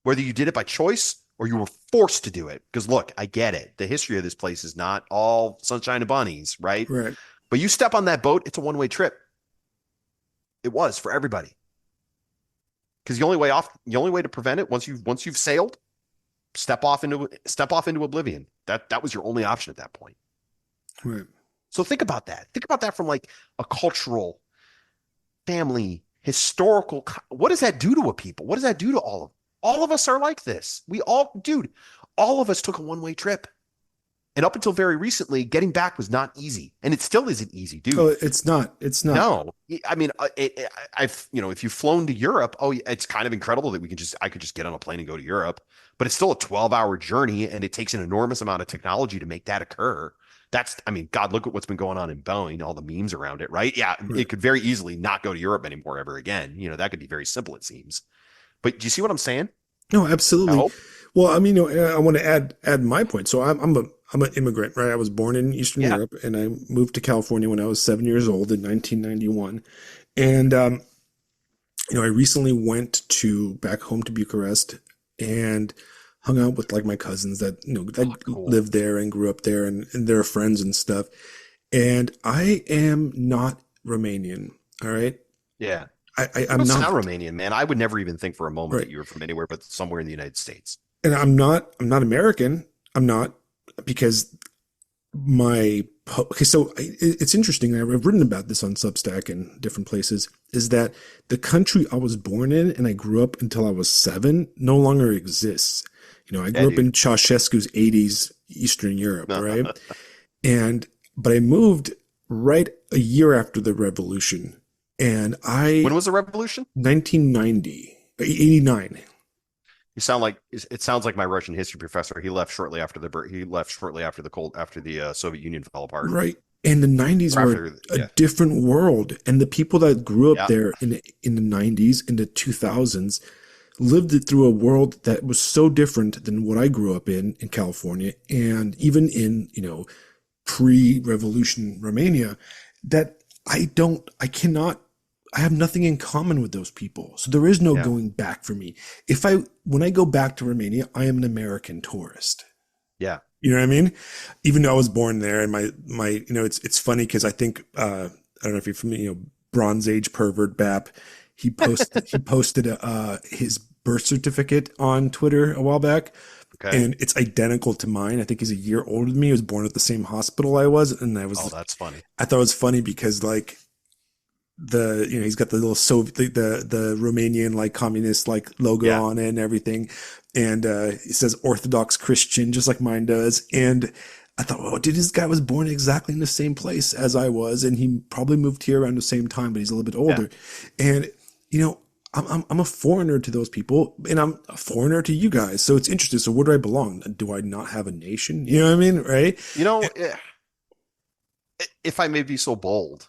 whether you did it by choice or you were forced to do it? Because look, I get it. The history of this place is not all sunshine and bunnies, right? Right. But you step on that boat, it's a one-way trip. It was for everybody. Because the only way to prevent it once you've sailed, step off into oblivion. That was your only option at that point. Right. So think about that. Think about that from like a cultural family, historical. What does that do to a people? What does that do to all of? All of us are like this. We all, dude, all of us took a one-way trip. And up until very recently, getting back was not easy, and it still isn't easy, Oh, dude. it's not. It's not. No, I mean, I've, if you've flown to Europe, oh, it's kind of incredible that I could just get on a plane and go to Europe, but it's still a 12-hour journey, and it takes an enormous amount of technology to make that occur. I mean, God, look at what's been going on in Boeing, all the memes around it, right? Yeah, Right. it could very easily not go to Europe anymore ever again. That could be very simple, it seems. But do you see what I'm saying? No, I absolutely. hope. Well, I mean, I want to add my point. So I'm an immigrant, right? I was born in Eastern Yeah. Europe, and I moved to California when I was 7 years old in 1991. And I recently went to back home to Bucharest and hung out with like my cousins that that Oh, cool. lived there and grew up there, and they're friends and stuff. And I am not Romanian. All right, Yeah. You I'm don't sound not. Romanian, man. I would never even think for a moment that Right. you were from anywhere but somewhere in the United States. And I'm not American. I'm not, because okay, so it's interesting. I've written about this on Substack and different places. Is that the country I was born in and I grew up until I was 7 no longer exists. I Yeah, grew up dude. in Ceausescu's 80s Eastern Europe, right? And but I moved right a year after the revolution, and When I was the revolution? 1990, 89. You sound like it sounds like my Russian history professor. He left shortly after the Soviet Union fell apart. Right. And the 90s Or were after, a yeah, different world. And the people that grew up yeah, there in the 90s, in the 2000s, lived it through a world that was so different than what I grew up in California, and even in, pre-revolution Romania, that I cannot, I have nothing in common with those people. So there is no yeah, going back for me. When I go back to Romania, I am an American tourist. yeah. You know what I mean? Even though I was born there, and it's funny because I think I don't know if you're familiar, Bronze Age pervert Bap. He posted his birth certificate on Twitter a while back, Okay. and it's identical to mine. I think he's a year older than me. He was born at the same hospital I was, and Oh, that's funny. I thought it was funny because like he's got the little Soviet the Romanian like communist like logo Yeah, on it and everything, and it says Orthodox Christian just like mine does. And I thought, oh, dude, this guy was born exactly in the same place as I was, and he probably moved here around the same time, but he's a little bit yeah. older. And I'm a foreigner to those people, and I'm a foreigner to you guys. So it's interesting. So where do I belong? Do I not have a nation? You know what I mean, right? You know, eh, if I may be so bold,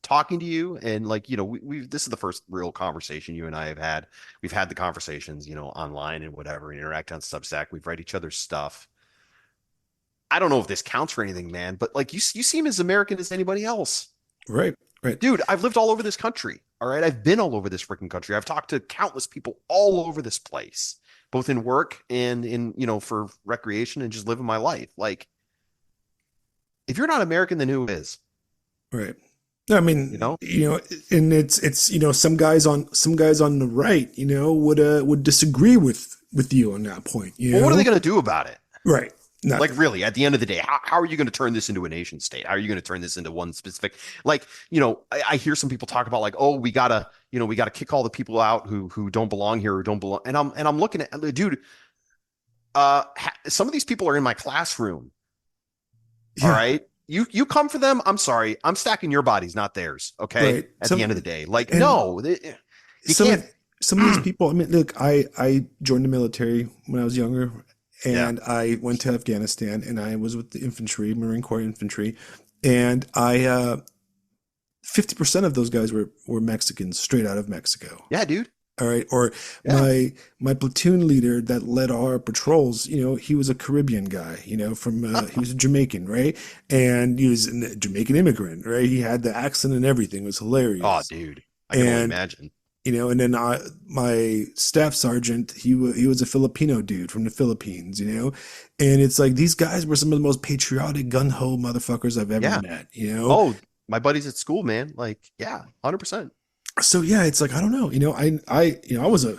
talking to you and like, we this is the first real conversation you and I have had. We've had the conversations, online and whatever, and interact on Substack. We've read each other's stuff. I don't know if this counts for anything, man, but like you seem as American as anybody else. Right, right, Dude, I've lived all over this country. All right. I've been all over this freaking country. I've talked to countless people all over this place, both in work and for recreation and just living my life. Like, if you're not American, then who is? right. I You mean, know? and it's some guys on the right, would disagree with you on that point, Well, what are they going to do about it? Right. Like, Nothing. really, at the end of the day, how are you going to turn this into a nation state? How are you going to turn this into one specific? Like, I hear some people talk about like, oh, we gotta kick all the people out who don't belong here or don't belong. And I'm looking at, dude, some of these people are in my classroom. All Yeah. right. You come for them. I'm sorry. I'm stacking your bodies, not theirs. Okay. Right. At the end of the day, like, And no, you some can't. of some of these people, I mean, look, I joined the military when I was younger, Yeah. and I went to Afghanistan, and I was with the infantry, Marine Corps infantry, and I 50% of those guys were Mexicans, straight out of Mexico. Yeah, dude. All right. Or Yeah. my platoon leader that led our patrols, he was a Caribbean guy, from he was a Jamaican, right? And he was a Jamaican immigrant, right? He had the accent and everything. It was Oh, hilarious. dude. I can only And imagine. and then my staff sergeant, he was a Filipino dude from the Philippines, and it's like these guys were some of the most patriotic gun ho motherfuckers I've ever Yeah. met. Oh, my buddies at school, man. Like, yeah, 100%. So yeah, it's like I don't know, I was a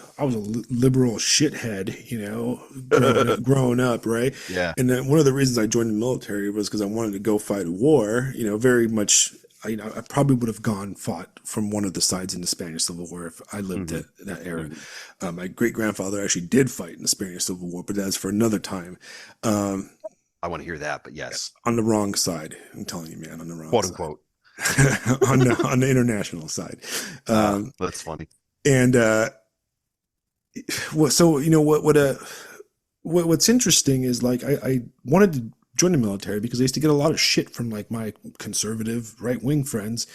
liberal shithead, growing up, right? Yeah. And then one of the reasons I joined the military was because I wanted to go fight a war, very much I probably would have fought from one of the sides in the Spanish Civil War if I lived Hmm. that era. Hmm. My great grandfather actually did fight in the Spanish Civil War, but that's for another time. Um, I want to hear that, but yes, on the wrong side, I'm telling you, man, on the wrong quote side, unquote. on the international side. That's funny. And so what's interesting is like I wanted to join the military because I used to get a lot of shit from like my conservative right wing friends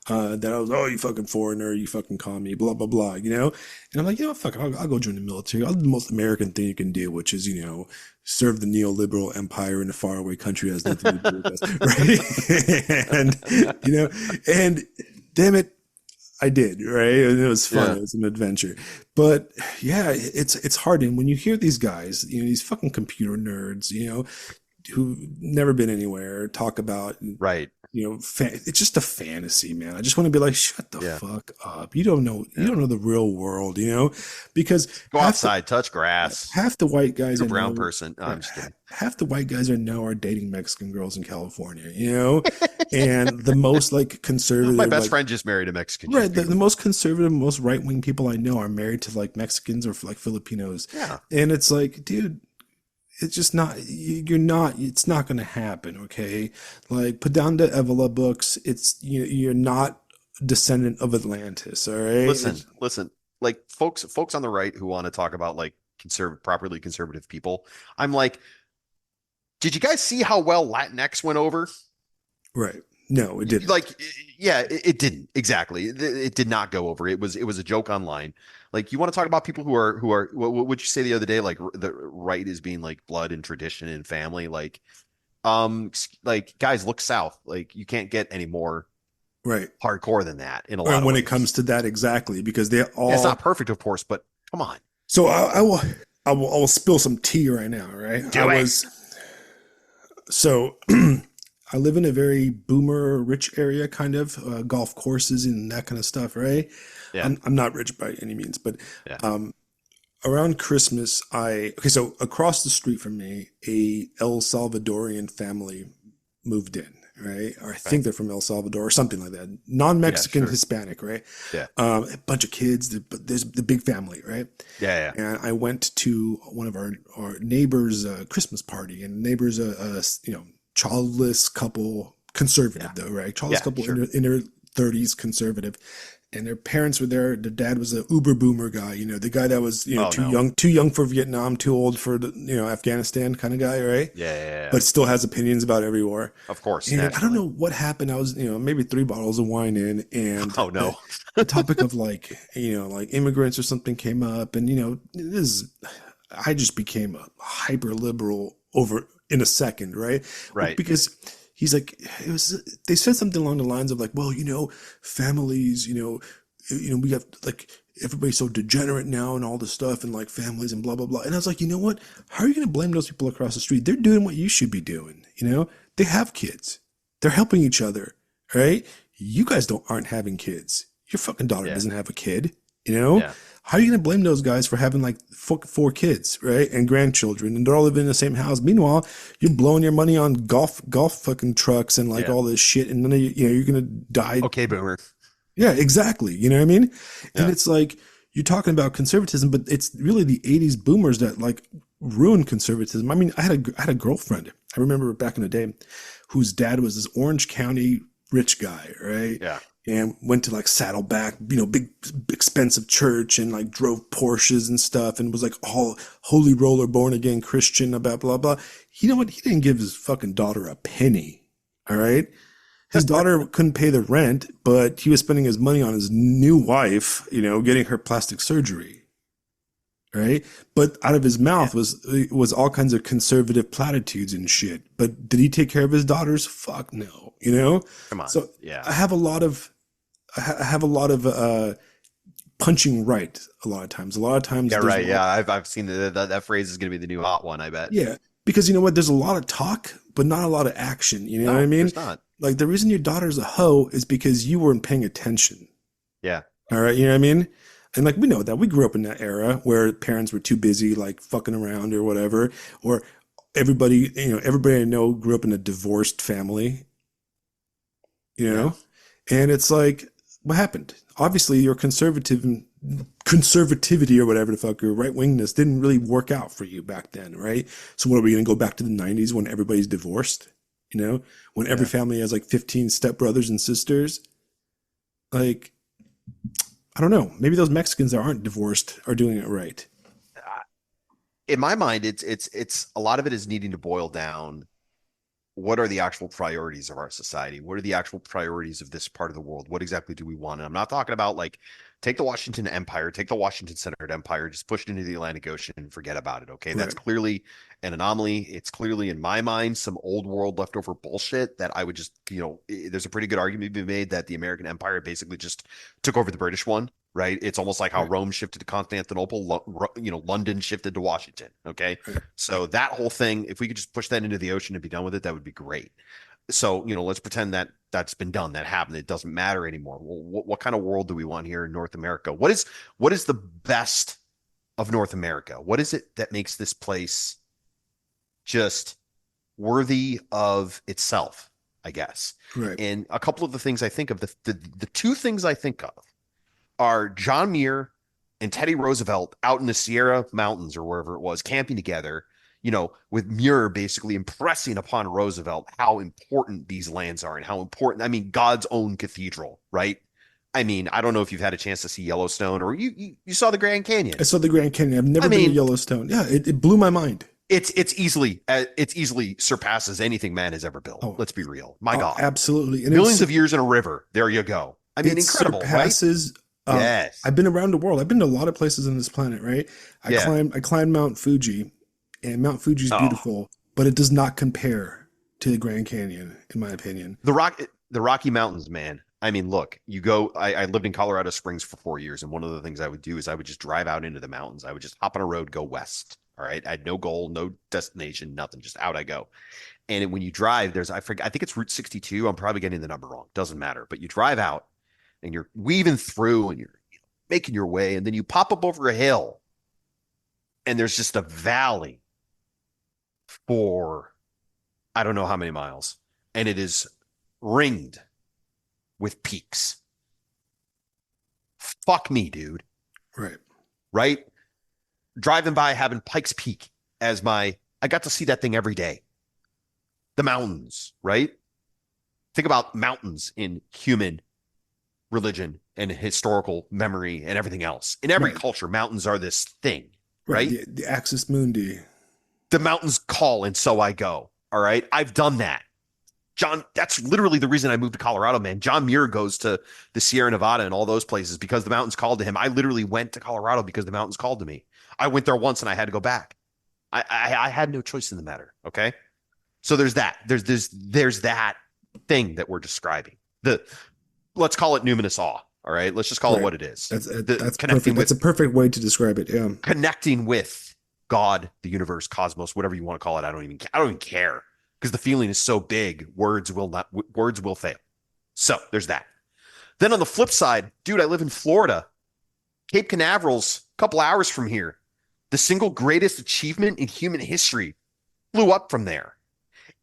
that I was, oh, you fucking foreigner, you fucking commie, blah blah blah, and I'm like, fuck, I'll go join the military. I'll do the most American thing you can do, which is serve the neoliberal empire in a faraway country that has nothing to do with us, right? and and damn it, I did, right? And it was fun. Yeah. It was an adventure. But yeah, it's hard. And when you hear these guys, these fucking computer nerds, who've never been anywhere, talk about, Right. it's just a fantasy, man. I just want to be like, shut the Yeah. fuck up. You Yeah. don't know the real world, because Go outside, touch grass. half the white guys You're I a brown know, person. No, I'm just kidding. half the white guys I know are dating Mexican girls in California, and the most like My conservative, best like, friend just married a Mexican. She's right. The beautiful. most conservative, most right wing people I know are married to like Mexicans or like Filipinos. Yeah. And it's like, dude, it's just not, it's not going to happen. Okay. Like, put down the Evola books. You're not a descendant of Atlantis. All right. Listen. Like folks on the right who want to talk about like properly conservative people. I'm like, did you guys see how well Latinx went over? Right. No, it didn't. Like, yeah, it didn't exactly. It did not go over. It was a joke online. Like, you want to talk about people who are what would you say the other day? Like, the right is being like blood and tradition and family. Like guys, look south. Like, you can't get any more Right. hardcore than that in a lot And of when it ways. comes to that, exactly, because they Yeah, it's all, not perfect, of course, but come on, so I will spill some tea right now. Right. do it. So I live in a very boomer rich area, kind of golf courses and that kind of stuff, right? Yeah, I'm not rich by any means, but yeah, around Christmas, so across the street from me, a El Salvadorian family moved in, right? Or I right. think they're from El Salvador or something like that. Yeah, Non-Mexican, sure. Hispanic, right? Yeah, A bunch of kids, but there's the big family, right? yeah, yeah, And I went to one of our neighbors' Christmas party, and neighbors, childless couple, conservative yeah, though, right? Childless yeah, couple sure. in their 30s, conservative, and their parents were there. Their dad was a uber boomer guy, the guy that was Oh no. too young for Vietnam, too old for Afghanistan kind of guy, right? Yeah, yeah, yeah. But still has opinions about every war. Of course, And I don't naturally. know what happened. I was maybe 3 bottles of wine in, and Oh no. the topic of like like immigrants or something came up, and I just became a hyper liberal over in a second, right? Right. Because he's like, they said something along the lines of like, well, families, we have like everybody's so degenerate now and all this stuff and like families and blah blah blah. And I was like, you know what? How are you going to blame those people across the street? They're doing what you should be doing. They have kids. They're helping each other, right? You guys aren't having kids. Your fucking daughter Yeah. doesn't have a kid. Yeah. How are you going to blame those guys for having like four kids, right? And grandchildren, and they're all living in the same house. Meanwhile, you're blowing your money on golf fucking trucks and like Yeah. all this shit, and then you're going to die. Okay, boomer. Yeah, exactly. You know what I mean? And Yeah. it's like you're talking about conservatism, but it's really the '80s boomers that like ruined conservatism. I mean, I had a girlfriend. I remember back in the day, whose dad was this Orange County rich guy, right? Yeah. And went to like Saddleback, big expensive church, and like drove Porsches and stuff, and was like all holy roller, born again Christian, blah blah blah. You know what? He didn't give his fucking daughter a penny. All right. His daughter couldn't pay the rent, but he was spending his money on his new wife, getting her plastic surgery. Right. But out of his mouth was all kinds of conservative platitudes and shit. But did he take care of his daughters? Fuck no. Come on. So Yeah. I have a lot of punching right a lot of times. A lot of times. Yeah, there's right. Yeah, I've seen that phrase is going to be the new hot one, I bet. Yeah. Because you know what? There's a lot of talk, but not a lot of action. You know No, what I mean? there's not. Like the reason your daughter's a hoe is because you weren't paying attention. Yeah. All right. You know what I mean? And like we know that we grew up in that era where parents were too busy like fucking around or whatever, or everybody I know grew up in a divorced family. Yeah. And it's like, what happened? Obviously, your conservativity or whatever the fuck, your right wingness didn't really work out for you back then, right? So what are we going to go back to the 90s when everybody's divorced? You know, when every Yeah. family has like 15 stepbrothers and sisters? Like, I don't know. Maybe those Mexicans that aren't divorced are doing it right. In my mind, it's a lot of it is needing to boil down. What are the actual priorities of our society? What are the actual priorities of this part of the world? What exactly do we want? And I'm not talking about like take the Washington Empire, take the Washington centered empire, just push it into the Atlantic Ocean and forget about it. Okay. That's Right. clearly an anomaly. It's clearly in my mind some old world leftover bullshit that I would just, there's a pretty good argument to be made that the American Empire basically just took over the British one. Right. It's almost like how Right. Rome shifted to Constantinople, London shifted to Washington. Okay. Right. So that whole thing, if we could just push that into the ocean and be done with it, that would be great. So, let's pretend that that's been done, that happened. It doesn't matter anymore. Well, what kind of world do we want here in North America? What is the best of North America? What is it that makes this place just worthy of itself, I guess? Right. And a couple of the things I think of, the two things I think of are John Muir and Teddy Roosevelt out in the Sierra Mountains or wherever it was, camping together, with Muir basically impressing upon Roosevelt how important these lands are and how important, I mean, God's own cathedral, right? I mean, I don't know if you've had a chance to see Yellowstone or you saw the Grand Canyon. I saw the Grand Canyon. I've never I been to mean, Yellowstone. Yeah, it blew my mind. it's easily surpasses anything man has ever built. Oh, Let's be real. My God. absolutely. And Millions of years in a river. There you go. I mean, it incredible, right? surpasses. Yes. I've been around the world. I've been to a lot of places on this planet, right? Yeah. I climbed Mount Fuji, and Mount Fuji is Oh, beautiful, but it does not compare to the Grand Canyon, in my opinion. the Rocky Mountains, man. I mean, look, you go. I lived in Colorado Springs for 4 years, and one of the things I would do is I would just drive out into the mountains. I would just hop on a road, go west. All right, I had no goal, no destination, nothing. Just out I go. And when you drive, I forget, I think it's Route 62. I'm probably getting the number wrong. Doesn't matter. But you drive out, and you're weaving through, and you're making your way, and then you pop up over a hill, and there's just a valley for I don't know how many miles, and it is ringed with peaks. Fuck me, dude. Right. Right? Driving by having Pikes Peak as I got to see that thing every day. The mountains, right? Think about mountains in human religion and historical memory and everything else. In every Right. culture, mountains are this thing, Right. right? The Axis Mundi. The mountains call and so I go. All right. I've done that. John, that's literally the reason I moved to Colorado, man. John Muir goes to the Sierra Nevada and all those places because the mountains called to him. I literally went to Colorado because the mountains called to me. I went there once and I had to go back. I had no choice in the matter. Okay. So there's that. There's that thing that we're describing. Let's call it numinous awe. All right. Let's just call it Right. what it is. That's Connecting perfect. That's a perfect way to describe it. Yeah. connecting with God, the universe, cosmos, whatever you want to call it. I don't even care because the feeling is so big. Words will fail. So there's that. Then on the flip side, dude, I live in Florida. Cape Canaveral's a couple hours from here. The single greatest achievement in human history blew up from there.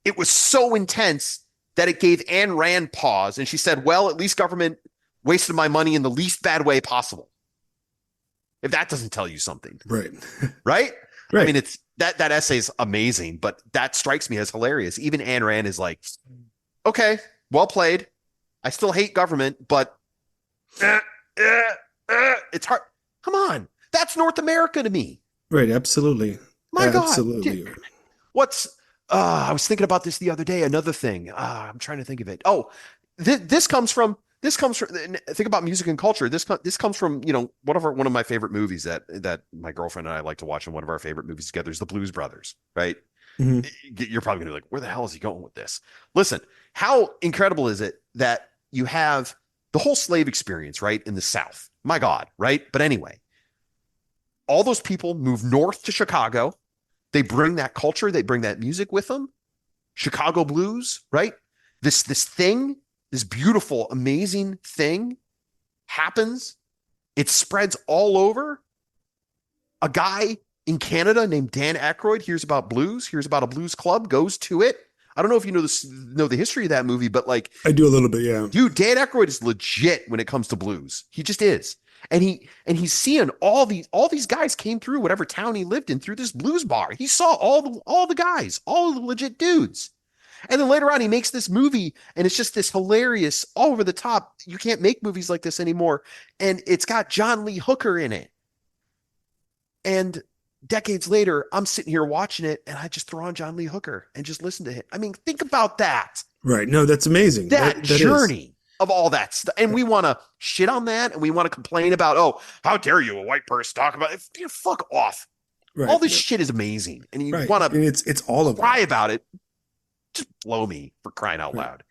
It was so intense that it gave Ayn Rand pause. And she said, well, at least government wasted my money in the least bad way possible. If that doesn't tell you something, Right. right? Right. I mean, it's that essay is amazing, but that strikes me as hilarious. Even Ayn Rand is like, okay, well played. I still hate government, but it's hard. Come on. That's North America to me. Right. Absolutely. My God. Absolutely. What's I was thinking about this the other day. Another thing. I'm trying to think of it. Oh, this comes from think about music and culture. This comes from one of my favorite movies that my girlfriend and I like to watch, and one of our favorite movies together is The Blues Brothers. Right? Mhm. You're probably gonna be like, where the hell is he going with this? Listen, how incredible is it that you have the whole slave experience right in the South? My God, right? But anyway, all those people move north to Chicago. They bring that culture, they bring that music with them. Chicago blues, right? This thing, this beautiful, amazing thing happens. It spreads all over. A guy in Canada named Dan Aykroyd hears about blues, hears about a blues club, goes to it. I don't know if you know the history of that movie, but like, I do a little bit, yeah. dude, Dan Aykroyd is legit when it comes to blues. He just is. And he's seeing all these guys came through whatever town he lived in through this blues bar. He saw all the guys, all the legit dudes. And then later on, he makes this movie, and it's just this hilarious, all over the top. You can't make movies like this anymore. And it's got John Lee Hooker in it. And decades later, I'm sitting here watching it, and I just throw on John Lee Hooker and just listen to him. I mean, think about that. Right. No, that's amazing. That That journey of all that stuff. And we want to shit on that, and we want to complain about, oh, how dare you, a white person, talk about it. Dude, fuck off. right. All this shit is amazing. And you Right. want And to it's all of cry it. about it. Just blow me for crying out Right. loud.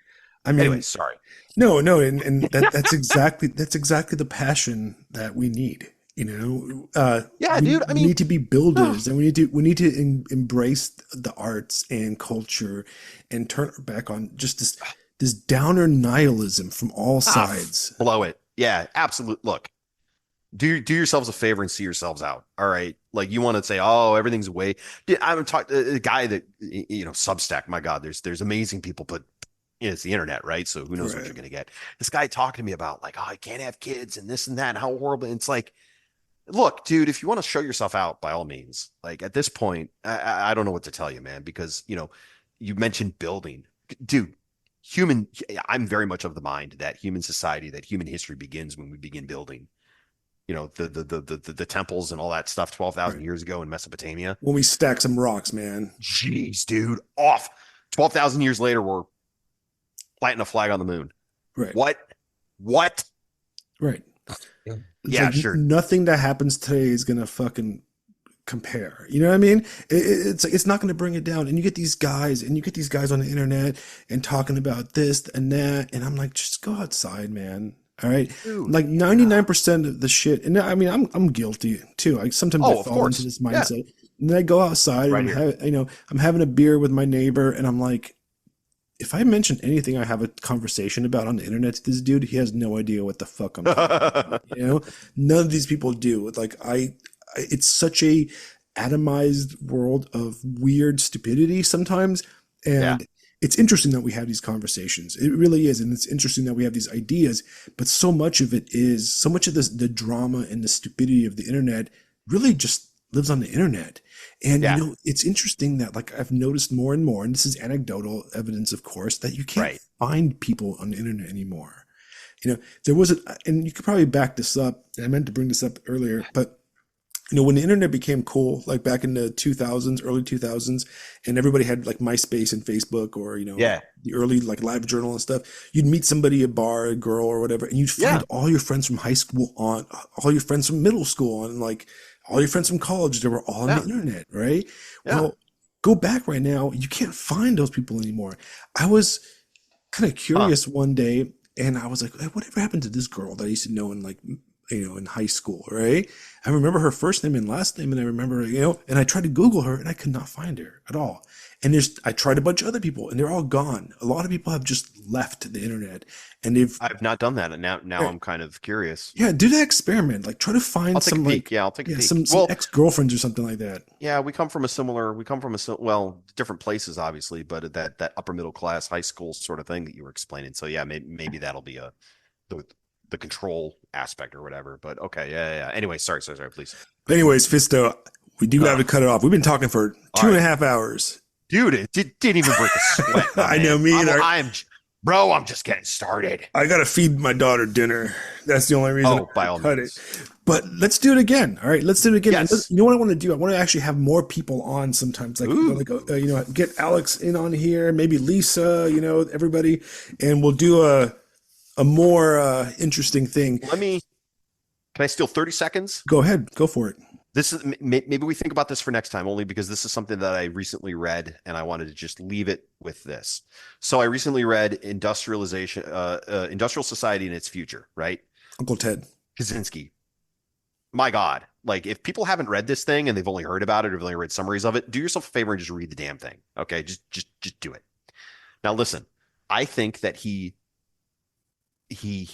I mean, Anyway, sorry. no, and that's exactly the passion that we need. Yeah, We dude. I we mean, need to be builders, and we need to embrace the arts and culture, and turn our back on just this downer nihilism from all sides. blow it. Yeah, absolute. Look, do yourselves a favor and see yourselves out. All right. Like you want to say, oh, everything's way. Dude, I'm talking a guy that Substack. My God, there's amazing people, but it's the internet, right? So who knows what Right. you're gonna get. This guy talking to me about like, oh, I can't have kids and this and that, and how horrible. And it's like, look, dude, if you want to show yourself out, by all means. Like at this point, I don't know what to tell you, man, because you mentioned building, dude. I'm very much of the mind that human society, that human history begins when we begin building. The temples and all that stuff 12,000 Right. years ago in Mesopotamia. When we stack some rocks, man. Jeez, dude, off. 12,000 years later, we're planting a flag on the moon. Right. What? What? Right. Yeah. It's Yeah, like sure. nothing that happens today is gonna fucking compare. You know what I mean? It's not gonna bring it down. And you get these guys, on the internet and talking about this and that, and I'm like, just go outside, man. All right. Dude. Like 99% of the shit, and I mean, I'm guilty too. Sometimes I Oh, of fall course. into this Yeah. mindset, and then I go outside Right and here. I'm having a beer with my neighbor, and I'm like, if I mention anything I have a conversation about on the internet to this dude, he has no idea what the fuck I'm talking about. None of these people do. Like it's such a atomized world of weird stupidity sometimes, Yeah. and it's interesting that we have these conversations. It really is, and it's interesting that we have these ideas. But so much of the drama and the stupidity of the internet really just lives on the internet. And Yeah. it's interesting that like I've noticed more and more, and this is anecdotal evidence, of course, that you can't Right. find people on the internet anymore. There was and you could probably back this up. And I meant to bring this up earlier, but when the internet became cool, like back in the 2000s, early 2000s, and everybody had like MySpace and Facebook, or Yeah. the early like live journal and stuff, you'd meet somebody, a bar, a girl or whatever, and you'd find Yeah. all your friends from high school on, all your friends from middle school on, and like all your friends from college, they were all on Yeah. the internet, right? Yeah. Well, go back right now, you can't find those people anymore. I was kind of curious one day, and I was like, hey, whatever happened to this girl that I used to know in like in high school, right? I remember her first name and last name, and I remember, and I tried to Google her, and I could not find her at all. And I tried a bunch of other people, and they're all gone. A lot of people have just left the internet, and I've not done that, and now Yeah. I'm kind of curious. do that experiment. Like, try to find I'll take some a peek. like, Yeah, I'll take a peek. some Well, ex-girlfriends or something like that. yeah, we come from well, different places, obviously, but that upper middle class high school sort of thing that you were explaining. So yeah, maybe that'll be the control aspect or whatever. But okay, yeah. Anyway, sorry, please. But anyways, Fisto, we do have to cut it off. We've been talking for All two and right. a half hours. Dude, it didn't even break a sweat. my I know, man. me either. Bro, I'm just getting started. I gotta feed my daughter dinner. That's the only reason Oh, by all cut means. it. But let's do it again. All right, let's do it again. Yes. And you know what I want to do? I want to actually have more people on sometimes. Like, Ooh. get Alex in on here, maybe Lisa. Everybody, and we'll do a more interesting thing. Can I steal 30 seconds? Go ahead, go for it. This is maybe we think about this for next time, only because this is something that I recently read and I wanted to just leave it with this. So I recently read Industrial Society and Its Future, right? Uncle Ted. Kaczynski. My God. Like if people haven't read this thing and they've only heard about it or they've only read summaries of it, do yourself a favor and just read the damn thing. Okay. Just do it. Now listen, I think that he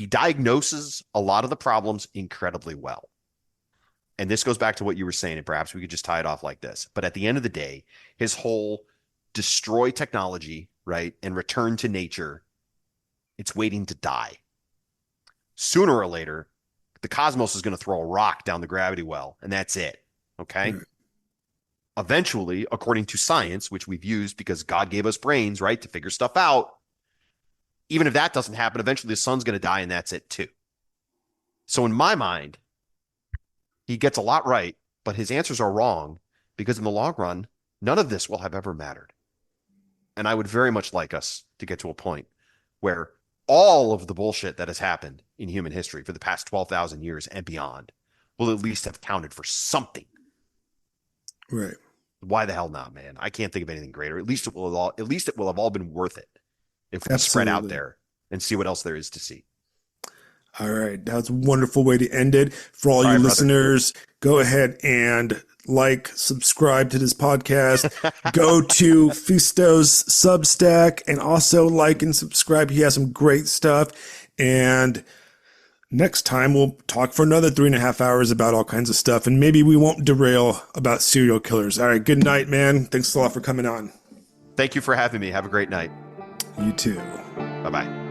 diagnoses a lot of the problems incredibly well. And this goes back to what you were saying, and perhaps we could just tie it off like this. But at the end of the day, his whole destroy technology, right, and return to nature, it's waiting to die. Sooner or later, the cosmos is going to throw a rock down the gravity well, and that's it. Okay. Right. Eventually, according to science, which we've used because God gave us brains, right, to figure stuff out, even if that doesn't happen, eventually the sun's going to die, and that's it too. So in my mind, he gets a lot right, but his answers are wrong because in the long run, none of this will have ever mattered. And I would very much like us to get to a point where all of the bullshit that has happened in human history for the past 12,000 years and beyond will at least have counted for something. Right. Why the hell not, man? I can't think of anything greater. At least it will have all been worth it if we spread out there and see what else there is to see. All right. That's a wonderful way to end it. For all you right, listeners, go ahead and like, subscribe to this podcast. Go to Phisto's Substack and also like and subscribe. He has some great stuff. And next time we'll talk for another 3.5 hours about all kinds of stuff. And maybe we won't derail about serial killers. All right. Good night, man. Thanks a lot for coming on. Thank you for having me. Have a great night. You too. Bye-bye.